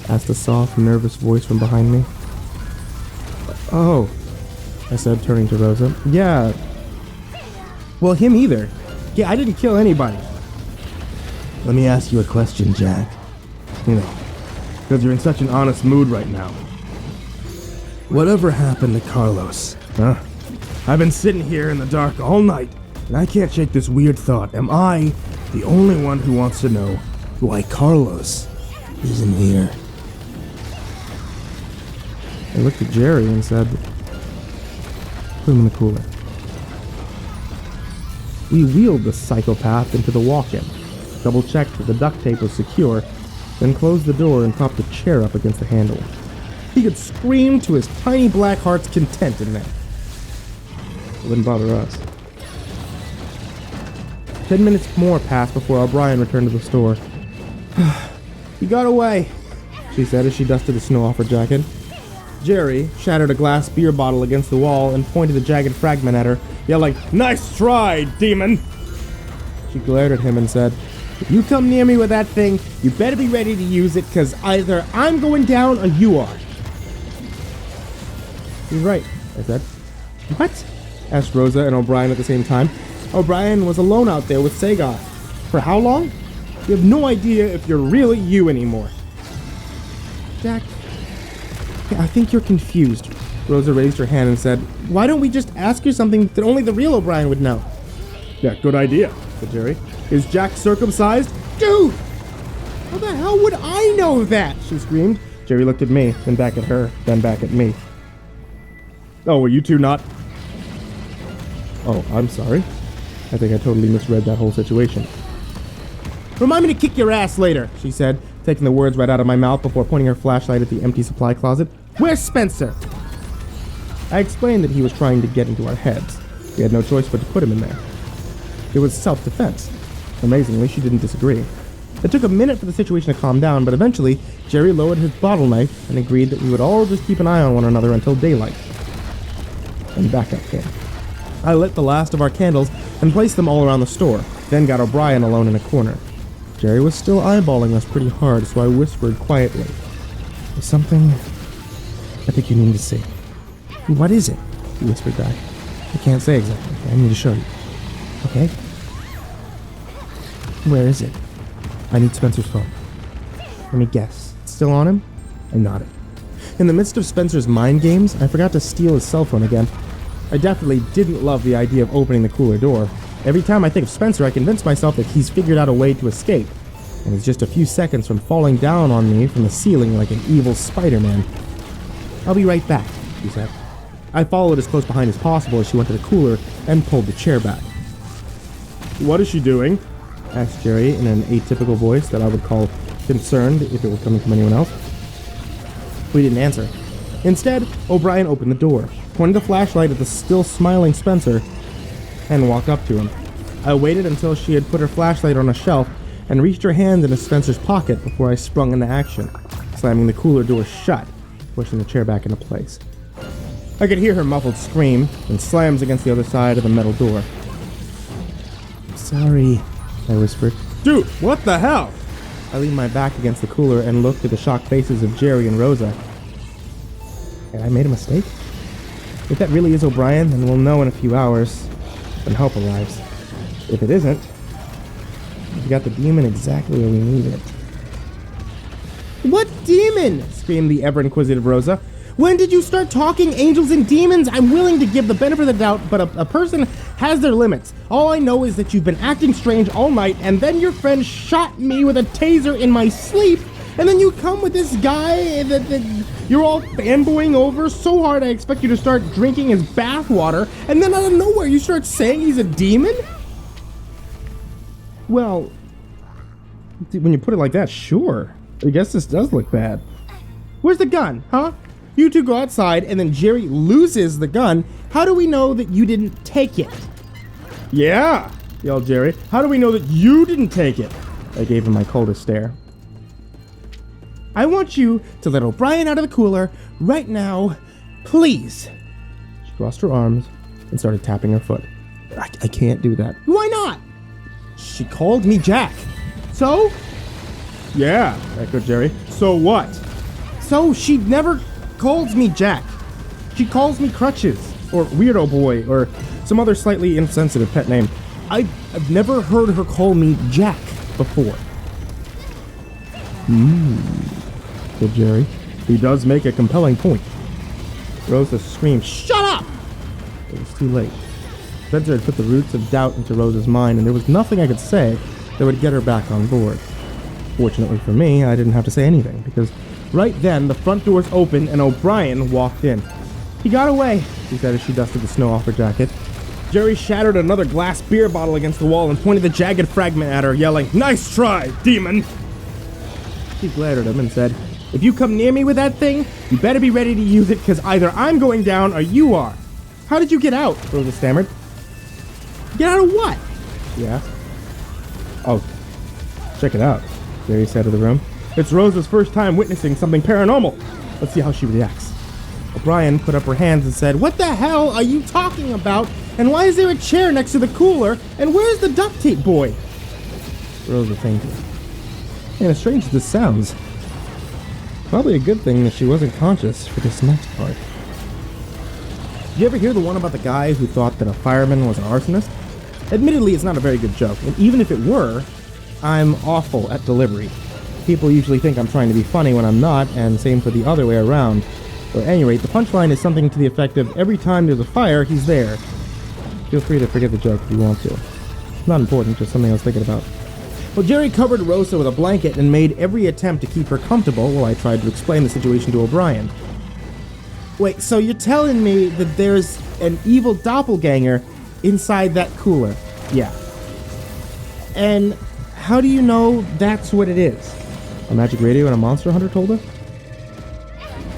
Asked a soft, nervous voice from behind me. Oh, I said, turning to Rosa. Yeah. Well, him either. Yeah, I didn't kill anybody. Let me ask you a question, Jack. You know, because you're in such an honest mood right now. Whatever happened to Carlos? Huh? I've been sitting here in the dark all night, and I can't shake this weird thought. Am I the only one who wants to know why Carlos isn't here? I looked at Jerry and said, put him in the cooler. We wheeled the psychopath into the walk-in, double-checked that the duct tape was secure, then closed the door and propped a chair up against the handle. He could scream to his tiny black heart's content in there. It wouldn't bother us. 10 minutes more passed before O'Brien returned to the store. He got away, she said as she dusted the snow off her jacket. Jerry shattered a glass beer bottle against the wall and pointed a jagged fragment at her, yelling, "Nice try, demon!" She glared at him and said, "If you come near me with that thing, you better be ready to use it, because either I'm going down or you are." You're right, I said. What? Asked Rosa and O'Brien at the same time. O'Brien was alone out there with Sagar. For how long? You have no idea if you're really you anymore. Jack, I think you're confused. Rosa raised her hand and said, "Why don't we just ask her something that only the real O'Brien would know?" "Yeah, good idea," said Jerry. "Is Jack circumcised?" "Dude! How the hell would I know that?" she screamed. Jerry looked at me, then back at her, then back at me. "Oh, were you two not?" "Oh, I'm sorry. I think I totally misread that whole situation." "Remind me to kick your ass later," she said, taking the words right out of my mouth before pointing her flashlight at the empty supply closet. "Where's Spencer?" I explained that he was trying to get into our heads. We had no choice but to put him in there. It was self-defense. Amazingly, she didn't disagree. It took a minute for the situation to calm down, but eventually, Jerry lowered his bottle knife and agreed that we would all just keep an eye on one another until daylight. And backup came. I lit the last of our candles and placed them all around the store, then got O'Brien alone in a corner. Jerry was still eyeballing us pretty hard, so I whispered quietly, "There's something I think you need to see." "What is it?" he whispered back. "I can't say exactly. I need to show you." "Okay." "Where is it?" "I need Spencer's phone." "Let me guess. It's still on him?" I nodded. In the midst of Spencer's mind games, I forgot to steal his cell phone again. I definitely didn't love the idea of opening the cooler door. Every time I think of Spencer, I convince myself that he's figured out a way to escape, and he's just a few seconds from falling down on me from the ceiling like an evil Spider-Man. "I'll be right back," she said. I followed as close behind as possible as she went to the cooler and pulled the chair back. "What is she doing?" asked Jerry in an atypical voice that I would call concerned if it were coming from anyone else. We didn't answer. Instead, O'Brien opened the door, pointed the flashlight at the still smiling Spencer, and walked up to him. I waited until she had put her flashlight on a shelf and reached her hand into Spencer's pocket before I sprung into action, slamming the cooler door shut, pushing the chair back into place. I could hear her muffled scream and slams against the other side of the metal door. "Sorry," I whispered. "Dude, what the hell?" I leaned my back against the cooler and looked at the shocked faces of Jerry and Rosa. Had I made a mistake? If that really is O'Brien, then we'll know in a few hours when help arrives. If it isn't, we got the demon exactly where we need it. "What demon?" screamed the ever-inquisitive Rosa. "When did you start talking angels and demons? I'm willing to give the benefit of the doubt, but a person has their limits. All I know is that you've been acting strange all night, and then your friend shot me with a taser in my sleep, and then you come with this guy that you're all fanboying over so hard I expect you to start drinking his bathwater, and then out of nowhere you start saying he's a demon?" "Well, When you put it like that, sure. I guess this does look bad. Where's the gun, huh? You two go outside, and then Jerry loses the gun. How do we know that you didn't take it? Yeah, yelled Jerry. How do we know that you didn't take it? I gave him my coldest stare. I want you to let O'Brien out of the cooler right now, please. She crossed her arms and started tapping her foot. I can't do that. Why not? She called me Jack. So? Yeah, echoed Jerry. So what? So she never calls me Jack. She calls me Crutches, or Weirdo Boy, or some other slightly insensitive pet name. I've never heard her call me Jack before. Said Jerry. He does make a compelling point. Rosa screamed, "Shut up!" It was too late. Spencer had put the roots of doubt into Rosa's mind, and there was nothing I could say that would get her back on board. Fortunately for me, I didn't have to say anything, because right then the front doors opened and O'Brien walked in. "He got away," she said as she dusted the snow off her jacket. Jerry shattered another glass beer bottle against the wall and pointed the jagged fragment at her, yelling, "Nice try, demon!" She glared at him and said, "If you come near me with that thing, you better be ready to use it, because either I'm going down or you are." "How did you get out?" Rosa stammered. "Get out of what?" she asked. "Oh, check it out," Jerry said to the room. "It's Rosa's first time witnessing something paranormal. Let's see how she reacts." O'Brien put up her hands and said, "What the hell are you talking about? And why is there a chair next to the cooler? And where's the duct tape boy?" Rosa fainted. And as strange as this sounds, probably a good thing that she wasn't conscious for this next part. Did you ever hear the one about the guy who thought that a fireman was an arsonist? Admittedly, it's not a very good joke, and even if it were, I'm awful at delivery. People usually think I'm trying to be funny when I'm not, and same for the other way around. So at any rate, the punchline is something to the effect of, every time there's a fire, he's there. Feel free to forget the joke if you want to. Not important, just something I was thinking about. Well, Jerry covered Rosa with a blanket and made every attempt to keep her comfortable while I tried to explain the situation to O'Brien. Wait, so you're telling me that there's an evil doppelganger inside that cooler? Yeah. And how do you know that's what it is? A magic radio and a monster hunter told her?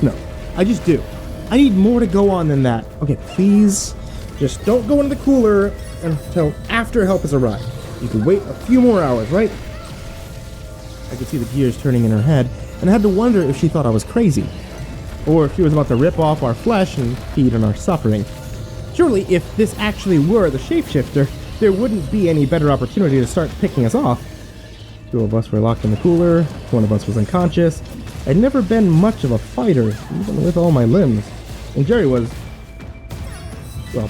No, I just do. I need more to go on than that. Okay, please, just don't go into the cooler until after help has arrived. You can wait a few more hours, right? I could see the gears turning in her head, and I had to wonder if she thought I was crazy. Or if she was about to rip off our flesh and feed on our suffering. Surely, if this actually were the shapeshifter, there wouldn't be any better opportunity to start picking us off. 2 of us were locked in the cooler, 1 of us was unconscious. I'd never been much of a fighter, even with all my limbs. And Jerry was... well...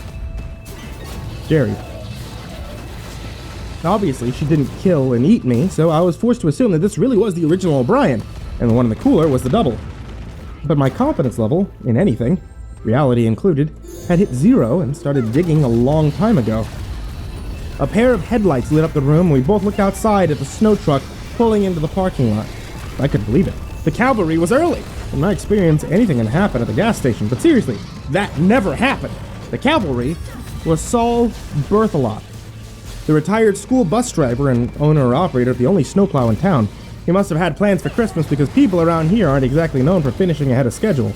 Jerry. Obviously, she didn't kill and eat me, so I was forced to assume that this really was the original O'Brien, and the one in the cooler was the double. But my confidence level, in anything, reality included, had hit 0 and started digging a long time ago. A pair of headlights lit up the room, and we both looked outside at the snow truck pulling into the parking lot. I couldn't believe it. The cavalry was early. In my experience, anything can happen at the gas station, but seriously, that never happened. The cavalry was Saul Berthelot, the retired school bus driver and owner-operator of the only snowplow in town. He must have had plans for Christmas because people around here aren't exactly known for finishing ahead of schedule.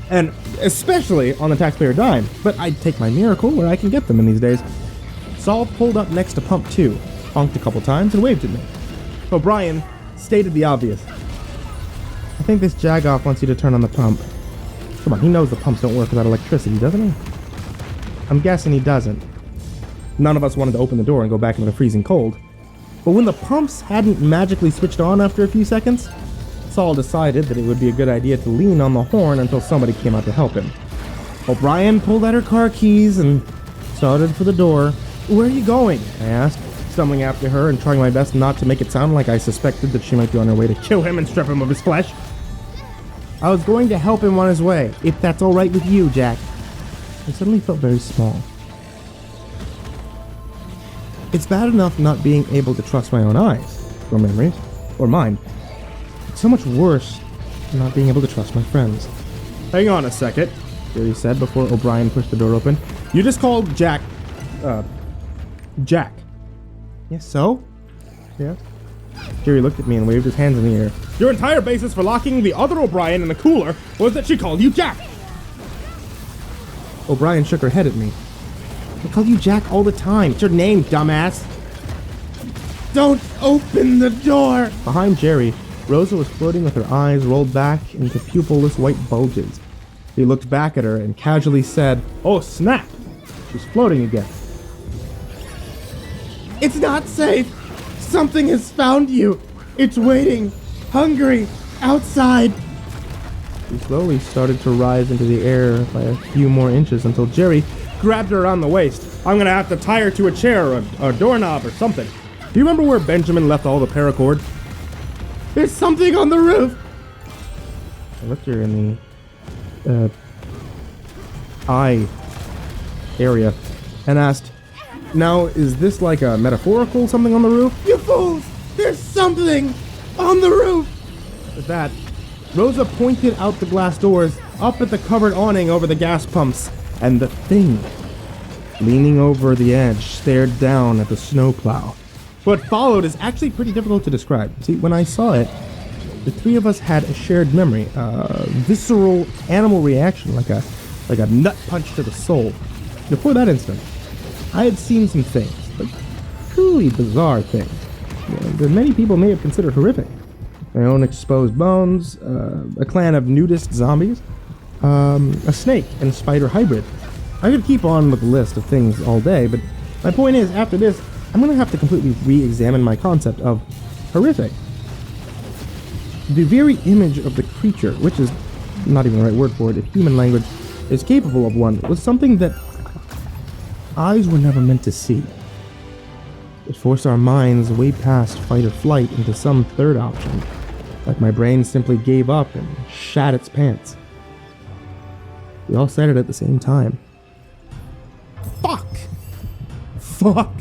And especially on the taxpayer dime. But I'd take my miracle where I can get them in these days. Saul pulled up next to pump 2, honked a couple times, and waved at me. O'Brien stated the obvious. "I think this jagoff wants you to turn on the pump." Come on, he knows the pumps don't work without electricity, doesn't he? I'm guessing he doesn't. None of us wanted to open the door and go back into the freezing cold. But when the pumps hadn't magically switched on after a few seconds, Saul decided that it would be a good idea to lean on the horn until somebody came out to help him. O'Brien pulled out her car keys and started for the door. "Where are you going?" I asked, stumbling after her and trying my best not to make it sound like I suspected that she might be on her way to kill him and strip him of his flesh. "I was going to help him on his way, if that's all right with you, Jack." I suddenly felt very small. It's bad enough not being able to trust my own eyes, or memories, or mine. It's so much worse not being able to trust my friends. "Hang on a second," Jerry said before O'Brien pushed the door open. "You just called Jack. Jack." "Yes, so?" Yeah. Jerry looked at me and waved his hands in the air. Your entire basis for locking the other O'Brien in the cooler was that she called you Jack. O'Brien shook her head at me. I call you Jack all the time. It's your name, dumbass. Don't open the door! Behind Jerry, Rosa was floating with her eyes rolled back into pupilless white bulges. He looked back at her and casually said, "Oh, snap!" She's floating again. It's not safe! Something has found you! It's waiting, hungry, outside! She slowly started to rise into the air by a few more inches until Jerry grabbed her around the waist. I'm gonna have to tie her to a chair or a doorknob or something. Do you remember where Benjamin left all the paracord? There's something on the roof! I looked her in the eye area and asked, now, is this like a metaphorical something on the roof? You fools! There's something on the roof! With that, Rosa pointed out the glass doors up at the covered awning over the gas pumps, and the thing, leaning over the edge, stared down at the snowplow. What followed is actually pretty difficult to describe. See, when I saw it, the three of us had a shared memory, a visceral animal reaction, like a nut punch to the soul. Before that instant, I had seen some things, like truly bizarre things, that many people may have considered horrific. My own exposed bones, a clan of nudist zombies, a snake and spider hybrid. I could keep on with the list of things all day, but my point is, after this, I'm going to have to completely re-examine my concept of horrific. The very image of the creature, which is not even the right word for it, if human language is capable of one, was something that eyes were never meant to see. It forced our minds way past fight or flight into some third option, like my brain simply gave up and shat its pants. We all said it at the same time. Fuck! Fuck!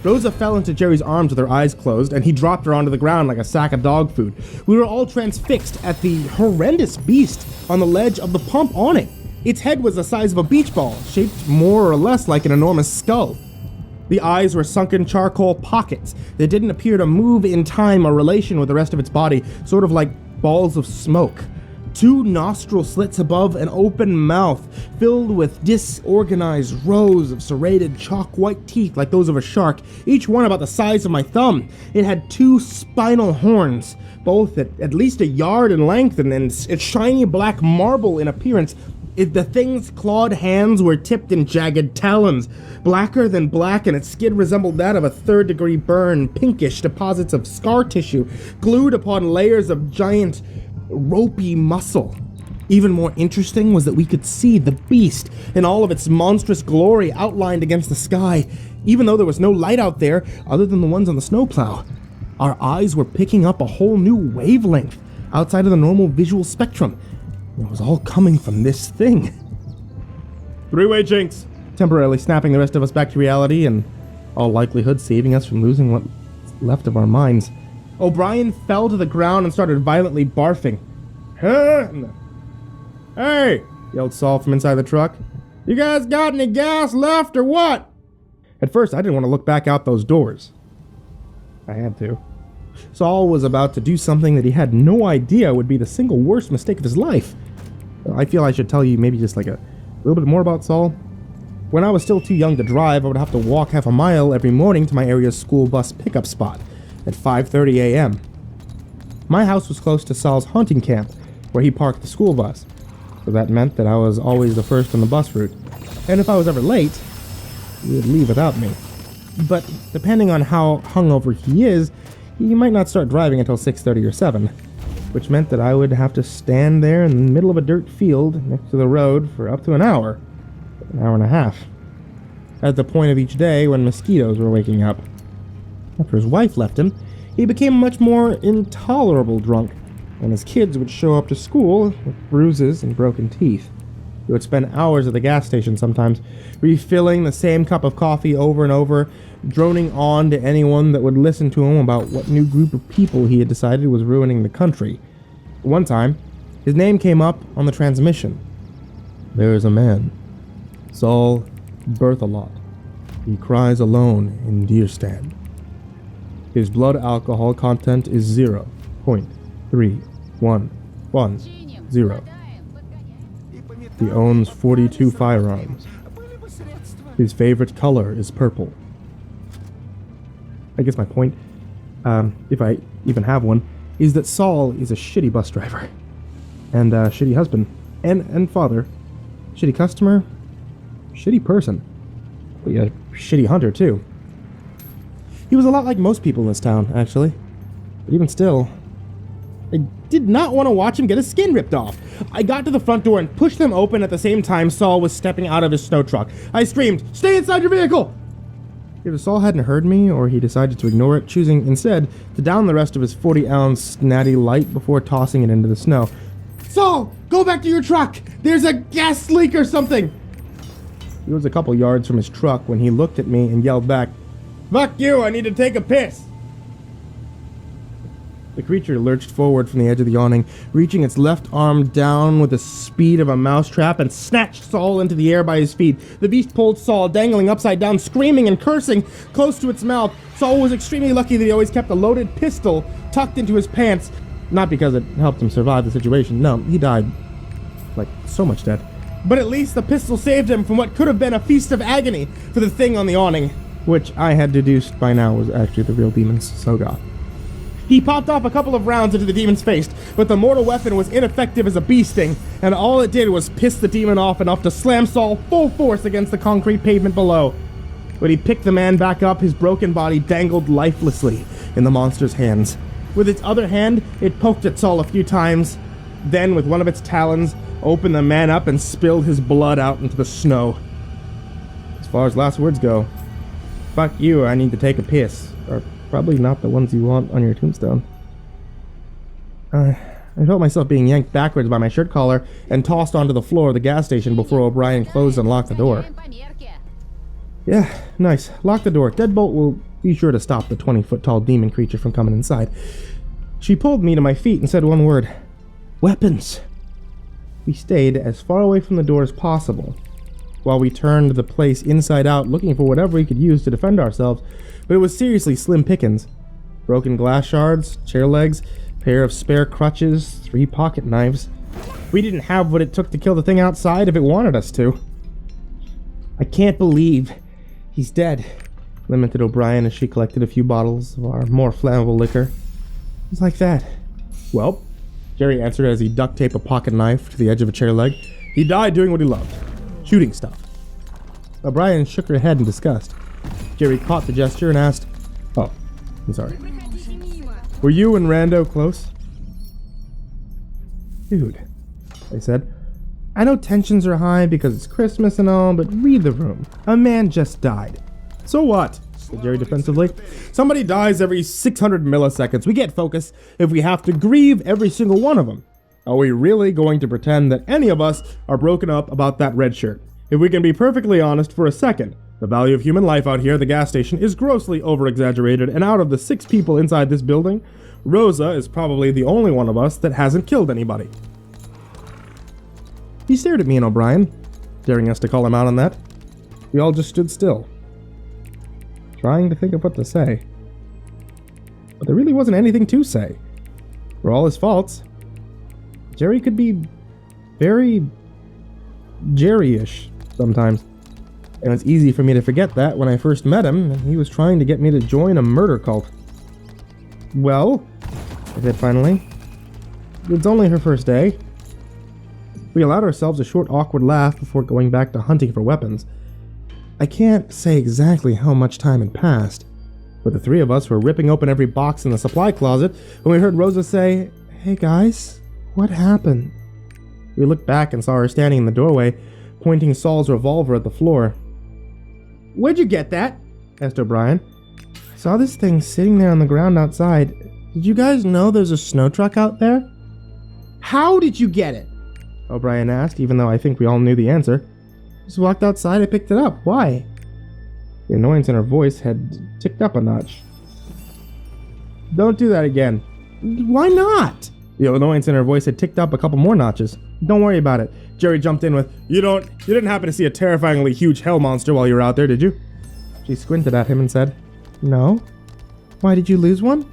Rosa fell into Jerry's arms with her eyes closed, and he dropped her onto the ground like a sack of dog food. We were all transfixed at the horrendous beast on the ledge of the pump awning. Its head was the size of a beach ball, shaped more or less like an enormous skull. The eyes were sunken charcoal pockets that didn't appear to move in time or relation with the rest of its body, sort of like balls of smoke. 2 nostril slits above an open mouth, filled with disorganized rows of serrated chalk-white teeth like those of a shark, each one about the size of my thumb. It had 2 spinal horns, both at least a yard in length and its shiny black marble in appearance. The thing's clawed hands were tipped in jagged talons, blacker than black, and its skin resembled that of a third-degree burn, pinkish deposits of scar tissue, glued upon layers of giant, ropey muscle. Even more interesting was that we could see the beast in all of its monstrous glory outlined against the sky, even though there was no light out there other than the ones on the snowplow. Our eyes were picking up a whole new wavelength outside of the normal visual spectrum. It was all coming from this thing. 3-way jinx, temporarily snapping the rest of us back to reality and all likelihood saving us from losing what's left of our minds. O'Brien fell to the ground and started violently barfing. Hey, yelled Saul from inside the truck. You guys got any gas left or what? At first, I didn't want to look back out those doors. I had to. Saul was about to do something that he had no idea would be the single worst mistake of his life. I feel I should tell you maybe just like a little bit more about Saul. When I was still too young to drive, I would have to walk half a mile every morning to my area's school bus pickup spot at 5:30 a.m. My house was close to Saul's hunting camp, where he parked the school bus, so that meant that I was always the first on the bus route, and if I was ever late, he would leave without me. But depending on how hungover he is, he might not start driving until 6:30 or 7, which meant that I would have to stand there in the middle of a dirt field next to the road for up to an hour and a half, at the point of each day when mosquitoes were waking up. After his wife left him, he became a much more intolerable drunk, and his kids would show up to school with bruises and broken teeth. He would spend hours at the gas station sometimes, refilling the same cup of coffee over and over, droning on to anyone that would listen to him about what new group of people he had decided was ruining the country. One time, his name came up on the transmission. There is a man, Saul Berthelot. He cries alone in Deerstand. His blood alcohol content is 0.3110. He owns 42 firearms. His favorite color is purple. I guess my point, if I even have one, is that Saul is a shitty bus driver. And a shitty husband. And father. Shitty customer. Shitty person. But yeah, shitty hunter too. He was a lot like most people in this town, actually. But even still, I did not want to watch him get his skin ripped off. I got to the front door and pushed them open at the same time Saul was stepping out of his snow truck. I screamed, "Stay inside your vehicle!" Either Saul hadn't heard me, or he decided to ignore it, choosing instead to down the rest of his 40-ounce natty light before tossing it into the snow. "Saul, go back to your truck! There's a gas leak or something!" He was a couple yards from his truck when he looked at me and yelled back, "Fuck you, I need to take a piss!" The creature lurched forward from the edge of the awning, reaching its left arm down with the speed of a mousetrap and snatched Saul into the air by his feet. The beast pulled Saul, dangling upside down, screaming and cursing, close to its mouth. Saul was extremely lucky that he always kept a loaded pistol tucked into his pants. Not because it helped him survive the situation. No, he died. Like, so much dead. But at least the pistol saved him from what could have been a feast of agony for the thing on the awning, which I had deduced by now was actually the real demon's Sogoth. He popped off a couple of rounds into the demon's face, but the mortal weapon was ineffective as a bee sting, and all it did was piss the demon off enough to slam Saul full force against the concrete pavement below. When he picked the man back up, his broken body dangled lifelessly in the monster's hands. With its other hand, it poked at Saul a few times, then with one of its talons, opened the man up and spilled his blood out into the snow. As far as last words go, "Fuck you, I need to take a piss," are probably not the ones you want on your tombstone. I felt myself being yanked backwards by my shirt collar and tossed onto the floor of the gas station before O'Brien closed and locked the door. "Yeah, nice. Lock the door. Deadbolt will be sure to stop the 20-foot-tall demon creature from coming inside." She pulled me to my feet and said one word. "Weapons." We stayed as far away from the door as possible, while we turned the place inside out looking for whatever we could use to defend ourselves, but it was seriously slim pickings. Broken glass shards, chair legs, pair of spare crutches, 3 pocket knives. We didn't have what it took to kill the thing outside if it wanted us to. "I can't believe he's dead," lamented O'Brien as she collected a few bottles of our more flammable liquor. "It's like that." "Well," Jerry answered as he duct taped a pocket knife to the edge of a chair leg, "he died doing what he loved. Shooting stuff." O'Brien shook her head in disgust. Jerry caught the gesture and asked, "Oh, I'm sorry. Were you and Rando close?" "Dude," I said, "I know tensions are high because it's Christmas and all, but read the room. A man just died." "So what?" said Jerry defensively. "Somebody dies every 600 milliseconds. We get focused if we have to grieve every single one of them. Are we really going to pretend that any of us are broken up about that red shirt? If we can be perfectly honest for a second, the value of human life out here at the gas station is grossly over-exaggerated, and out of the 6 people inside this building, Rosa is probably the only one of us that hasn't killed anybody." He stared at me and O'Brien, daring us to call him out on that. We all just stood still, trying to think of what to say. But there really wasn't anything to say. For all his faults, Jerry could be very Jerry-ish sometimes. And it's easy for me to forget that when I first met him, and he was trying to get me to join a murder cult. "Well," I said finally, "it's only her first day." We allowed ourselves a short, awkward laugh before going back to hunting for weapons. I can't say exactly how much time had passed, but the 3 of us were ripping open every box in the supply closet when we heard Rosa say, "Hey guys, what happened?" We looked back and saw her standing in the doorway, pointing Saul's revolver at the floor. "Where'd you get that?" asked O'Brien. "I saw this thing sitting there on the ground outside. Did you guys know there's a snow truck out there?" "How did you get it?" O'Brien asked, even though I think we all knew the answer. "Just walked outside, I picked it up. Why?" The annoyance in her voice had ticked up a notch. "Don't do that again." "Why not?" The annoyance in her voice had ticked up a couple more notches. "Don't worry about it." Jerry jumped in with, You didn't happen to see a terrifyingly huge hell monster while you were out there, did you?" She squinted at him and said, "No." Why did you lose one?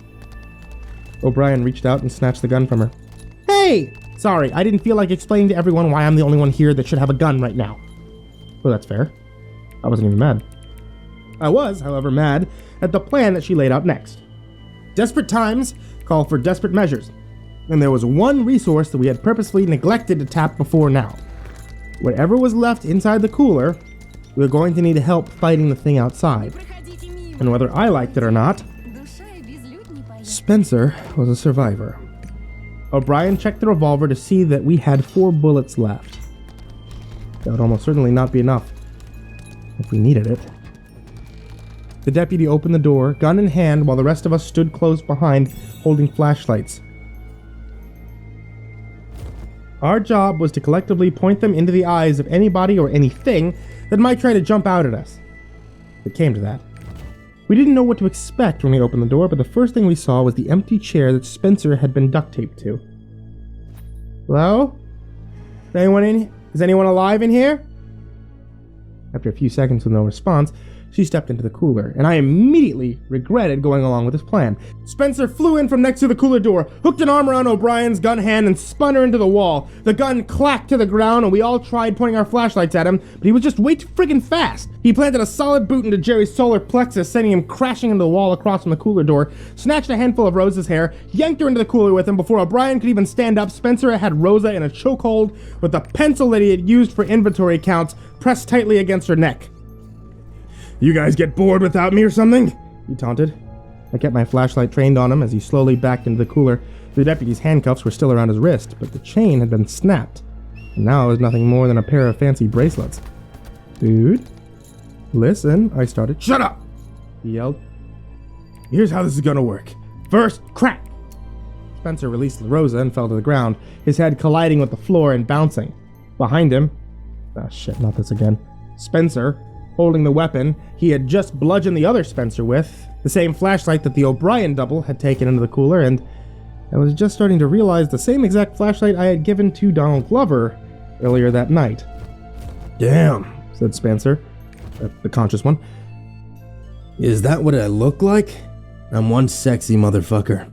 O'Brien reached out and snatched the gun from her. Hey! Sorry, I didn't feel like explaining to everyone why I'm the only one here that should have a gun right now. Well, that's fair. I wasn't even mad. I was, however, mad at the plan that she laid out next. Desperate times call for desperate measures, and there was one resource that we had purposefully neglected to tap before now. Whatever was left inside the cooler, we were going to need help fighting the thing outside. Проходите мимо. And whether I liked it or not, Душа и безлюдный поля. Spencer was a survivor. O'Brien checked the revolver to see that we had 4 bullets left. That would almost certainly not be enough if we needed it. The deputy opened the door, gun in hand, while the rest of us stood close behind, holding flashlights. Our job was to collectively point them into the eyes of anybody or anything that might try to jump out at us. It came to that. We didn't know what to expect when we opened the door, but the first thing we saw was the empty chair that Spencer had been duct taped to. Hello? Is anyone alive in here? After a few seconds with no response, she stepped into the cooler, and I immediately regretted going along with this plan. Spencer flew in from next to the cooler door, hooked an arm around O'Brien's gun hand, and spun her into the wall. The gun clacked to the ground, and we all tried pointing our flashlights at him, but he was just way too friggin' fast. He planted a solid boot into Jerry's solar plexus, sending him crashing into the wall across from the cooler door, snatched a handful of Rosa's hair, yanked her into the cooler with him. Before O'Brien could even stand up, Spencer had Rosa in a chokehold with the pencil that he had used for inventory counts pressed tightly against her neck. You guys get bored without me or something? He taunted. I kept my flashlight trained on him as he slowly backed into the cooler. The deputy's handcuffs were still around his wrist, but the chain had been snapped, and now it was nothing more than a pair of fancy bracelets. Dude, listen, I started. Shut up! He yelled. Here's how this is gonna work. First, crack! Spencer released Rosa and fell to the ground, his head colliding with the floor and bouncing. Behind him, shit, not this again. Spencer, holding the weapon he had just bludgeoned the other Spencer with, the same flashlight that the O'Brien double had taken into the cooler, and I was just starting to realize the same exact flashlight I had given to Donald Glover earlier that night. Damn, said Spencer, the conscious one. Is that what I look like? I'm one sexy motherfucker.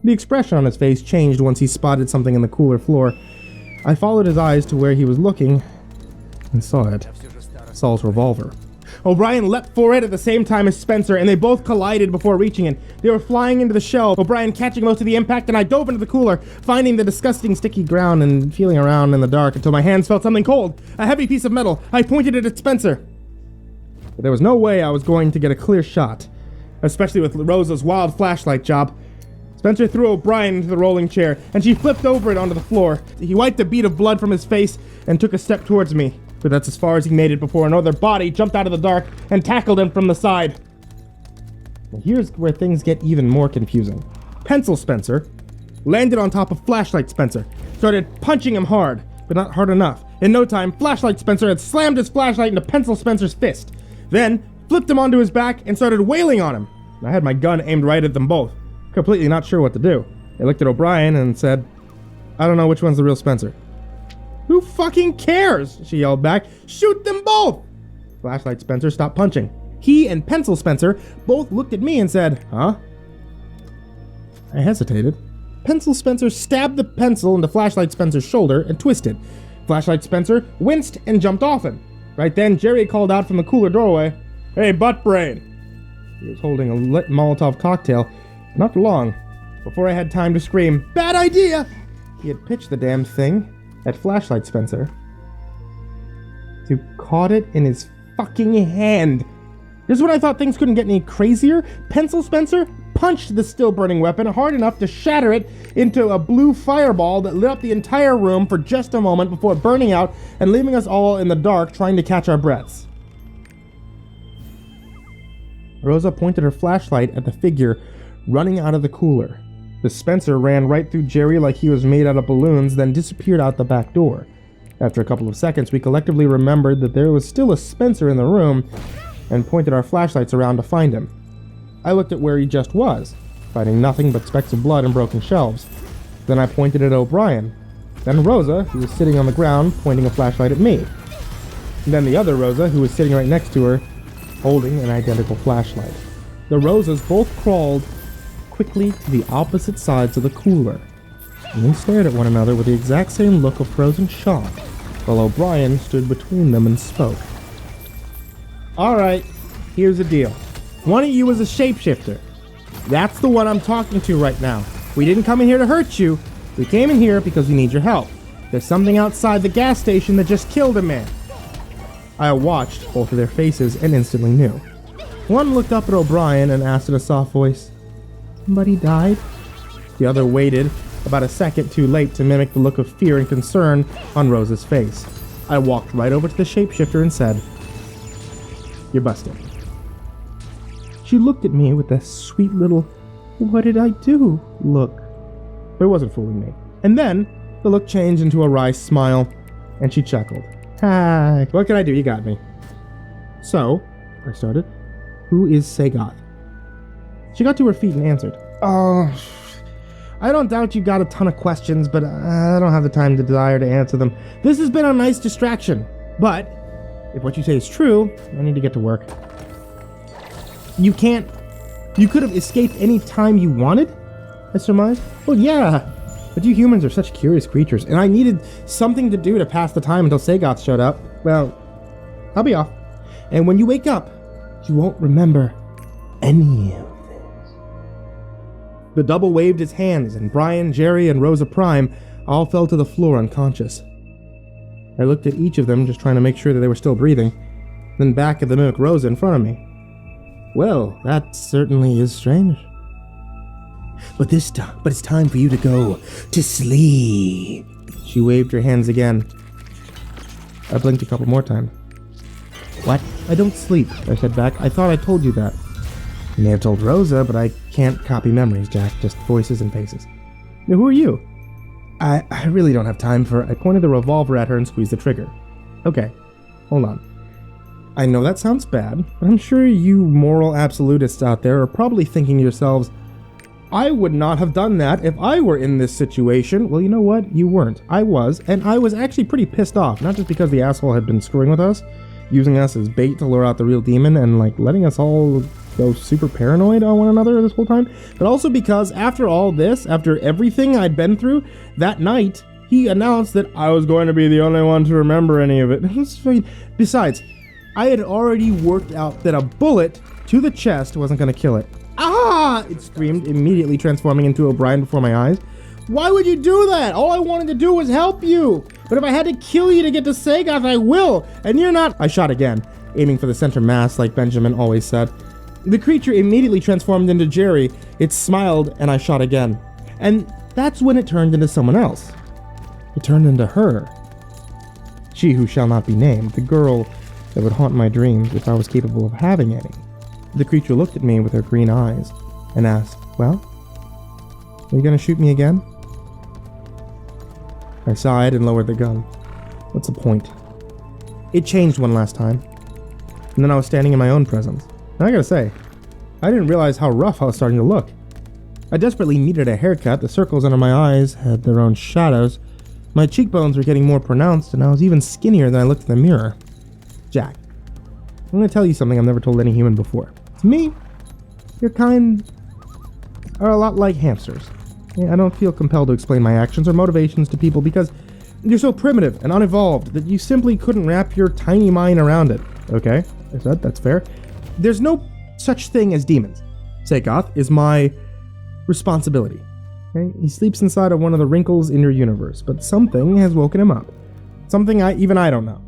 The expression on his face changed once he spotted something in the cooler floor. I followed his eyes to where he was looking and saw it. Saul's revolver. O'Brien leapt for it at the same time as Spencer, and they both collided before reaching it. They were flying into the shell, O'Brien catching most of the impact, and I dove into the cooler, finding the disgusting sticky ground and feeling around in the dark until my hands felt something cold, a heavy piece of metal. I pointed it at Spencer. But there was no way I was going to get a clear shot, especially with Rosa's wild flashlight job. Spencer threw O'Brien into the rolling chair, and she flipped over it onto the floor. He wiped a bead of blood from his face and took a step towards me. But that's as far as he made it before another body jumped out of the dark and tackled him from the side. Well, here's where things get even more confusing. Pencil Spencer landed on top of Flashlight Spencer, started punching him hard, but not hard enough. In no time, Flashlight Spencer had slammed his flashlight into Pencil Spencer's fist, then flipped him onto his back and started wailing on him. I had my gun aimed right at them both, completely not sure what to do. I looked at O'Brien and said, I don't know which one's the real Spencer. Who fucking cares? She yelled back. Shoot them both! Flashlight Spencer stopped punching. He and Pencil Spencer both looked at me and said, huh? I hesitated. Pencil Spencer stabbed the pencil into Flashlight Spencer's shoulder and twisted. Flashlight Spencer winced and jumped off him. Right then, Jerry called out from the cooler doorway, Hey, butt brain! He was holding a lit Molotov cocktail. Not for long. Before I had time to scream, Bad idea! He had pitched the damn thing at Flashlight Spencer, who caught it in his fucking hand. Just when I thought things couldn't get any crazier, Pencil Spencer punched the still burning weapon hard enough to shatter it into a blue fireball that lit up the entire room for just a moment before burning out and leaving us all in the dark trying to catch our breaths. Rosa pointed her flashlight at the figure running out of the cooler. The Spencer ran right through Jerry like he was made out of balloons, then disappeared out the back door. After a couple of seconds, we collectively remembered that there was still a Spencer in the room and pointed our flashlights around to find him. I looked at where he just was, finding nothing but specks of blood and broken shelves. Then I pointed at O'Brien. Then Rosa, who was sitting on the ground, pointing a flashlight at me. And then the other Rosa, who was sitting right next to her, holding an identical flashlight. The Rosas both crawled quickly to the opposite sides of the cooler, and then stared at one another with the exact same look of frozen shock, while O'Brien stood between them and spoke. Alright, here's the deal. One of you is a shapeshifter. That's the one I'm talking to right now. We didn't come in here to hurt you. We came in here because we need your help. There's something outside the gas station that just killed a man. I watched both of their faces and instantly knew. One looked up at O'Brien and asked in a soft voice, "Somebody died?" The other waited about a second too late to mimic the look of fear and concern on Rose's face. I walked right over to the shapeshifter and said, "You're busted." She looked at me with that sweet little, "What did I do?" look. But it wasn't fooling me. And then the look changed into a wry smile, and she chuckled. "Ha, what can I do? You got me." "So," I started, "who is Sagoth?" She got to her feet and answered, "Oh, I don't doubt you got a ton of questions, but I don't have the time to desire to answer them. This has been a nice distraction, but if what you say is true, I need to get to work." You could have escaped any time you wanted? I surmised. Well, yeah, but you humans are such curious creatures, and I needed something to do to pass the time until Sagoth showed up. Well, I'll be off. And when you wake up, you won't remember any of this. The double waved his hands, and Brian, Jerry, and Rosa Prime all fell to the floor unconscious. I looked at each of them, just trying to make sure that they were still breathing, then back at the mimic Rosa in front of me. Well, that certainly is strange. But it's time for you to go to sleep. She waved her hands again. I blinked a couple more times. What? I don't sleep, I said back. I thought I told you that. You may have told Rosa, but I can't copy memories, Jack. Just voices and faces. Now, who are you? I really don't have time for... I pointed the revolver at her and squeezed the trigger. Okay, hold on. I know that sounds bad, but I'm sure you moral absolutists out there are probably thinking to yourselves, I would not have done that if I were in this situation. Well, you know what? You weren't. I was, and I was actually pretty pissed off, not just because the asshole had been screwing with us, using us as bait to lure out the real demon, and letting us all go super paranoid on one another this whole time, but also because after all this, after everything I'd been through, that night, he announced that I was going to be the only one to remember any of it. Besides, I had already worked out that a bullet to the chest wasn't going to kill it. Ah! It screamed, immediately transforming into O'Brien before my eyes. Why would you do that? All I wanted to do was help you. But if I had to kill you to get to Sagoth, I will. And you're not... I shot again, aiming for the center mass like Benjamin always said. The creature immediately transformed into Jerry. It smiled, and I shot again. And that's when it turned into someone else. It turned into her. She who shall not be named, the girl that would haunt my dreams if I was capable of having any. The creature looked at me with her green eyes and asked, "Well, are you gonna shoot me again?" I sighed and lowered the gun. What's the point? It changed one last time, and then I was standing in my own presence. And I gotta say, I didn't realize how rough I was starting to look. I desperately needed a haircut. The circles under my eyes had their own shadows. My cheekbones were getting more pronounced, and I was even skinnier than I looked in the mirror. Jack, I'm gonna tell you something I've never told any human before. To me, your kind are a lot like hamsters. I don't feel compelled to explain my actions or motivations to people because you're so primitive and unevolved that you simply couldn't wrap your tiny mind around it. Okay, I said that's fair. There's no such thing as demons. Sagoth is my responsibility. Okay? He sleeps inside of one of the wrinkles in your universe, but something has woken him up. Something I don't know.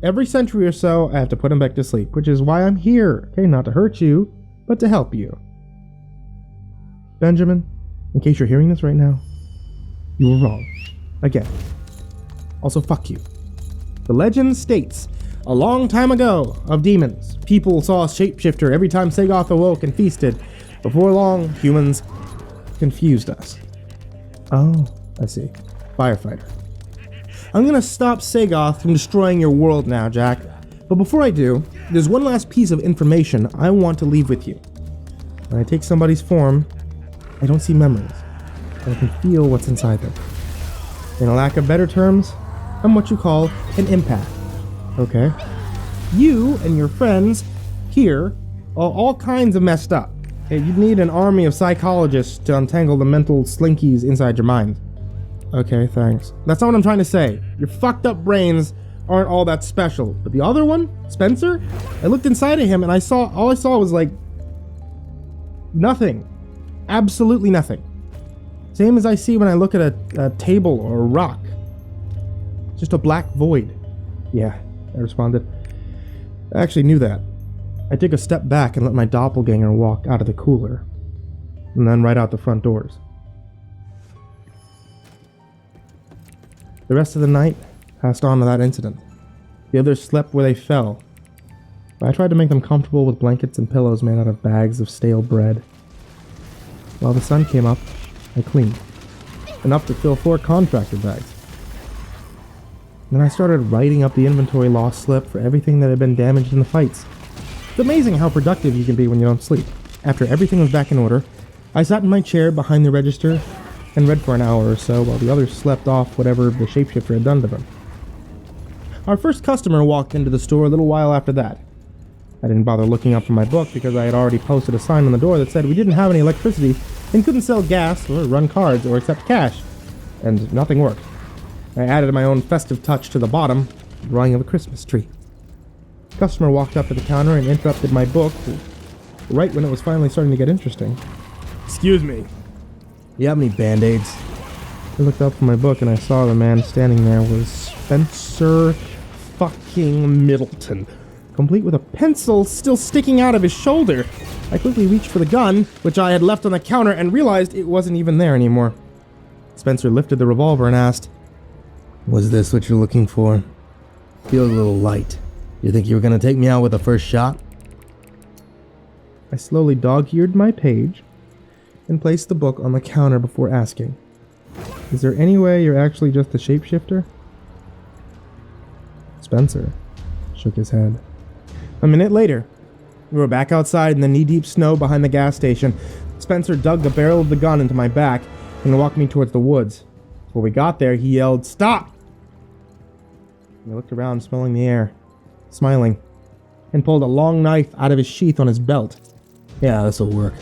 Every century or so, I have to put him back to sleep, which is why I'm here. Okay, not to hurt you, but to help you. Benjamin, in case you're hearing this right now, you were wrong. Again. Also, fuck you. The legend states, a long time ago, of demons, people saw a shapeshifter every time Sagoth awoke and feasted. Before long, humans confused us. Oh, I see. Firefighter. I'm gonna stop Sagoth from destroying your world now, Jack. But before I do, there's one last piece of information I want to leave with you. When I take somebody's form, I don't see memories, but I can feel what's inside them. In a lack of better terms, I'm what you call an empath. Okay? You and your friends here are all kinds of messed up. Hey, you'd need an army of psychologists to untangle the mental slinkies inside your mind. Okay, thanks. That's not what I'm trying to say. Your fucked up brains aren't all that special. But the other one, Spencer, I looked inside of him and all I saw was like nothing. Absolutely nothing. Same as I see when I look at a table or a rock. Just a black void. Yeah, I responded. I actually knew that. I took a step back and let my doppelganger walk out of the cooler, and then right out the front doors. The rest of the night passed on without incident. The others slept where they fell. I tried to make them comfortable with blankets and pillows made out of bags of stale bread. While the sun came up, I cleaned. Enough to fill 4 contractor bags. Then I started writing up the inventory loss slip for everything that had been damaged in the fights. It's amazing how productive you can be when you don't sleep. After everything was back in order, I sat in my chair behind the register and read for an hour or so while the others slept off whatever the shapeshifter had done to them. Our first customer walked into the store a little while after that. I didn't bother looking up from my book because I had already posted a sign on the door that said we didn't have any electricity and couldn't sell gas or run cards or accept cash. And nothing worked. I added my own festive touch to the bottom, drawing of a Christmas tree. The customer walked up to the counter and interrupted my book right when it was finally starting to get interesting. Excuse me. You have any band-aids? I looked up from my book and I saw the man standing there was Spencer fucking Middleton, complete with a pencil still sticking out of his shoulder. I quickly reached for the gun, which I had left on the counter, and realized it wasn't even there anymore. Spencer lifted the revolver and asked, Was this what you're looking for? Feels a little light. You think you were gonna take me out with the first shot? I slowly dog-eared my page and placed the book on the counter before asking, Is there any way you're actually just a shapeshifter? Spencer shook his head. A minute later, we were back outside in the knee-deep snow behind the gas station. Spencer dug the barrel of the gun into my back and walked me towards the woods. Before we got there, he yelled, "Stop!" I looked around, smelling the air, smiling, and pulled a long knife out of his sheath on his belt. Yeah, this'll work.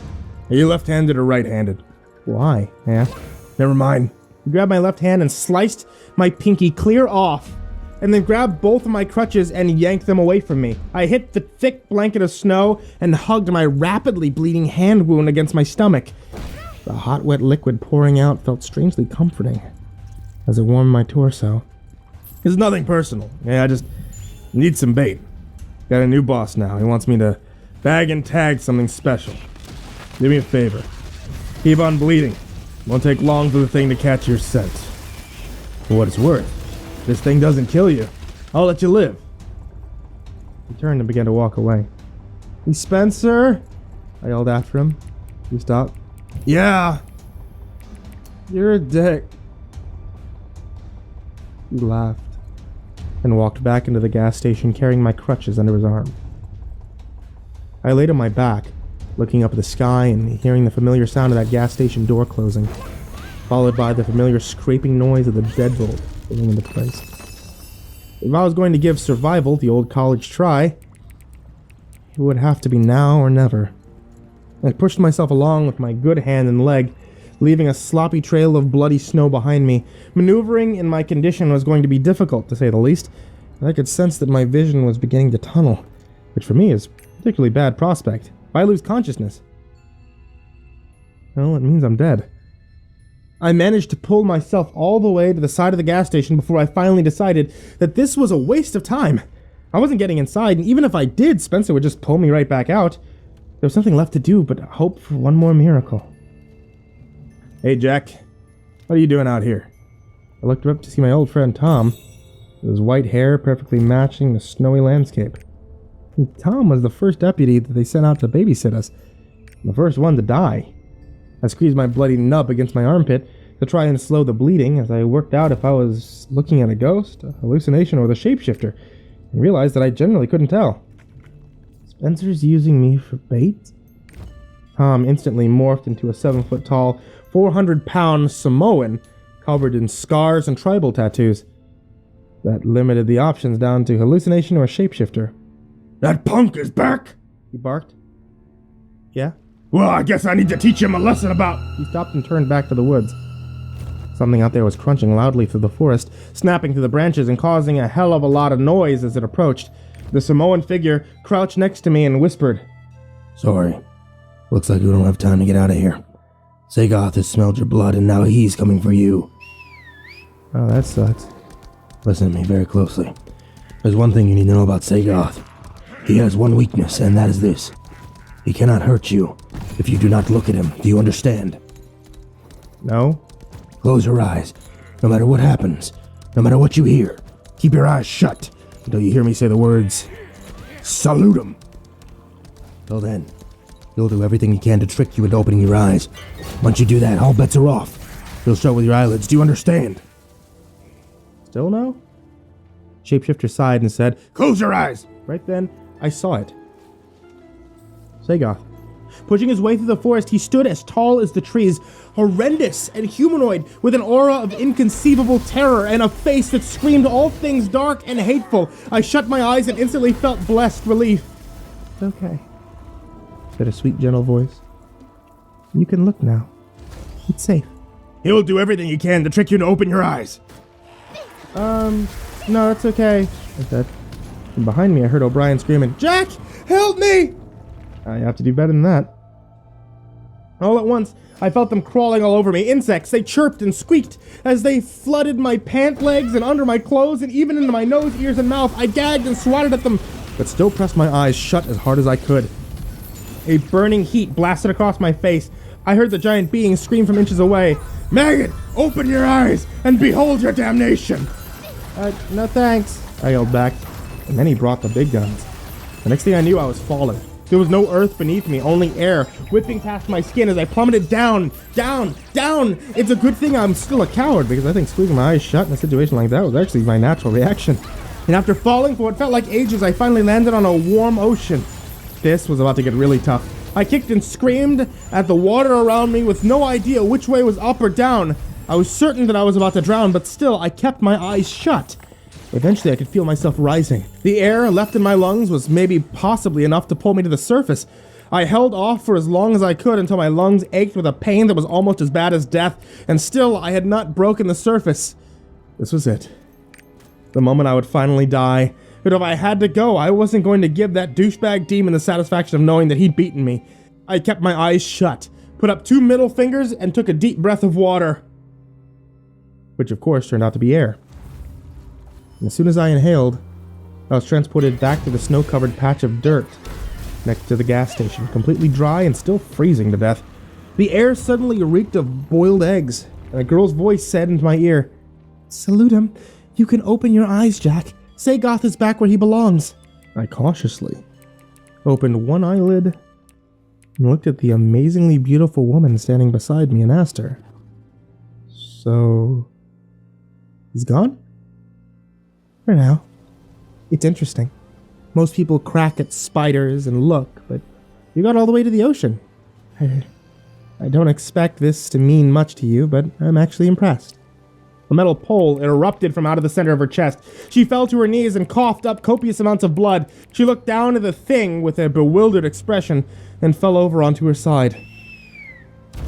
Are you left-handed or right-handed? Why? I asked. Never mind. He grabbed my left hand and sliced my pinky clear off, and then grabbed both of my crutches and yanked them away from me. I hit the thick blanket of snow and hugged my rapidly bleeding hand wound against my stomach. The hot, wet liquid pouring out felt strangely comforting as it warmed my torso. It's nothing personal. Yeah, I just need some bait. Got a new boss now. He wants me to bag and tag something special. Do me a favor. Keep on bleeding. Won't take long for the thing to catch your scent. For what it's worth, this thing doesn't kill you. I'll let you live. He turned and began to walk away. "Hey, Spencer!" I yelled after him. He stopped. Yeah. "You're a dick." He laughed and walked back into the gas station carrying my crutches under his arm. I laid on my back, looking up at the sky and hearing the familiar sound of that gas station door closing, followed by the familiar scraping noise of the deadbolt falling into place. If I was going to give survival the old college try, it would have to be now or never. I pushed myself along with my good hand and leg, leaving a sloppy trail of bloody snow behind me. Maneuvering in my condition was going to be difficult, to say the least, and I could sense that my vision was beginning to tunnel, which for me is a particularly bad prospect. If I lose consciousness, well, it means I'm dead. I managed to pull myself all the way to the side of the gas station before I finally decided that this was a waste of time. I wasn't getting inside, and even if I did, Spencer would just pull me right back out. There was nothing left to do but hope for one more miracle. Hey, Jack. What are you doing out here? I looked up to see my old friend Tom, with his white hair perfectly matching the snowy landscape. And Tom was the first deputy that they sent out to babysit us, and the first one to die. I squeezed my bloody nub against my armpit to try and slow the bleeding as I worked out if I was looking at a ghost, a hallucination, or the shapeshifter, and realized that I generally couldn't tell. Spencer's using me for bait? Tom instantly morphed into a 7-foot-tall, 400-pound Samoan covered in scars and tribal tattoos. That limited the options down to hallucination or shapeshifter. That punk is back! He barked. Yeah? Well, I guess I need to teach him a lesson about... He stopped and turned back to the woods. Something out there was crunching loudly through the forest, snapping through the branches and causing a hell of a lot of noise as it approached. The Samoan figure crouched next to me and whispered, Sorry. Looks like we don't have time to get out of here. Sagoth has smelled your blood and now he's coming for you. Oh, that sucks. Listen to me very closely. There's one thing you need to know about Sagoth. He has one weakness, and that is this. He cannot hurt you if you do not look at him. Do you understand? No? Close your eyes. No matter what happens, no matter what you hear, keep your eyes shut until you hear me say the words, Salute him. Till then, he'll do everything he can to trick you into opening your eyes. Once you do that, all bets are off. He'll show with your eyelids. Do you understand? Still no? Shapeshifter sighed and said, Close your eyes! Right then, I saw it. Sagoth. Pushing his way through the forest, he stood as tall as the trees, horrendous and humanoid, with an aura of inconceivable terror and a face that screamed all things dark and hateful. I shut my eyes and instantly felt blessed relief. It's okay, said a sweet, gentle voice. You can look now. It's safe. He'll do everything he can to trick you to open your eyes. No, it's okay, I said. From behind me, I heard O'Brien screaming, Jack, help me! I have to do better than that. All at once, I felt them crawling all over me. Insects, they chirped and squeaked as they flooded my pant legs and under my clothes and even into my nose, ears, and mouth. I gagged and swatted at them, but still pressed my eyes shut as hard as I could. A burning heat blasted across my face. I heard the giant being scream from inches away, Maggot, open your eyes and behold your damnation! No thanks, I yelled back, and then he brought the big guns. The next thing I knew, I was falling. There was no earth beneath me, only air, whipping past my skin as I plummeted down, down, down! It's a good thing I'm still a coward, because I think squeezing my eyes shut in a situation like that was actually my natural reaction. And after falling for what felt like ages, I finally landed on a warm ocean. This was about to get really tough. I kicked and screamed at the water around me with no idea which way was up or down. I was certain that I was about to drown, but still, I kept my eyes shut. Eventually, I could feel myself rising. The air left in my lungs was maybe possibly enough to pull me to the surface. I held off for as long as I could until my lungs ached with a pain that was almost as bad as death, and still, I had not broken the surface. This was it. The moment I would finally die. But if I had to go, I wasn't going to give that douchebag demon the satisfaction of knowing that he'd beaten me. I kept my eyes shut, put up 2 middle fingers, and took a deep breath of water. Which of course turned out to be air. And as soon as I inhaled, I was transported back to the snow-covered patch of dirt next to the gas station, completely dry and still freezing to death. The air suddenly reeked of boiled eggs, and a girl's voice said into my ear, Salute him. You can open your eyes, Jack. Sagoth is back where he belongs. I cautiously opened one eyelid and looked at the amazingly beautiful woman standing beside me and asked her, So... he's gone? For now. It's interesting. Most people crack at spiders and look, but you got all the way to the ocean. I don't expect this to mean much to you, but I'm actually impressed. A metal pole erupted from out of the center of her chest. She fell to her knees and coughed up copious amounts of blood. She looked down at the thing with a bewildered expression and fell over onto her side.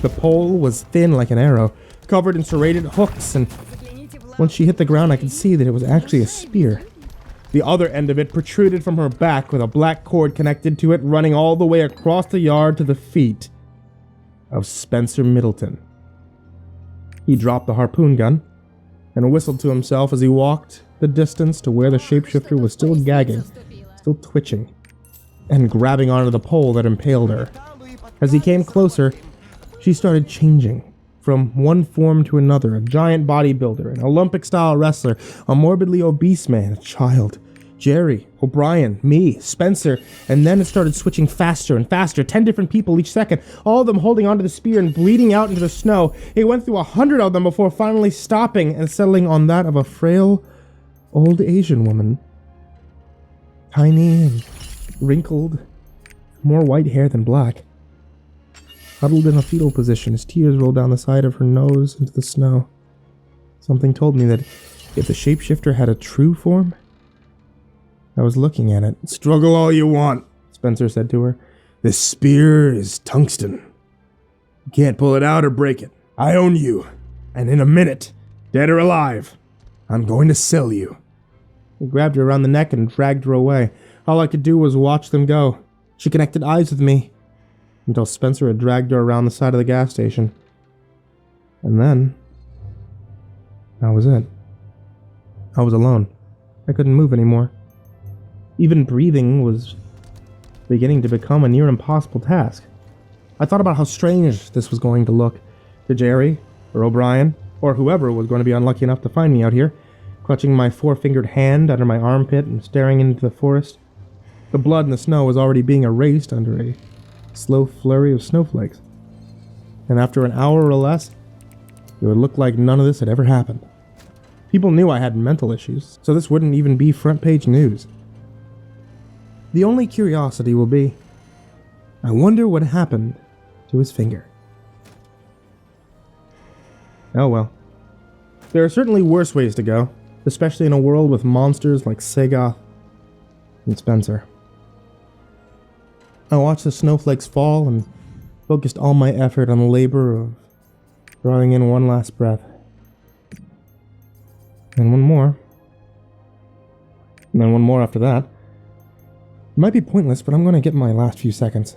The pole was thin like an arrow, covered in serrated hooks, and once she hit the ground, I could see that it was actually a spear. The other end of it protruded from her back with a black cord connected to it running all the way across the yard to the feet of Spencer Middleton. He dropped the harpoon gun and whistled to himself as he walked the distance to where the shapeshifter was still gagging, still twitching, and grabbing onto the pole that impaled her. As he came closer, she started changing. From one form to another, a giant bodybuilder, an Olympic-style wrestler, a morbidly obese man, a child, Jerry, O'Brien, me, Spencer, and then it started switching faster and faster, 10 different people each second, all of them holding onto the spear and bleeding out into the snow. It went through 100 of them before finally stopping and settling on that of a frail, old Asian woman. Tiny and wrinkled, more white hair than black. Huddled in a fetal position, as tears rolled down the side of her nose into the snow. Something told me that if the shapeshifter had a true form, I was looking at it. Struggle all you want, Spencer said to her. This spear is tungsten. You can't pull it out or break it. I own you. And in a minute, dead or alive, I'm going to sell you. He grabbed her around the neck and dragged her away. All I could do was watch them go. She connected eyes with me until Spencer had dragged her around the side of the gas station. And then, that was it. I was alone. I couldn't move anymore. Even breathing was beginning to become a near impossible task. I thought about how strange this was going to look to Jerry, or O'Brien, or whoever was going to be unlucky enough to find me out here, clutching my four-fingered hand under my armpit and staring into the forest. The blood in the snow was already being erased under a slow flurry of snowflakes. And after an hour or less, it would look like none of this had ever happened. People knew I had mental issues, so this wouldn't even be front-page news. The only curiosity will be, I wonder what happened to his finger. Oh well. There are certainly worse ways to go, especially in a world with monsters like Sagoth and Spencer. I watched the snowflakes fall and focused all my effort on the labor of drawing in one last breath. And one more. And then one more after that. It might be pointless, but I'm going to get my last few seconds.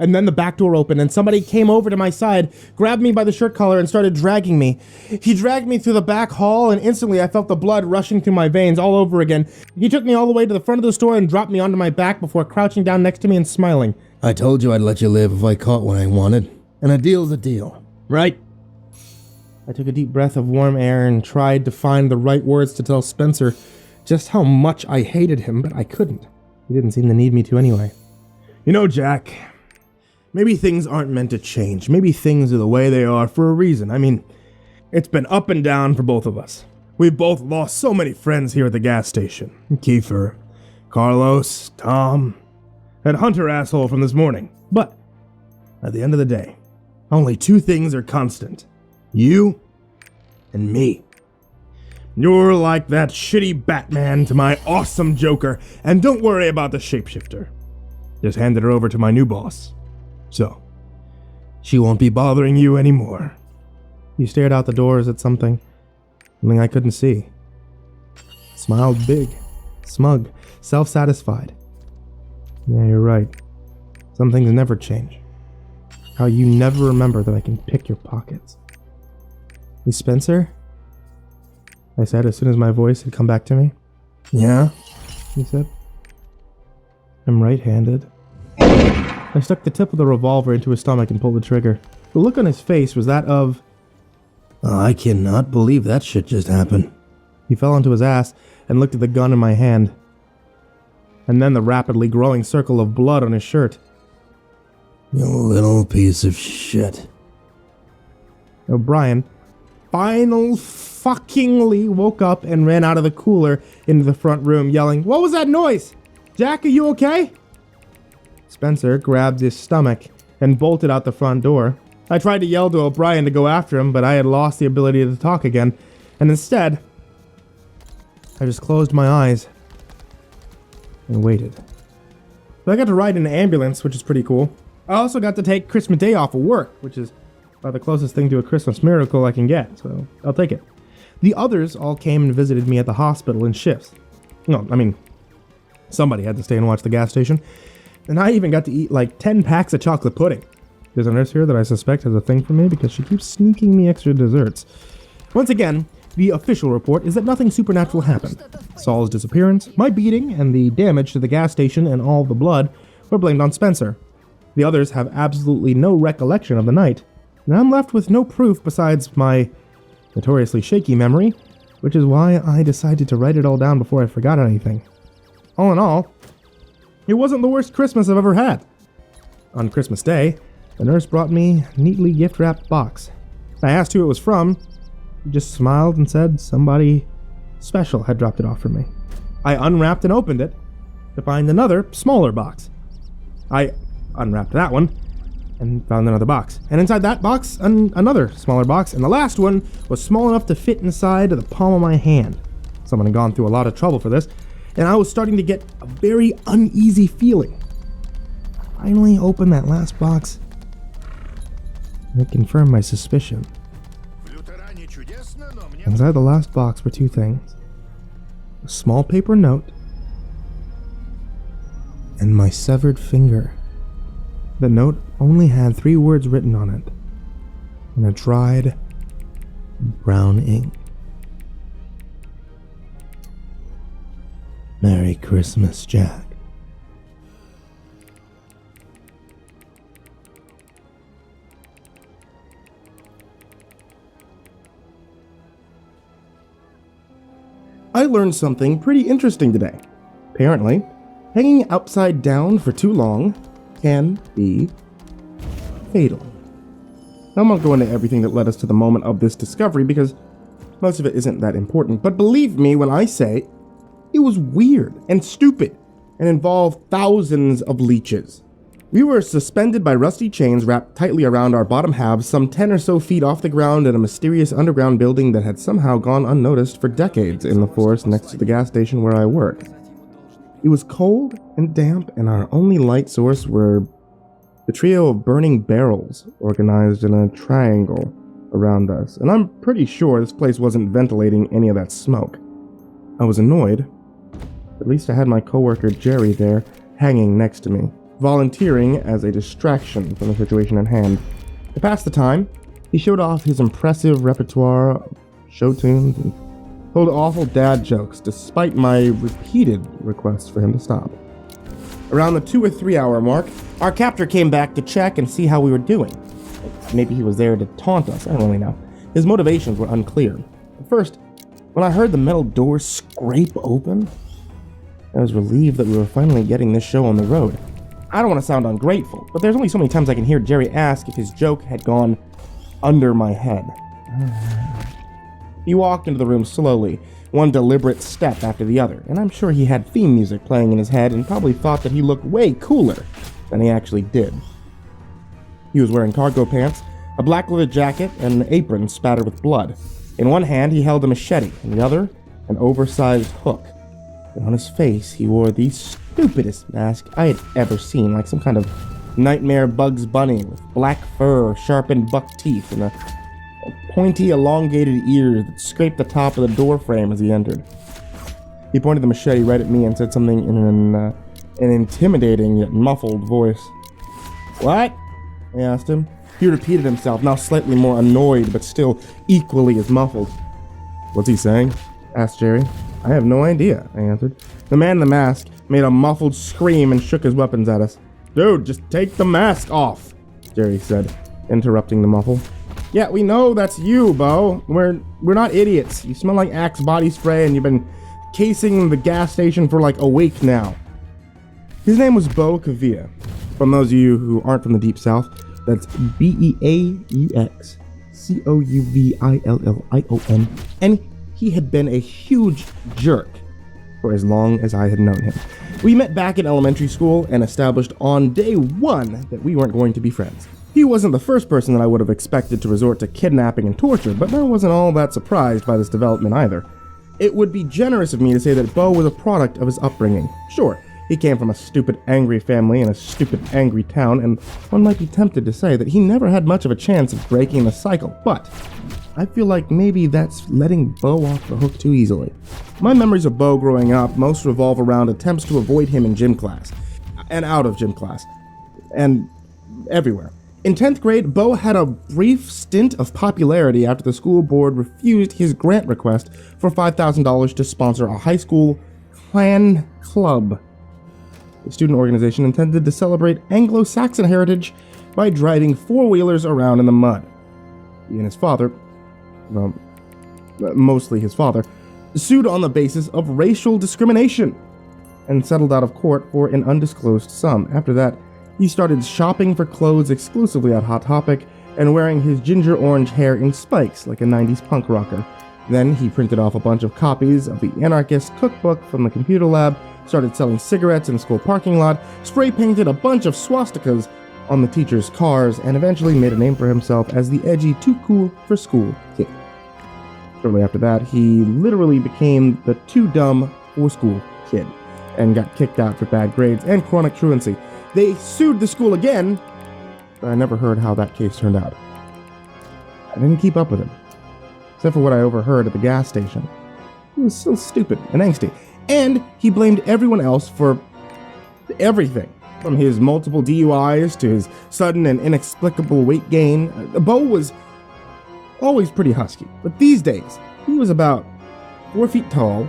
And then the back door opened and somebody came over to my side, grabbed me by the shirt collar and started dragging me. He dragged me through the back hall and instantly I felt the blood rushing through my veins all over again. He took me all the way to the front of the store and dropped me onto my back before crouching down next to me and smiling. I told you I'd let you live if I caught what I wanted. And a deal's a deal, right? I took a deep breath of warm air and tried to find the right words to tell Spencer just how much I hated him, but I couldn't. He didn't seem to need me to anyway. You know, Jack, maybe things aren't meant to change. Maybe things are the way they are for a reason. I mean, it's been up and down for both of us. We've both lost so many friends here at the gas station. Kiefer, Carlos, Tom, that Hunter asshole from this morning. But at the end of the day, only two things are constant. You and me. You're like that shitty Batman to my awesome Joker, and don't worry about the shapeshifter. Just handed her over to my new boss. So, she won't be bothering you anymore. He stared out the doors at something I couldn't see. Smiled big, smug, self-satisfied. Yeah, you're right. Some things never change. How you never remember that I can pick your pockets. Hey, Spencer? I said as soon as my voice had come back to me. Yeah? He said. I'm right-handed. I stuck the tip of the revolver into his stomach and pulled the trigger. The look on his face was that of... I cannot believe that shit just happened. He fell onto his ass and looked at the gun in my hand. And then the rapidly growing circle of blood on his shirt. You little piece of shit. O'Brien fuckingly woke up and ran out of the cooler into the front room yelling, "What was that noise? Jack, are you okay?" Spencer grabbed his stomach and bolted out the front door. I tried to yell to O'Brien to go after him, but I had lost the ability to talk again, and instead, I just closed my eyes and waited. So I got to ride in an ambulance, which is pretty cool. I also got to take Christmas Day off of work, which is about the closest thing to a Christmas miracle I can get, so I'll take it. The others all came and visited me at the hospital in shifts. No, I mean, somebody had to stay and watch the gas station. And I even got to eat like 10 packs of chocolate pudding. There's a nurse here that I suspect has a thing for me because she keeps sneaking me extra desserts. Once again, the official report is that nothing supernatural happened. Saul's disappearance, my beating, and the damage to the gas station and all the blood were blamed on Spencer. The others have absolutely no recollection of the night, and I'm left with no proof besides my notoriously shaky memory, which is why I decided to write it all down before I forgot anything. All in all, it wasn't the worst Christmas I've ever had. On Christmas Day, the nurse brought me a neatly gift-wrapped box. I asked who it was from. He just smiled and said somebody special had dropped it off for me. I unwrapped and opened it to find another, smaller box. I unwrapped that one and found another box. And inside that box, another smaller box, and the last one was small enough to fit inside of the palm of my hand. Someone had gone through a lot of trouble for this, and I was starting to get a very uneasy feeling. finally opened that last box, it confirmed my suspicion. Inside the last box were two things: a small paper note and my severed finger. The note only had 3 words written on it in a dried brown ink. Merry Christmas, Jack. I learned something pretty interesting today. Apparently, hanging upside down for too long can be fatal. Now, I'm not going into everything that led us to the moment of this discovery because most of it isn't that important, but believe me when I say it was weird and stupid and involved thousands of leeches. We were suspended by rusty chains wrapped tightly around our bottom halves, some 10 or so feet off the ground in a mysterious underground building that had somehow gone unnoticed for decades in the forest next to the gas station where I work. It was cold and damp, and our only light source were the trio of burning barrels organized in a triangle around us, and I'm pretty sure this place wasn't ventilating any of that smoke. I was annoyed. At least I had my coworker Jerry there, hanging next to me, volunteering as a distraction from the situation at hand. To pass the time, he showed off his impressive repertoire of show tunes and told awful dad jokes despite my repeated requests for him to stop. Around the 2 or 3 hour mark, our captor came back to check and see how we were doing. Maybe he was there to taunt us, I don't really know. His motivations were unclear. At first, when I heard the metal door scrape open, I was relieved that we were finally getting this show on the road. I don't want to sound ungrateful, but there's only so many times I can hear Jerry ask if his joke had gone under my head. He walked into the room slowly, one deliberate step after the other, and I'm sure he had theme music playing in his head and probably thought that he looked way cooler than he actually did. He was wearing cargo pants, a black leather jacket, and an apron spattered with blood. In one hand, he held a machete, in the other, an oversized hook. And on his face, he wore the stupidest mask I had ever seen, like some kind of nightmare Bugs Bunny with black fur, sharpened buck teeth, and a pointy, elongated ear that scraped the top of the door frame as he entered. He pointed the machete right at me and said something in an intimidating yet muffled voice. "What?" I asked him. He repeated himself, now slightly more annoyed, but still equally as muffled. "What's he saying?" asked Jerry. "I have no idea," I answered. The man in the mask made a muffled scream and shook his weapons at us. "Dude, just take the mask off," Jerry said, interrupting the muffle. "Yeah, we know that's you, Bo. We're not idiots. You smell like Axe body spray and you've been casing the gas station for like a week now." His name was Bo Kavia. From those of you who aren't from the Deep South, that's BEAUXCOUVILLION. And he had been a huge jerk for as long as I had known him. We met back in elementary school and established on day 1 that we weren't going to be friends. He wasn't the first person that I would have expected to resort to kidnapping and torture, but I wasn't all that surprised by this development either. It would be generous of me to say that Bo was a product of his upbringing. Sure, he came from a stupid, angry family in a stupid, angry town, and one might be tempted to say that he never had much of a chance of breaking the cycle, but I feel like maybe that's letting Bo off the hook too easily. My memories of Bo growing up most revolve around attempts to avoid him in gym class, and out of gym class, and everywhere. In 10th grade, Bo had a brief stint of popularity after the school board refused his grant request for $5,000 to sponsor a high school clan club. The student organization intended to celebrate Anglo-Saxon heritage by driving four-wheelers around in the mud. He and his father, well, mostly his father, sued on the basis of racial discrimination and settled out of court for an undisclosed sum. After that, he started shopping for clothes exclusively at Hot Topic and wearing his ginger orange hair in spikes like a 90s punk rocker. Then he printed off a bunch of copies of the Anarchist cookbook from the computer lab, started selling cigarettes in a school parking lot, spray painted a bunch of swastikas on the teachers' cars, and eventually made a name for himself as the edgy, too cool for school kid. Shortly after that, he literally became the too dumb for school kid and got kicked out for bad grades and chronic truancy. They sued the school again, but I never heard how that case turned out. I didn't keep up with him, except for what I overheard at the gas station. He was so stupid and angsty, and he blamed everyone else for everything, from his multiple DUIs to his sudden and inexplicable weight gain. Bo was always pretty husky, but these days, he was about 4 feet tall,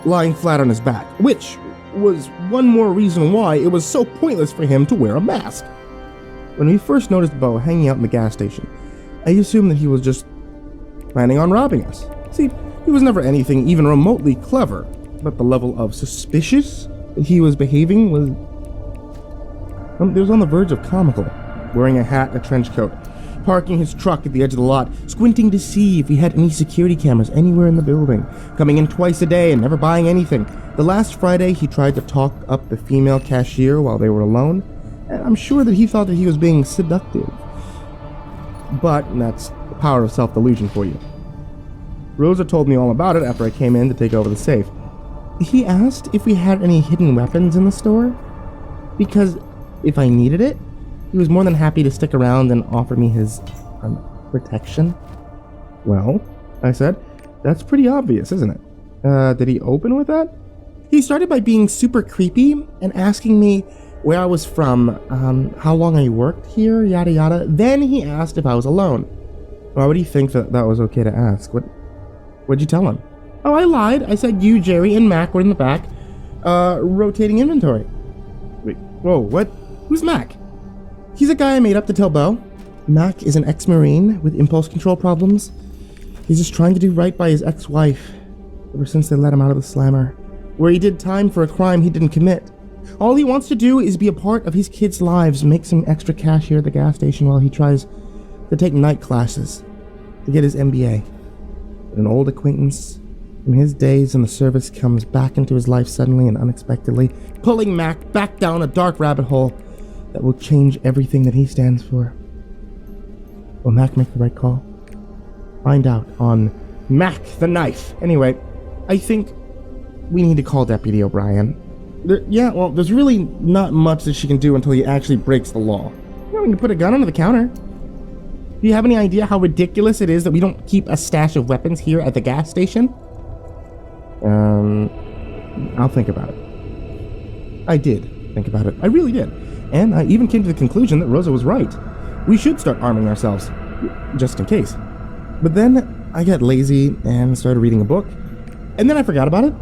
lying flat on his back, which was one more reason why it was so pointless for him to wear a mask. When we first noticed Bo hanging out in the gas station, I assumed that he was just planning on robbing us. See, he was never anything even remotely clever, but the level of suspicious that he was behaving was... it was on the verge of comical. Wearing a hat and a trench coat, parking his truck at the edge of the lot, squinting to see if he had any security cameras anywhere in the building, coming in twice a day and never buying anything. The last Friday, he tried to talk up the female cashier while they were alone, and I'm sure that he thought that he was being seductive. But that's the power of self-delusion for you. Rosa told me all about it after I came in to take over the safe. He asked if we had any hidden weapons in the store, because if I needed it, he was more than happy to stick around and offer me his protection. Well, I said, that's pretty obvious, isn't it? Did he open with that? He started by being super creepy and asking me where I was from, how long I worked here, yada yada. Then he asked if I was alone. Why would he think that was okay to ask? What'd you tell him? Oh, I lied. I said you, Jerry, and Mac were in the back, rotating inventory. Wait, whoa, what? Who's Mac? He's a guy I made up to tell Bo. Mac is an ex-Marine with impulse control problems. He's just trying to do right by his ex-wife ever since they let him out of the slammer, where he did time for a crime he didn't commit. All he wants to do is be a part of his kids' lives, make some extra cash here at the gas station while he tries to take night classes to get his MBA. But an old acquaintance from his days in the service comes back into his life suddenly and unexpectedly, pulling Mac back down a dark rabbit hole that will change everything that he stands for. Will Mac make the right call? Find out on Mac the Knife. Anyway, I think we need to call Deputy O'Brien. There's really not much that she can do until he actually breaks the law. We can put a gun under the counter. Do you have any idea how ridiculous it is that we don't keep a stash of weapons here at the gas station? I'll think about it. I did think about it. I really did. And I even came to the conclusion that Rosa was right. We should start arming ourselves, just in case. But then I got lazy and started reading a book, and then I forgot about it.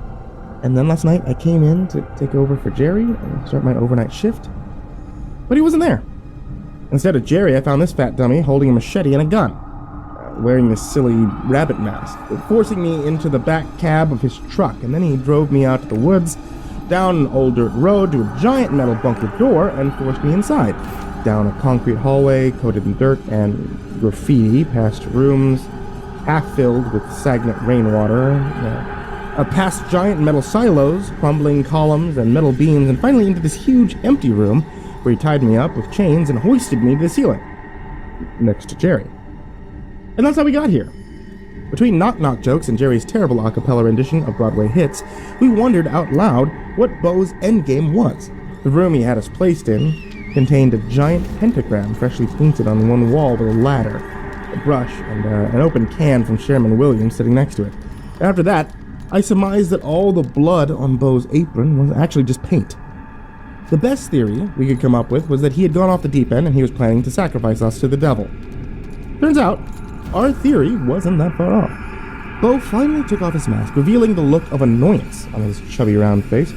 And then last night I came in to take over for Jerry and start my overnight shift, but he wasn't there. Instead of Jerry, I found this fat dummy holding a machete and a gun, wearing this silly rabbit mask, forcing me into the back cab of his truck, and then he drove me out to the woods, down an old dirt road to a giant metal bunker door, and forced me inside, down a concrete hallway coated in dirt and graffiti, past rooms half filled with stagnant rainwater, past giant metal silos, crumbling columns and metal beams, and finally into this huge empty room where he tied me up with chains and hoisted me to the ceiling, next to Jerry. And that's how we got here. Between knock-knock jokes and Jerry's terrible a cappella rendition of Broadway hits, we wondered out loud what Bo's endgame was. The room he had us placed in contained a giant pentagram freshly painted on one wall with a ladder, a brush, and an open can from Sherman Williams sitting next to it. After that, I surmised that all the blood on Bo's apron was actually just paint. The best theory we could come up with was that he had gone off the deep end and he was planning to sacrifice us to the devil. Turns out, our theory wasn't that far off. Bo finally took off his mask, revealing the look of annoyance on his chubby round face.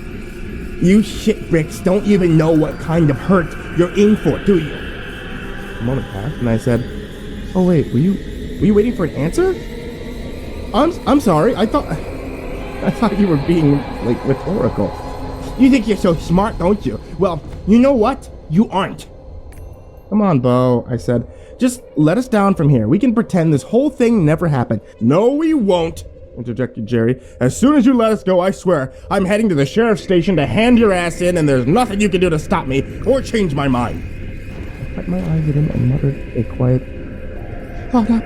You shitbricks don't even know what kind of hurt you're in for, do you? A moment passed, and I said, oh wait, were you waiting for an answer? I'm sorry, I thought you were being, rhetorical. You think you're so smart, don't you? Well, you know what? You aren't. Come on, Bo, I said. Just let us down from here. We can pretend this whole thing never happened. No, we won't, interjected Jerry. As soon as you let us go, I swear, I'm heading to the sheriff's station to hand your ass in, and there's nothing you can do to stop me or change my mind. I cut my eyes at him and muttered a quiet, "Hold up."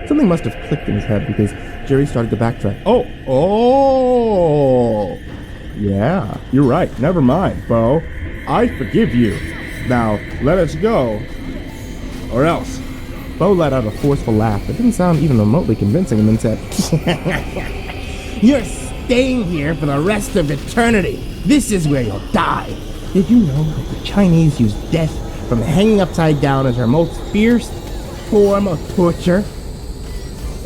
Something must have clicked in his head because Jerry started to backtrack. Oh, yeah, you're right. Never mind, Bo. I forgive you. Now, let us go. Or else. Bo let out a forceful laugh that didn't sound even remotely convincing and then said, You're staying here for the rest of eternity. This is where you'll die. Did you know that the Chinese use death from hanging upside down as their most fierce form of torture?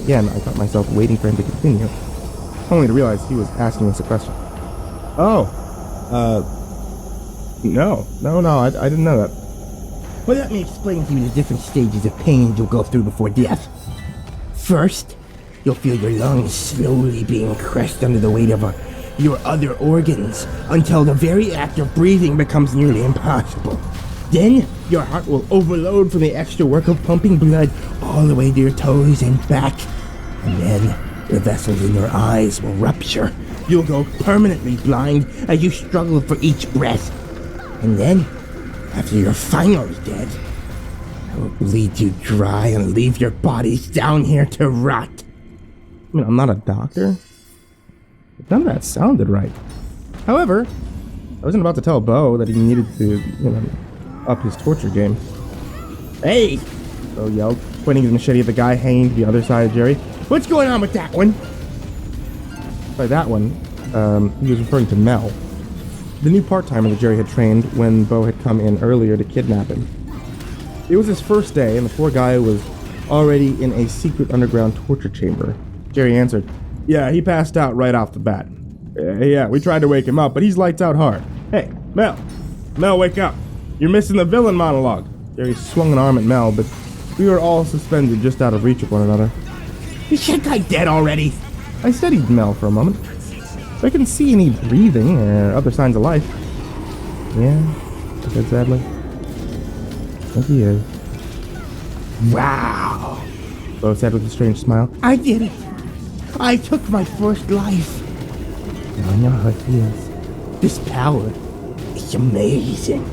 Again, I caught myself waiting for him to continue, only to realize he was asking us a question. Oh. No, I didn't know that. Well, let me explain to you the different stages of pain you'll go through before death. First, you'll feel your lungs slowly being crushed under the weight of your other organs until the very act of breathing becomes nearly impossible. Then, your heart will overload from the extra work of pumping blood all the way to your toes and back. And then, the vessels in your eyes will rupture. You'll go permanently blind as you struggle for each breath. And then, after you're finally dead, I will bleed you dry and leave your bodies down here to rot. I mean, I'm not a doctor, but none of that sounded right. However, I wasn't about to tell Bo that he needed to, up his torture game. Hey! Bo yelled, pointing his machete at the guy hanging to the other side of Jerry. What's going on with that one? By that one, he was referring to Mel, the new part-timer that Jerry had trained when Bo had come in earlier to kidnap him. It was his first day, and the poor guy was already in a secret underground torture chamber. Jerry answered, Yeah, he passed out right off the bat. Yeah, we tried to wake him up, but he's lights out hard. Hey, Mel, wake up. You're missing the villain monologue. Jerry swung an arm at Mel, but we were all suspended just out of reach of one another. Is that guy dead already? I studied Mel for a moment. If I couldn't see any breathing or other signs of life. Yeah, I said sadly. I think he is. Wow. Bo said with a strange smile. I did it. I took my first life. Now I know how it feels. This power is amazing.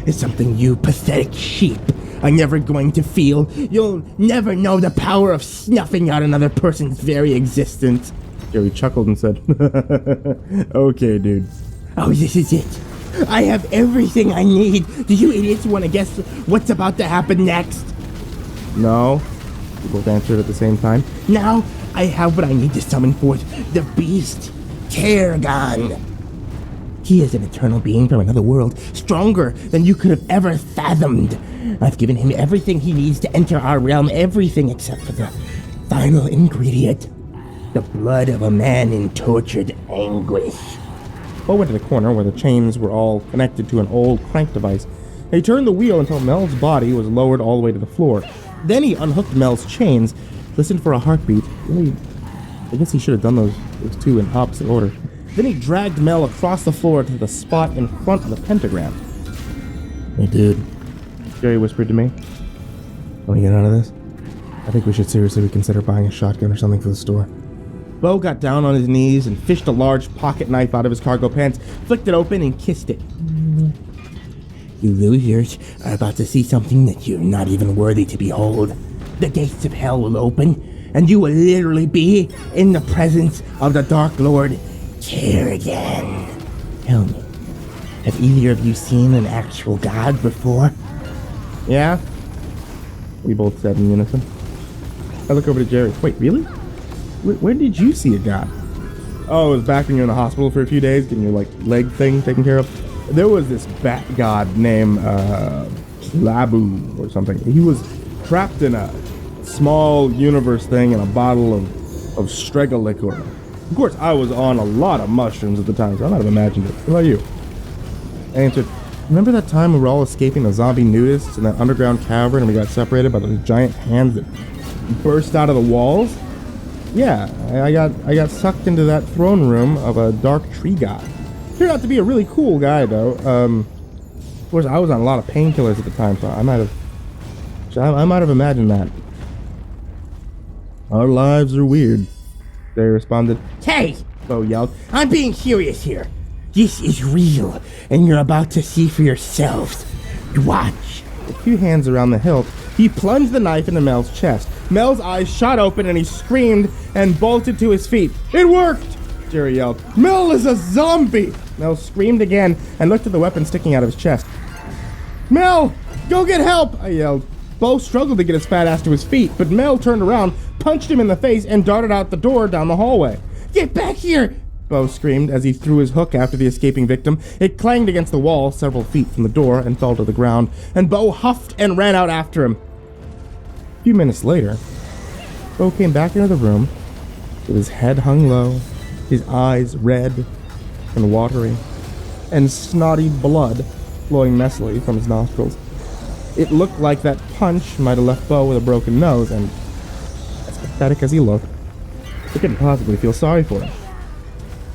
It's something you pathetic sheep are never going to feel. You'll never know the power of snuffing out another person's very existence. Jerry chuckled and said, Okay, dude. Oh, this is it. I have everything I need. Do you idiots want to guess what's about to happen next? No. We both answered at the same time. Now, I have what I need to summon forth the beast, Kerrigan. He is an eternal being from another world, stronger than you could have ever fathomed. I've given him everything he needs to enter our realm, everything except for the final ingredient. The blood of a man in tortured anguish. Bo went to the corner where the chains were all connected to an old crank device. He turned the wheel until Mel's body was lowered all the way to the floor. Then he unhooked Mel's chains, listened for a heartbeat. Really, I guess he should have done those two in opposite order. Then he dragged Mel across the floor to the spot in front of the pentagram. Hey, dude. Jerry whispered to me. Want to get out of this? I think we should seriously reconsider buying a shotgun or something for the store. Bo got down on his knees and fished a large pocket knife out of his cargo pants, flicked it open, and kissed it. You losers are about to see something that you're not even worthy to behold. The gates of hell will open, and you will literally be in the presence of the Dark Lord, Kerrigan. Tell me, have either of you seen an actual god before? Yeah? We both said in unison. I look over to Jerry. Wait, really? Where did you see a god? Oh, it was back when you were in the hospital for a few days, getting your, leg thing taken care of. There was this bat god named, Labu or something. He was trapped in a small universe thing in a bottle of Strega liquor. Of course, I was on a lot of mushrooms at the time, so I might have imagined it. What about you? I answered, remember that time we were all escaping the zombie nudists in that underground cavern and we got separated by those giant hands that Burst out of the walls? Yeah, I got sucked into that throne room of a dark tree god. Turned out to be a really cool guy, though. Of course, I was on a lot of painkillers at the time, so I might have imagined that. Our lives are weird, they responded. Hey! Bo yelled. I'm being serious here. This is real, and you're about to see for yourselves. Watch. With a few hands around the hilt, he plunged the knife into Mel's chest. Mel's eyes shot open and he screamed and bolted to his feet. It worked! Jerry yelled. Mel is a zombie! Mel screamed again and looked at the weapon sticking out of his chest. Mel, go get help! I yelled. Bo struggled to get his fat ass to his feet, but Mel turned around, punched him in the face, and darted out the door down the hallway. Get back here! Bo screamed as he threw his hook after the escaping victim. It clanged against the wall several feet from the door and fell to the ground, and Bo huffed and ran out after him. A few minutes later, Bo came back into the room with his head hung low, his eyes red and watery, and snotty blood flowing messily from his nostrils. It looked like that punch might have left Bo with a broken nose, and as pathetic as he looked, I couldn't possibly feel sorry for him.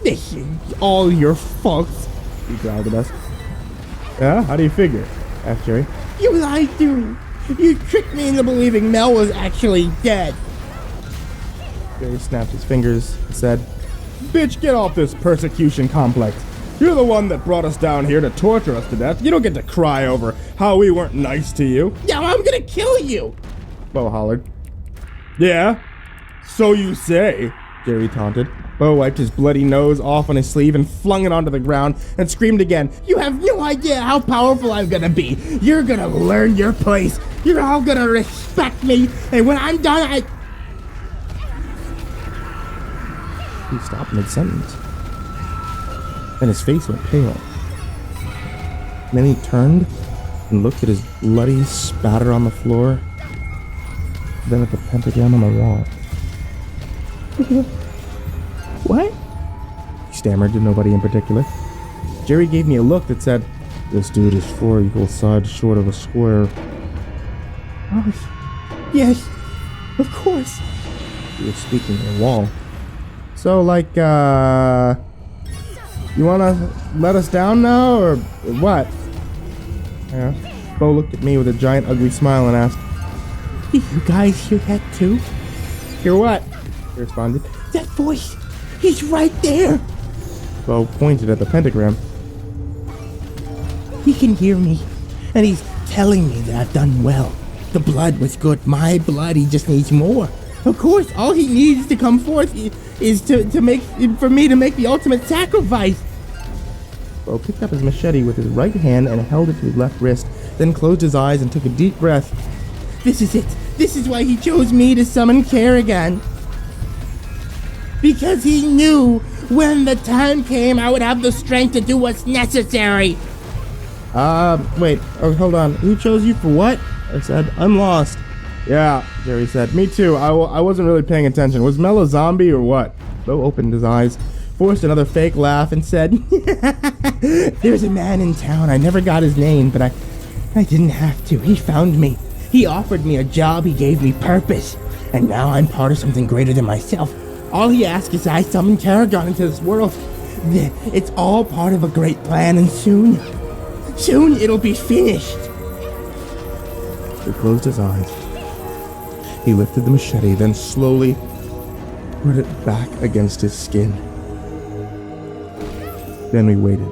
This is all your fault, he growled at us. Yeah? How do you figure? Asked Jerry. You lied to me. You tricked me into believing Mel was actually dead. Jerry snapped his fingers and said, Bitch, get off this persecution complex. You're the one that brought us down here to torture us to death. You don't get to cry over how we weren't nice to you. Now I'm gonna kill you, Bo hollered. Yeah? So you say, Jerry taunted. Bo wiped his bloody nose off on his sleeve and flung it onto the ground and screamed again. You have no idea how powerful I'm gonna be. You're gonna learn your place. You're all gonna respect me. And when I'm done, He stopped mid-sentence. And his face went pale. And then he turned and looked at his bloody spatter on the floor. Then at the pentagram on the wall. What? He stammered to nobody in particular. Jerry gave me a look that said, This dude is 4 equal sides short of a square. Oh, yes, of course. He was speaking to the wall. So, like, you wanna let us down now, or what? Yeah. Bo looked at me with a giant ugly smile and asked, Do you guys hear that too? Hear what? He responded. That voice! He's right there! Bo pointed at the pentagram. He can hear me, and he's telling me that I've done well. The blood was good. My blood, he just needs more. Of course, all he needs to come forth is for me to make the ultimate sacrifice. Bo picked up his machete with his right hand and held it to his left wrist, then closed his eyes and took a deep breath. This is it. This is why he chose me to summon Kerrigan. Because he knew when the time came, I would have the strength to do what's necessary. Wait. Oh, hold on. Who chose you for what? I said. I'm lost. Yeah, Jerry said. Me too. I wasn't really paying attention. Was Mel a zombie or what? Bo opened his eyes, forced another fake laugh, and said, There's a man in town. I never got his name, but I didn't have to. He found me. He offered me a job. He gave me purpose. And now I'm part of something greater than myself. All he asks is I summon Kerrigan into this world. It's all part of a great plan, and soon it'll be finished. He closed his eyes. He lifted the machete, then slowly put it back against his skin. Then we waited.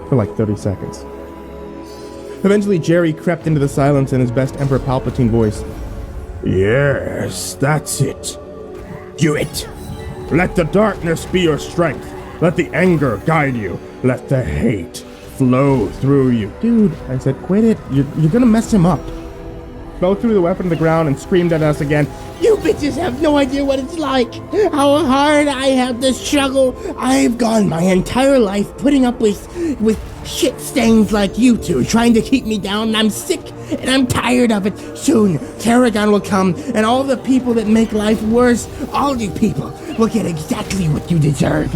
For like 30 seconds. Eventually, Jerry crept into the silence in his best Emperor Palpatine voice. Yes, that's it. Do it. Let the darkness be your strength. Let the anger guide you. Let the hate flow through you. Dude, I said, quit it. You're gonna mess him up. Bo threw the weapon to the ground and screamed at us again. You bitches have no idea what it's like. How hard I have to struggle. I've gone my entire life putting up with shit stains like you two, trying to keep me down, and I'm sick and I'm tired of it. Soon, Kerrigan will come, and all the people that make life worse, all you people, will get exactly what you deserve.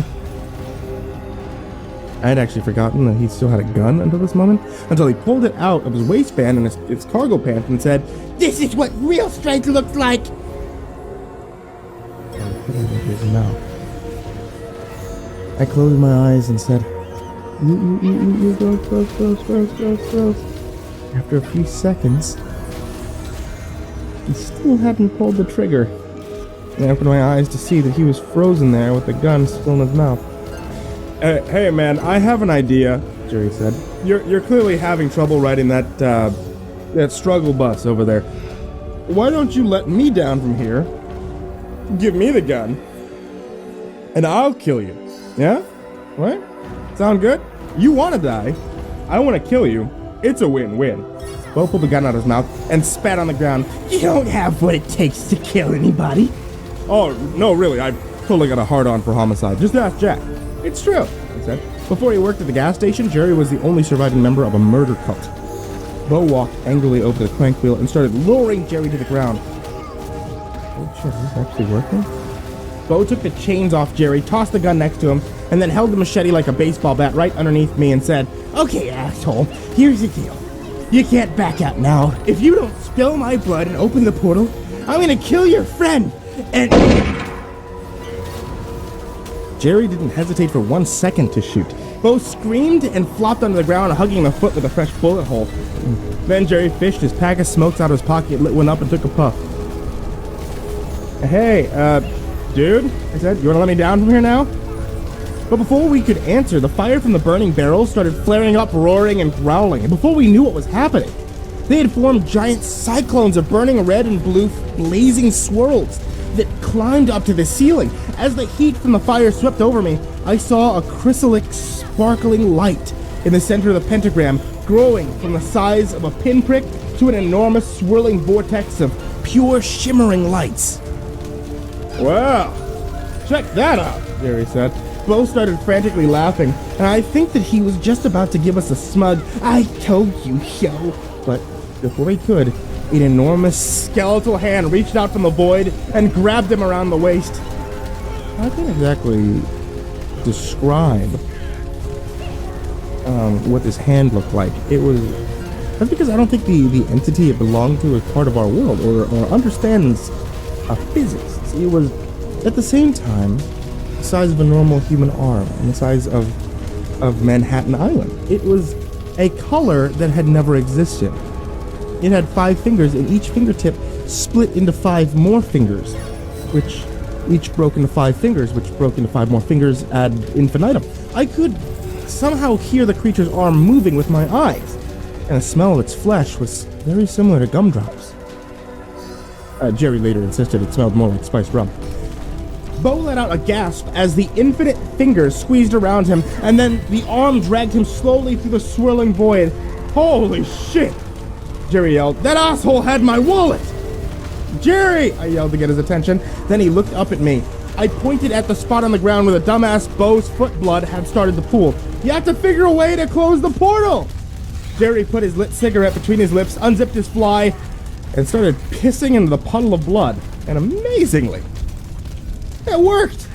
I had actually forgotten that he still had a gun until this moment, until he pulled it out of his waistband and his cargo pants and said, This is what real strength looks like! And put it into his mouth. I closed my eyes and said, gross. After a few seconds, he still hadn't pulled the trigger. And I opened my eyes to see that he was frozen there with the gun still in his mouth. Hey man, I have an idea, Jerry said. You're clearly having trouble riding that struggle bus over there. Why don't you let me down from here? Give me the gun. and I'll kill you. Yeah? What? Sound good? You want to die. I want to kill you. It's a win-win. Bo pulled the gun out of his mouth and spat on the ground. You don't have what it takes to kill anybody. Oh, no, really, I've totally got a hard-on for homicide. Just ask Jack. It's true, he said. Before he worked at the gas station, Jerry was the only surviving member of a murder cult. Bo walked angrily over to the crank wheel and started lowering Jerry to the ground. Oh shit, is this actually working? Bo took the chains off Jerry, tossed the gun next to him, and then held the machete like a baseball bat right underneath me and said, Okay, asshole, here's the deal. You can't back out now. If you don't spill my blood and open the portal, I'm gonna kill your friend, and... Jerry didn't hesitate for 1 second to shoot. Bo screamed and flopped onto the ground, hugging the foot with a fresh bullet hole. Then Jerry fished his pack of smokes out of his pocket, lit one up, and took a puff. Hey, dude, I said, you wanna let me down from here now? But before we could answer, the fire from the burning barrels started flaring up, roaring and growling, and before we knew what was happening, they had formed giant cyclones of burning red and blue blazing swirls that climbed up to the ceiling. As the heat from the fire swept over me, I saw a chrysolite sparkling light in the center of the pentagram, growing from the size of a pinprick to an enormous swirling vortex of pure shimmering lights. Well, check that out, Jerry said. Bo started frantically laughing, and I think that he was just about to give us a smug, I told you so. But before he could, an enormous skeletal hand reached out from the void and grabbed him around the waist. I can't exactly describe what this hand looked like. That's because I don't think the entity it belonged to is part of our world or understands physics. It was, at the same time, the size of a normal human arm and the size of Manhattan Island. It was a color that had never existed. It had 5 fingers, and each fingertip split into 5 more fingers, which each broke into 5 fingers, which broke into 5 more fingers ad infinitum. I could somehow hear the creature's arm moving with my eyes, and the smell of its flesh was very similar to gumdrops. Jerry later insisted it smelled more like spiced rum. Bo let out a gasp as the infinite fingers squeezed around him, and then the arm dragged him slowly through the swirling void. Holy shit! Jerry yelled, that asshole had my wallet! Jerry! I yelled to get his attention. Then he looked up at me. I pointed at the spot on the ground where the dumbass Bo's foot blood had started to pool. You have to figure a way to close the portal! Jerry put his lit cigarette between his lips, unzipped his fly, and started pissing into the puddle of blood. And amazingly, it worked!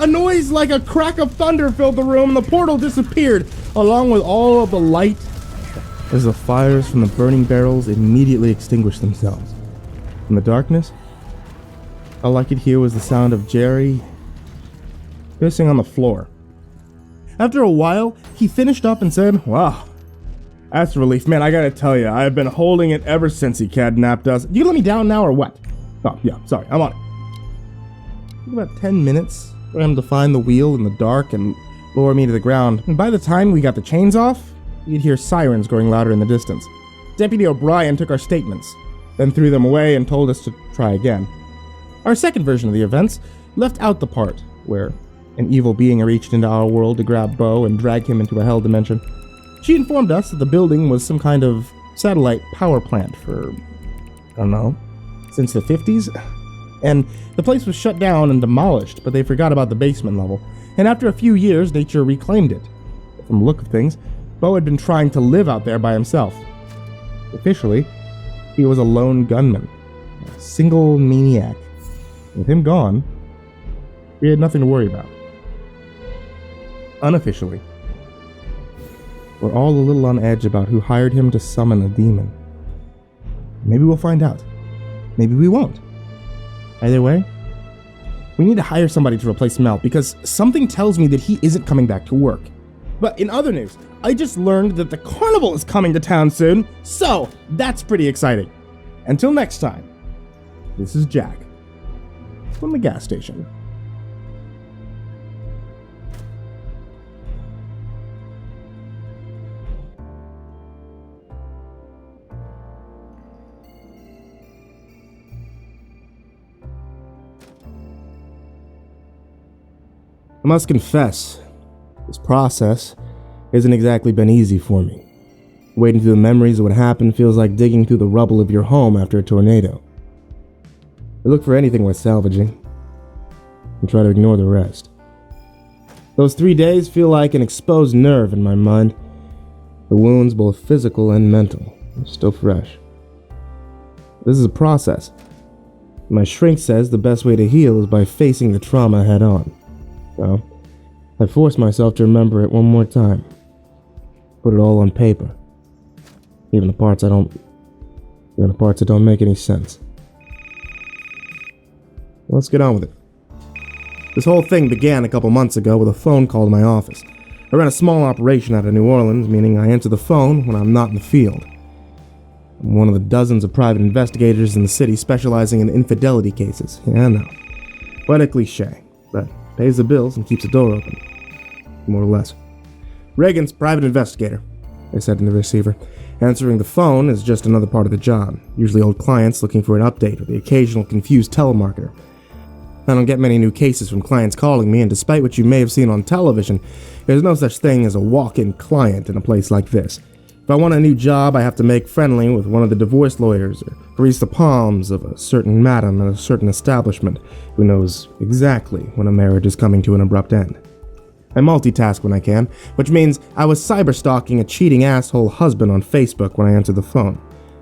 A noise like a crack of thunder filled the room, and the portal disappeared, along with all of the light, as the fires from the burning barrels immediately extinguished themselves. In the darkness, all I could hear was the sound of Jerry pissing on the floor. After a while, he finished up and said, wow, that's a relief. Man, I gotta tell you, I've been holding it ever since he kidnapped us. Do you let me down now or what? Oh, yeah, sorry, I'm on it. It took about 10 minutes for him to find the wheel in the dark and lower me to the ground. And by the time we got the chains off, you'd hear sirens growing louder in the distance. Deputy O'Brien took our statements, then threw them away and told us to try again. Our second version of the events left out the part where an evil being reached into our world to grab Bo and drag him into a hell dimension. She informed us that the building was some kind of satellite power plant for, I don't know, since the 50s? And the place was shut down and demolished, but they forgot about the basement level. And after a few years, nature reclaimed it. From the look of things, Bo had been trying to live out there by himself. Officially, he was a lone gunman, a single maniac. With him gone, we had nothing to worry about. Unofficially, we're all a little on edge about who hired him to summon a demon. Maybe we'll find out. Maybe we won't. Either way, we need to hire somebody to replace Mel because something tells me that he isn't coming back to work. But in other news, I just learned that the carnival is coming to town soon, so that's pretty exciting. Until next time, this is Jack from the gas station. must confess, this process hasn't exactly been easy for me. Wading through the memories of what happened feels like digging through the rubble of your home after a tornado. I look for anything worth salvaging and try to ignore the rest. Those 3 days feel like an exposed nerve in my mind. The wounds, both physical and mental, are still fresh. This is a process. My shrink says the best way to heal is by facing the trauma head on. So, I force myself to remember it one more time. Put it all on paper. Even the parts that don't make any sense. Let's get on with it. This whole thing began a couple months ago with a phone call to my office. I ran a small operation out of New Orleans, meaning I answer the phone when I'm not in the field. I'm one of the dozens of private investigators in the city specializing in infidelity cases. Yeah, I know. Quite a cliche, but pays the bills and keeps the door open. More or less. Reagan's private investigator, I said in the receiver. Answering the phone is just another part of the job. Usually old clients looking for an update or the occasional confused telemarketer. I don't get many new cases from clients calling me, and despite what you may have seen on television, there's no such thing as a walk-in client in a place like this. If I want a new job, I have to make friendly with one of the divorce lawyers or grease the palms of a certain madam at a certain establishment who knows exactly when a marriage is coming to an abrupt end. I multitask when I can, which means I was cyberstalking a cheating asshole husband on Facebook when I answered the phone.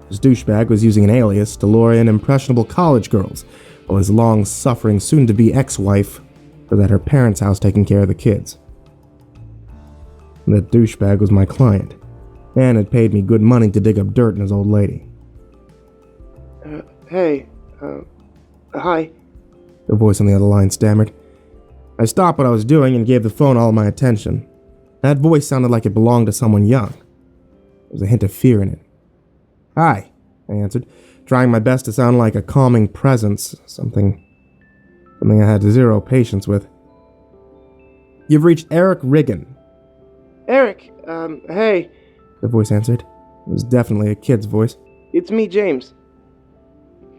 This douchebag was using an alias to lure in impressionable college girls, while his long-suffering soon-to-be ex-wife was at her parents' house taking care of the kids. That douchebag was my client, and had paid me good money to dig up dirt in his old lady. Hi. The voice on the other line stammered. I stopped what I was doing and gave the phone all my attention. That voice sounded like it belonged to someone young. There was a hint of fear in it. Hi, I answered, trying my best to sound like a calming presence, something I had zero patience with. You've reached Eric Riggin. Eric, hey. The voice answered. It was definitely a kid's voice. It's me, James.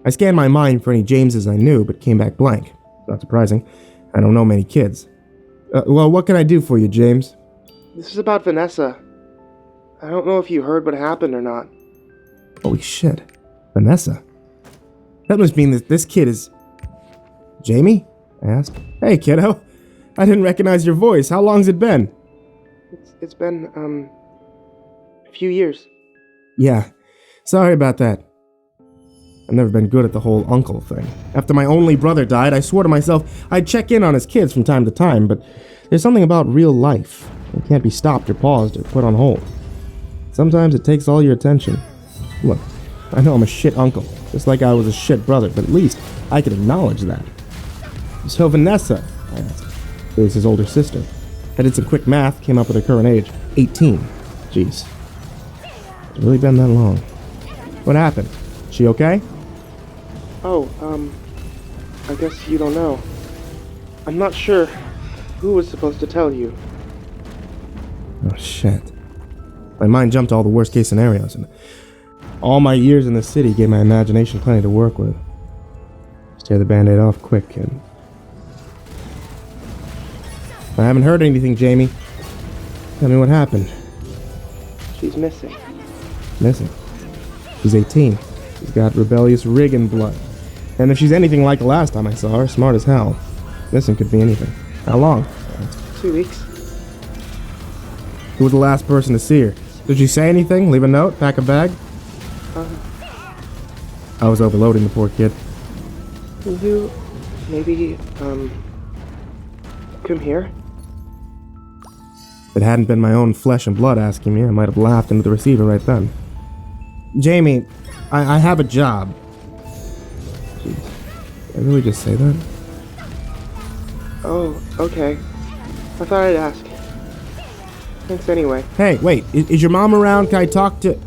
I scanned my mind for any Jameses I knew, but came back blank. Not surprising. I don't know many kids. Well, what can I do for you, James? This is about Vanessa. I don't know if you heard what happened or not. Holy shit. Vanessa? That must mean that this kid is... Jamie? I asked. Hey, kiddo. I didn't recognize your voice. How long's it been? It's been, a few years. Yeah. Sorry about that. I've never been good at the whole uncle thing. After my only brother died, I swore to myself I'd check in on his kids from time to time, but there's something about real life. It can't be stopped or paused or put on hold. Sometimes it takes all your attention. Look, I know I'm a shit uncle, just like I was a shit brother, but at least I can acknowledge that. So Vanessa, I asked. It was his older sister. I did some quick math, came up with her current age, 18. Jeez. It's really been that long. What happened? She okay? Oh, I guess you don't know. I'm not sure who was supposed to tell you. Oh, shit. My mind jumped to all the worst-case scenarios, and all my years in the city gave my imagination plenty to work with. Just tear the Band-Aid off quick, kid. I haven't heard anything, Jamie. Tell me what happened. She's missing. Missing? She's 18. She's got rebellious Riggin blood. And if she's anything like the last time I saw her, smart as hell. Missing could be anything. How long? 2 weeks. Who was the last person to see her? Did she say anything? Leave a note? Pack a bag? I was overloading the poor kid. Can you maybe, come here? If it hadn't been my own flesh and blood asking me, I might have laughed into the receiver right then. Jamie, I have a job. Jeez, did I really just say that? Oh, okay. I thought I'd ask. Thanks anyway. Hey, wait, is your mom around? Can I talk to...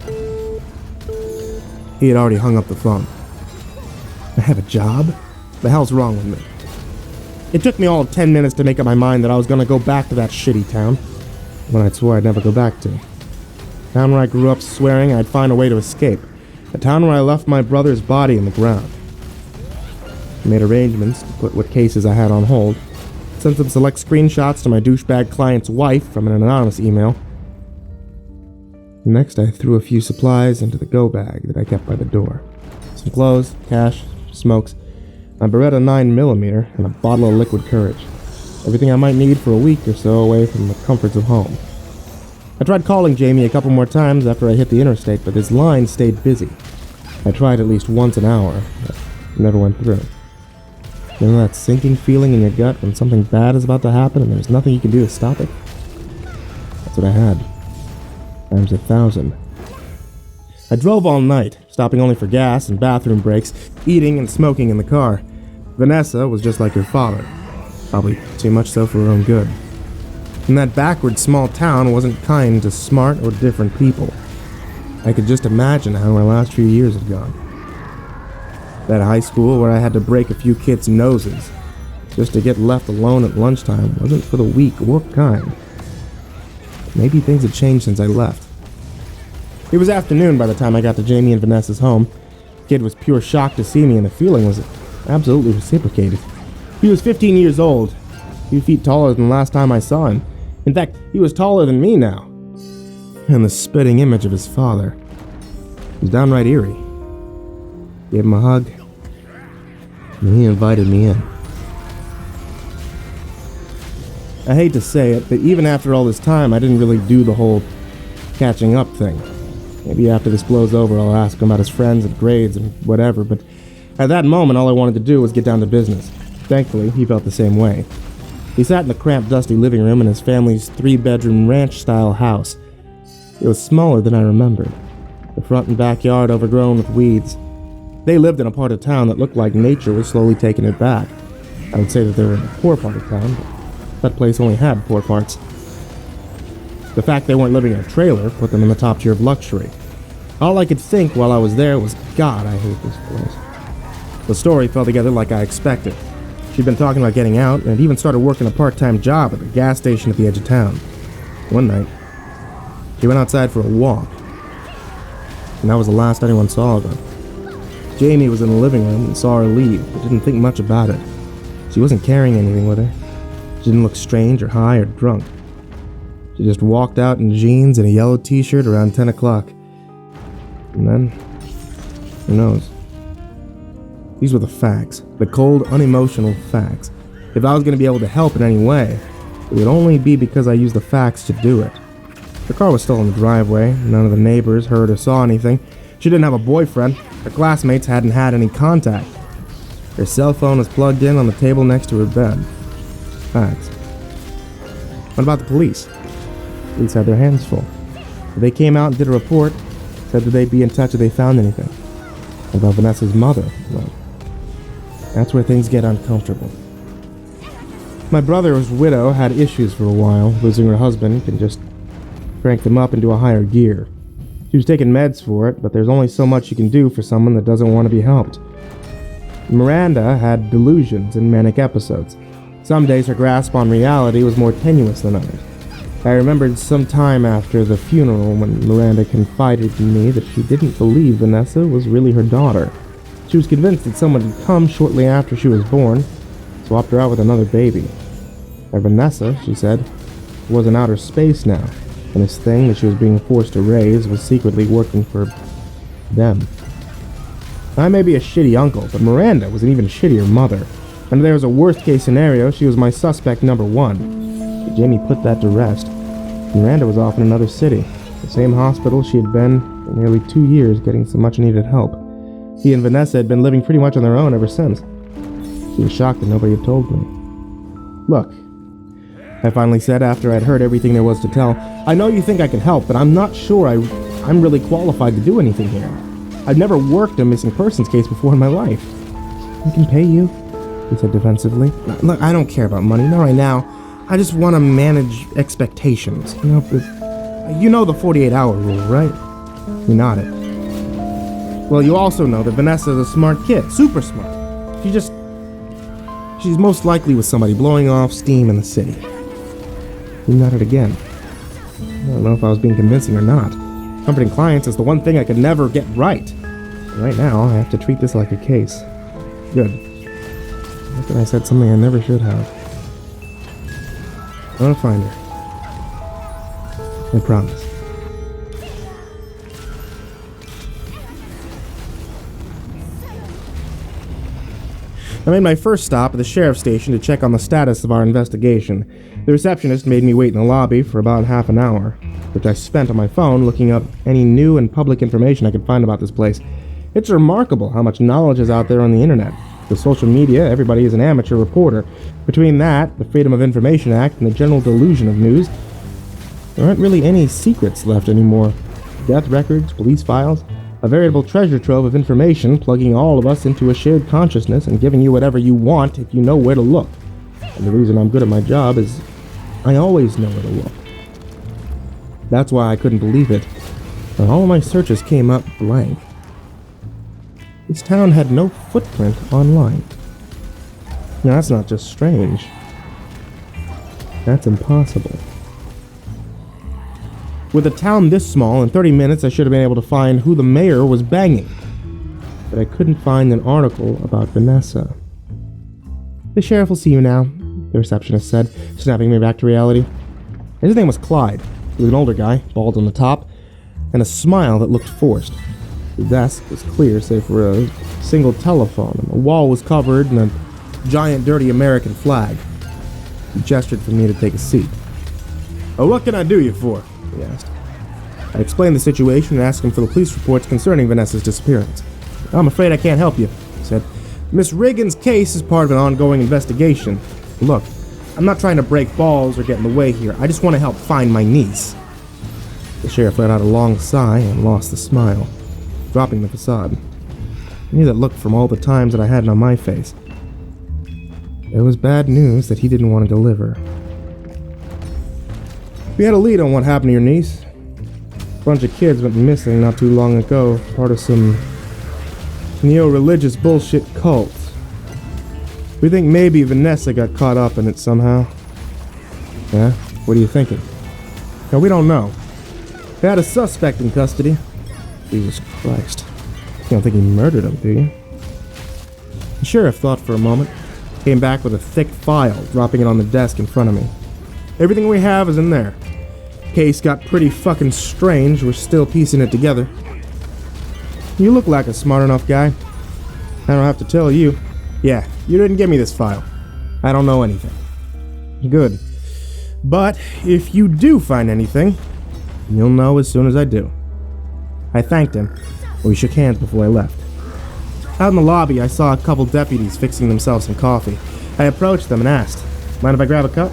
He had already hung up the phone. I have a job? The hell's wrong with me? It took me all of 10 minutes to make up my mind that I was gonna go back to that shitty town. One I'd swore I'd never go back to. The town where I grew up swearing I'd find a way to escape. The town where I left my brother's body in the ground. I made arrangements to put what cases I had on hold. sent some select screenshots to my douchebag client's wife from an anonymous email. Next, I threw a few supplies into the go bag that I kept by the door. Some clothes, cash, smokes, a Beretta 9mm, and a bottle of liquid courage. Everything I might need for a week or so away from the comforts of home. I tried calling Jamie a couple more times after I hit the interstate, but his line stayed busy. I tried at least once an hour, but it never went through. You know that sinking feeling in your gut when something bad is about to happen and there's nothing you can do to stop it? That's what I had. Times 1,000. I drove all night, stopping only for gas and bathroom breaks, eating and smoking in the car. Vanessa was just like her father. Probably too much so for her own good. And that backward small town wasn't kind to smart or different people. I could just imagine how my last few years had gone. That high school where I had to break a few kids' noses just to get left alone at lunchtime wasn't for the weak or kind. Maybe things had changed since I left. It was afternoon by the time I got to Jamie and Vanessa's home. The kid was pure shock to see me, and the feeling was absolutely reciprocated. He was 15 years old, a few feet taller than the last time I saw him. In fact, he was taller than me now. And the spitting image of his father was downright eerie. Gave him a hug, and he invited me in. I hate to say it, but even after all this time, I didn't really do the whole catching up thing. Maybe after this blows over, I'll ask him about his friends and grades and whatever, but at that moment, all I wanted to do was get down to business. Thankfully, he felt the same way. He sat in the cramped, dusty living room in his family's 3-bedroom ranch-style house. It was smaller than I remembered. The front and backyard overgrown with weeds. They lived in a part of town that looked like nature was slowly taking it back. I would say that they were in a poor part of town, but that place only had poor parts. The fact they weren't living in a trailer put them in the top tier of luxury. All I could think while I was there was, God, I hate this place. The story fell together like I expected. She'd been talking about getting out, and had even started working a part-time job at the gas station at the edge of town. One night, she went outside for a walk, and that was the last anyone saw of her. Jamie was in the living room and saw her leave, but didn't think much about it. She wasn't carrying anything with her. She didn't look strange or high or drunk. She just walked out in jeans and a yellow t-shirt around 10 o'clock. And then, who knows? These were the facts. The cold, unemotional facts. If I was going to be able to help in any way, it would only be because I used the facts to do it. Her car was still in the driveway. None of the neighbors heard or saw anything. She didn't have a boyfriend. Her classmates hadn't had any contact. Her cell phone was plugged in on the table next to her bed. Facts. What about the police? The police had their hands full. They came out and did a report, said that they'd be in touch if they found anything. What about Vanessa's mother? Well, that's where things get uncomfortable. My brother's widow had issues for a while. Losing her husband can just crank them up into a higher gear. She was taking meds for it, but there's only so much you can do for someone that doesn't want to be helped. Miranda had delusions and manic episodes. Some days her grasp on reality was more tenuous than others. I remembered some time after the funeral when Miranda confided to me that she didn't believe Vanessa was really her daughter. She was convinced that someone had come shortly after she was born, swapped her out with another baby. And Vanessa, she said, was in outer space now, and this thing that she was being forced to raise was secretly working for them. I may be a shitty uncle, but Miranda was an even shittier mother. And if there was a worst-case scenario, she was my suspect number one. But Jamie put that to rest. Miranda was off in another city, the same hospital she had been for nearly 2 years getting some much-needed help. He and Vanessa had been living pretty much on their own ever since. She was shocked that nobody had told me. Look, I finally said after I'd heard everything there was to tell, I know you think I can help, but I'm not sure I'm really qualified to do anything here. I've never worked a missing persons case before in my life. I can pay you, he said defensively. Look, I don't care about money, not right now. I just want to manage expectations. You know the 48-hour rule, right? He nodded. Well, you also know that Vanessa's a smart kid, super smart. She's most likely with somebody blowing off steam in the city. He nodded again. I don't know if I was being convincing or not. Comforting clients is the one thing I could never get right. Right now, I have to treat this like a case. Good. I thought I said something I never should have. gonna find her. I promise. I made my first stop at the sheriff's station to check on the status of our investigation. The receptionist made me wait in the lobby for about half an hour, which I spent on my phone looking up any new and public information I could find about this place. It's remarkable how much knowledge is out there on the internet. With social media, everybody is an amateur reporter. Between that, the Freedom of Information Act, and the general delusion of news, there aren't really any secrets left anymore. Death records, police files, a veritable treasure trove of information plugging all of us into a shared consciousness and giving you whatever you want if you know where to look. And the reason I'm good at my job is I always know where to look. That's why I couldn't believe it. But all of my searches came up blank. This town had no footprint online. Now that's not just strange. That's impossible. With a town this small, in 30 minutes I should have been able to find who the mayor was banging. But I couldn't find an article about Vanessa. The sheriff will see you now, the receptionist said, snapping me back to reality. His name was Clyde. He was an older guy, bald on the top, and a smile that looked forced. The desk was clear save for a single telephone, and the wall was covered in a giant dirty American flag. He gestured for me to take a seat. "Oh, what can I do you for?" he asked. I explained the situation and asked him for the police reports concerning Vanessa's disappearance. "I'm afraid I can't help you," he said. "Miss Riggins' case is part of an ongoing investigation. Look, I'm not trying to break balls or get in the way here. I just want to help find my niece." The sheriff let out a long sigh and lost the smile, dropping the facade. I knew that look from all the times that I had it on my face. It was bad news that he didn't want to deliver. "We had a lead on what happened to your niece. A bunch of kids went missing not too long ago, part of some neo-religious bullshit cult. We think maybe Vanessa got caught up in it somehow." "Yeah? What are you thinking?" "No, we don't know. They had a suspect in custody." Jesus Christ. You don't think he murdered him, do you? The sheriff thought for a moment, came back with a thick file, dropping it on the desk in front of me. "Everything we have is in there. Case got pretty fucking strange. We're still piecing it together." "You look like a smart enough guy. I don't have to tell you." "Yeah, you didn't give me this file. I don't know anything." "Good. But if you do find anything, you'll know as soon as I do." I thanked him. We shook hands before I left. Out in the lobby, I saw a couple deputies fixing themselves some coffee. I approached them and asked, "Mind if I grab a cup?"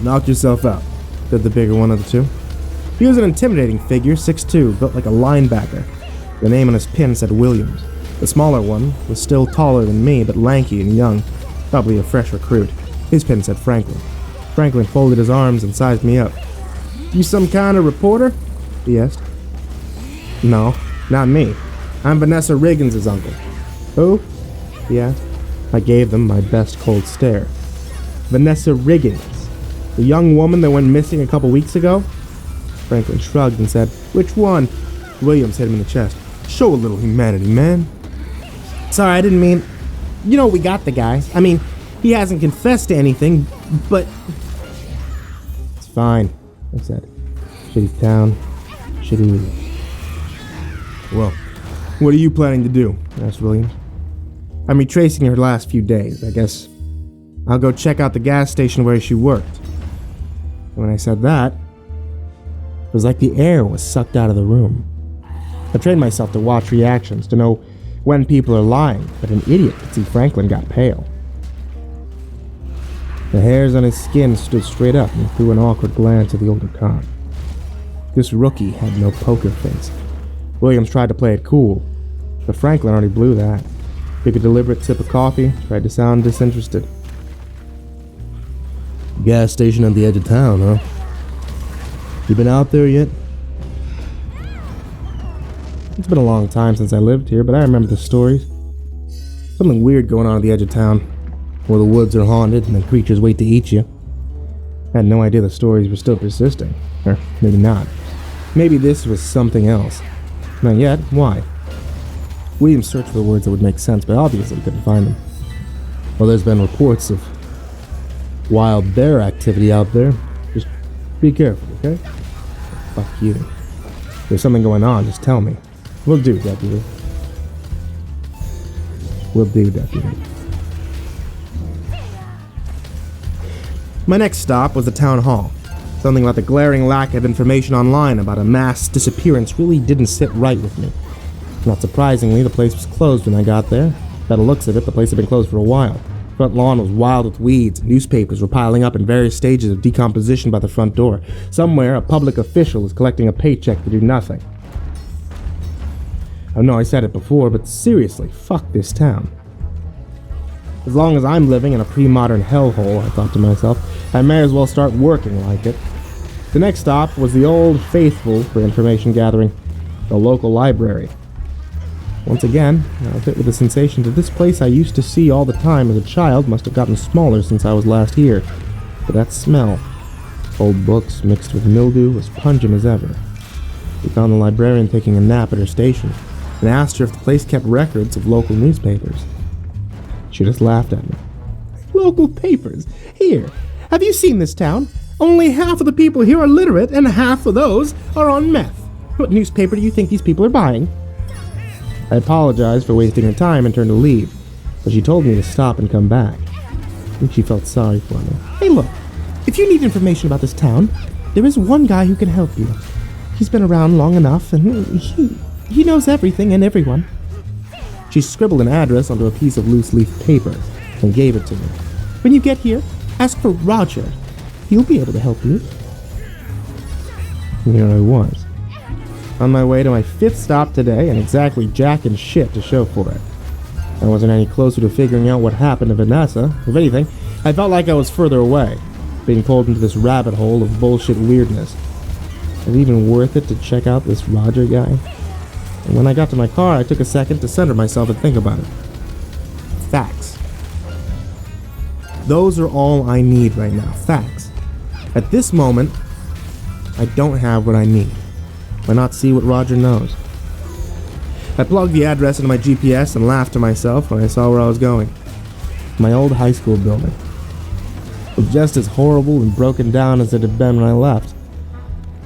"Knock yourself out," said the bigger one of the two. He was an intimidating figure, 6'2", built like a linebacker. The name on his pin said Williams. The smaller one was still taller than me, but lanky and young, probably a fresh recruit. His pin said Franklin. Franklin folded his arms and sized me up. "You some kind of reporter?" he asked. "No, not me. I'm Vanessa Riggins' uncle." "Who?" he asked. I gave them my best cold stare. "Vanessa Riggins. The young woman that went missing a couple weeks ago?" Franklin shrugged and said, "Which one?" Williams hit him in the chest. "Show a little humanity, man." "Sorry, I didn't mean... You know, we got the guy. I mean, he hasn't confessed to anything, but..." "It's fine," I said. "Shitty town. Shitty..." "Well, what are you planning to do?" asked Williams. "I'm retracing her last few days. I guess I'll go check out the gas station where she worked." When I said that, it was like the air was sucked out of the room. I trained myself to watch reactions, to know when people are lying, but an idiot could see Franklin got pale. The hairs on his skin stood straight up and threw an awkward glance at the older cop. This rookie had no poker face. Williams tried to play it cool, but Franklin already blew that. Took a deliberate sip of coffee, tried to sound disinterested. Gas station on the edge of town, huh? You been out there yet? It's been a long time since I lived here, but I remember the stories. Something weird going on at the edge of town, where the woods are haunted and the creatures wait to eat you. I had no idea the stories were still persisting. Or maybe not. Maybe this was something else. Not yet. Why? Williams searched for the words that would make sense, but obviously couldn't find them. Well, there's been reports of wild bear activity out there. Just be careful, okay? Fuck you. If there's something going on, just tell me. Will do, Deputy. Will do, Deputy. My next stop was the town hall. Something about the glaring lack of information online about a mass disappearance really didn't sit right with me. Not surprisingly, the place was closed when I got there. By the looks of it, the place had been closed for a while. The front lawn was wild with weeds. Newspapers were piling up in various stages of decomposition by the front door. Somewhere, a public official was collecting a paycheck to do nothing. I know I said it before, but seriously, fuck this town. As long as I'm living in a pre-modern hellhole, I thought to myself, I may as well start working like it. The next stop was the old faithful for information gathering, the local library. Once again, I was hit with the sensation that this place I used to see all the time as a child must have gotten smaller since I was last here. But that smell, old books mixed with mildew, was pungent as ever. We found the librarian taking a nap at her station and asked her if the place kept records of local newspapers. She just laughed at me. Local papers? Here, have you seen this town? Only half of the people here are literate and half of those are on meth. What newspaper do you think these people are buying? I apologized for wasting her time and turned to leave, but she told me to stop and come back. I think she felt sorry for me. Hey look, if you need information about this town, there is one guy who can help you. He's been around long enough and he knows everything and everyone. She scribbled an address onto a piece of loose-leaf paper and gave it to me. When you get here, ask for Roger. He'll be able to help you. And here I was, on my way to my 5th stop today, and exactly jack and shit to show for it. I wasn't any closer to figuring out what happened to Vanessa. If anything, I felt like I was further away, being pulled into this rabbit hole of bullshit weirdness. Was it even worth it to check out this Roger guy? And when I got to my car, I took a second to center myself and think about it. Facts. Those are all I need right now. Facts. At this moment, I don't have what I need. Why not see what Roger knows? I plugged the address into my GPS and laughed to myself when I saw where I was going. My old high school building. It was just as horrible and broken down as it had been when I left.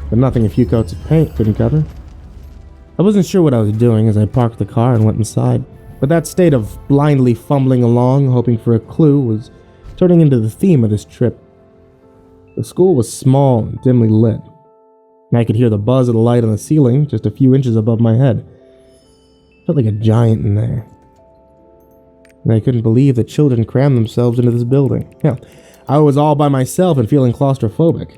But nothing a few coats of paint couldn't cover. I wasn't sure what I was doing as I parked the car and went inside, but that state of blindly fumbling along, hoping for a clue, was turning into the theme of this trip. The school was small and dimly lit. I could hear the buzz of the light on the ceiling just a few inches above my head. I felt like a giant in there. And I couldn't believe that children crammed themselves into this building. Hell, I was all by myself and feeling claustrophobic.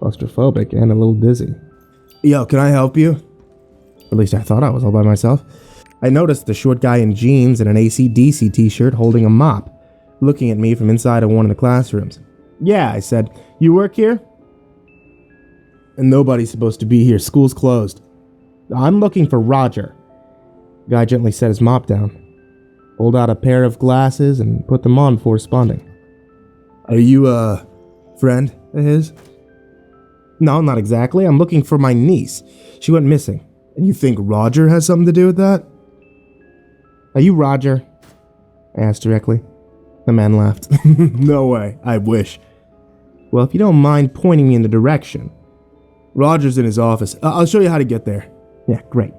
Claustrophobic and a little dizzy. Yo, can I help you? At least I thought I was all by myself. I noticed the short guy in jeans and an AC/DC t-shirt holding a mop, looking at me from inside of one of the classrooms. Yeah, I said. You work here? And nobody's supposed to be here. School's closed. I'm looking for Roger. The guy gently set his mop down, pulled out a pair of glasses, and put them on before responding. Are you a friend of his? No, not exactly. I'm looking for my niece. She went missing. And you think Roger has something to do with that? Are you Roger? I asked directly. The man laughed. No way. I wish. Well, if you don't mind pointing me in the direction. Roger's in his office. I'll show you how to get there. Yeah, great.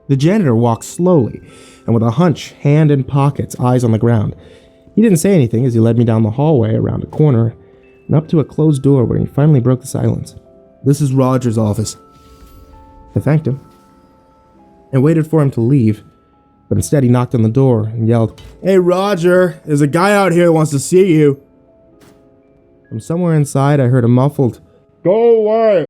The janitor walked slowly, and with a hunch, hand in pockets, eyes on the ground. He didn't say anything as he led me down the hallway, around a corner, and up to a closed door where he finally broke the silence. This is Roger's office. I thanked him and waited for him to leave, but instead he knocked on the door and yelled, Hey Roger, there's a guy out here who wants to see you. From somewhere inside I heard a muffled, Go away!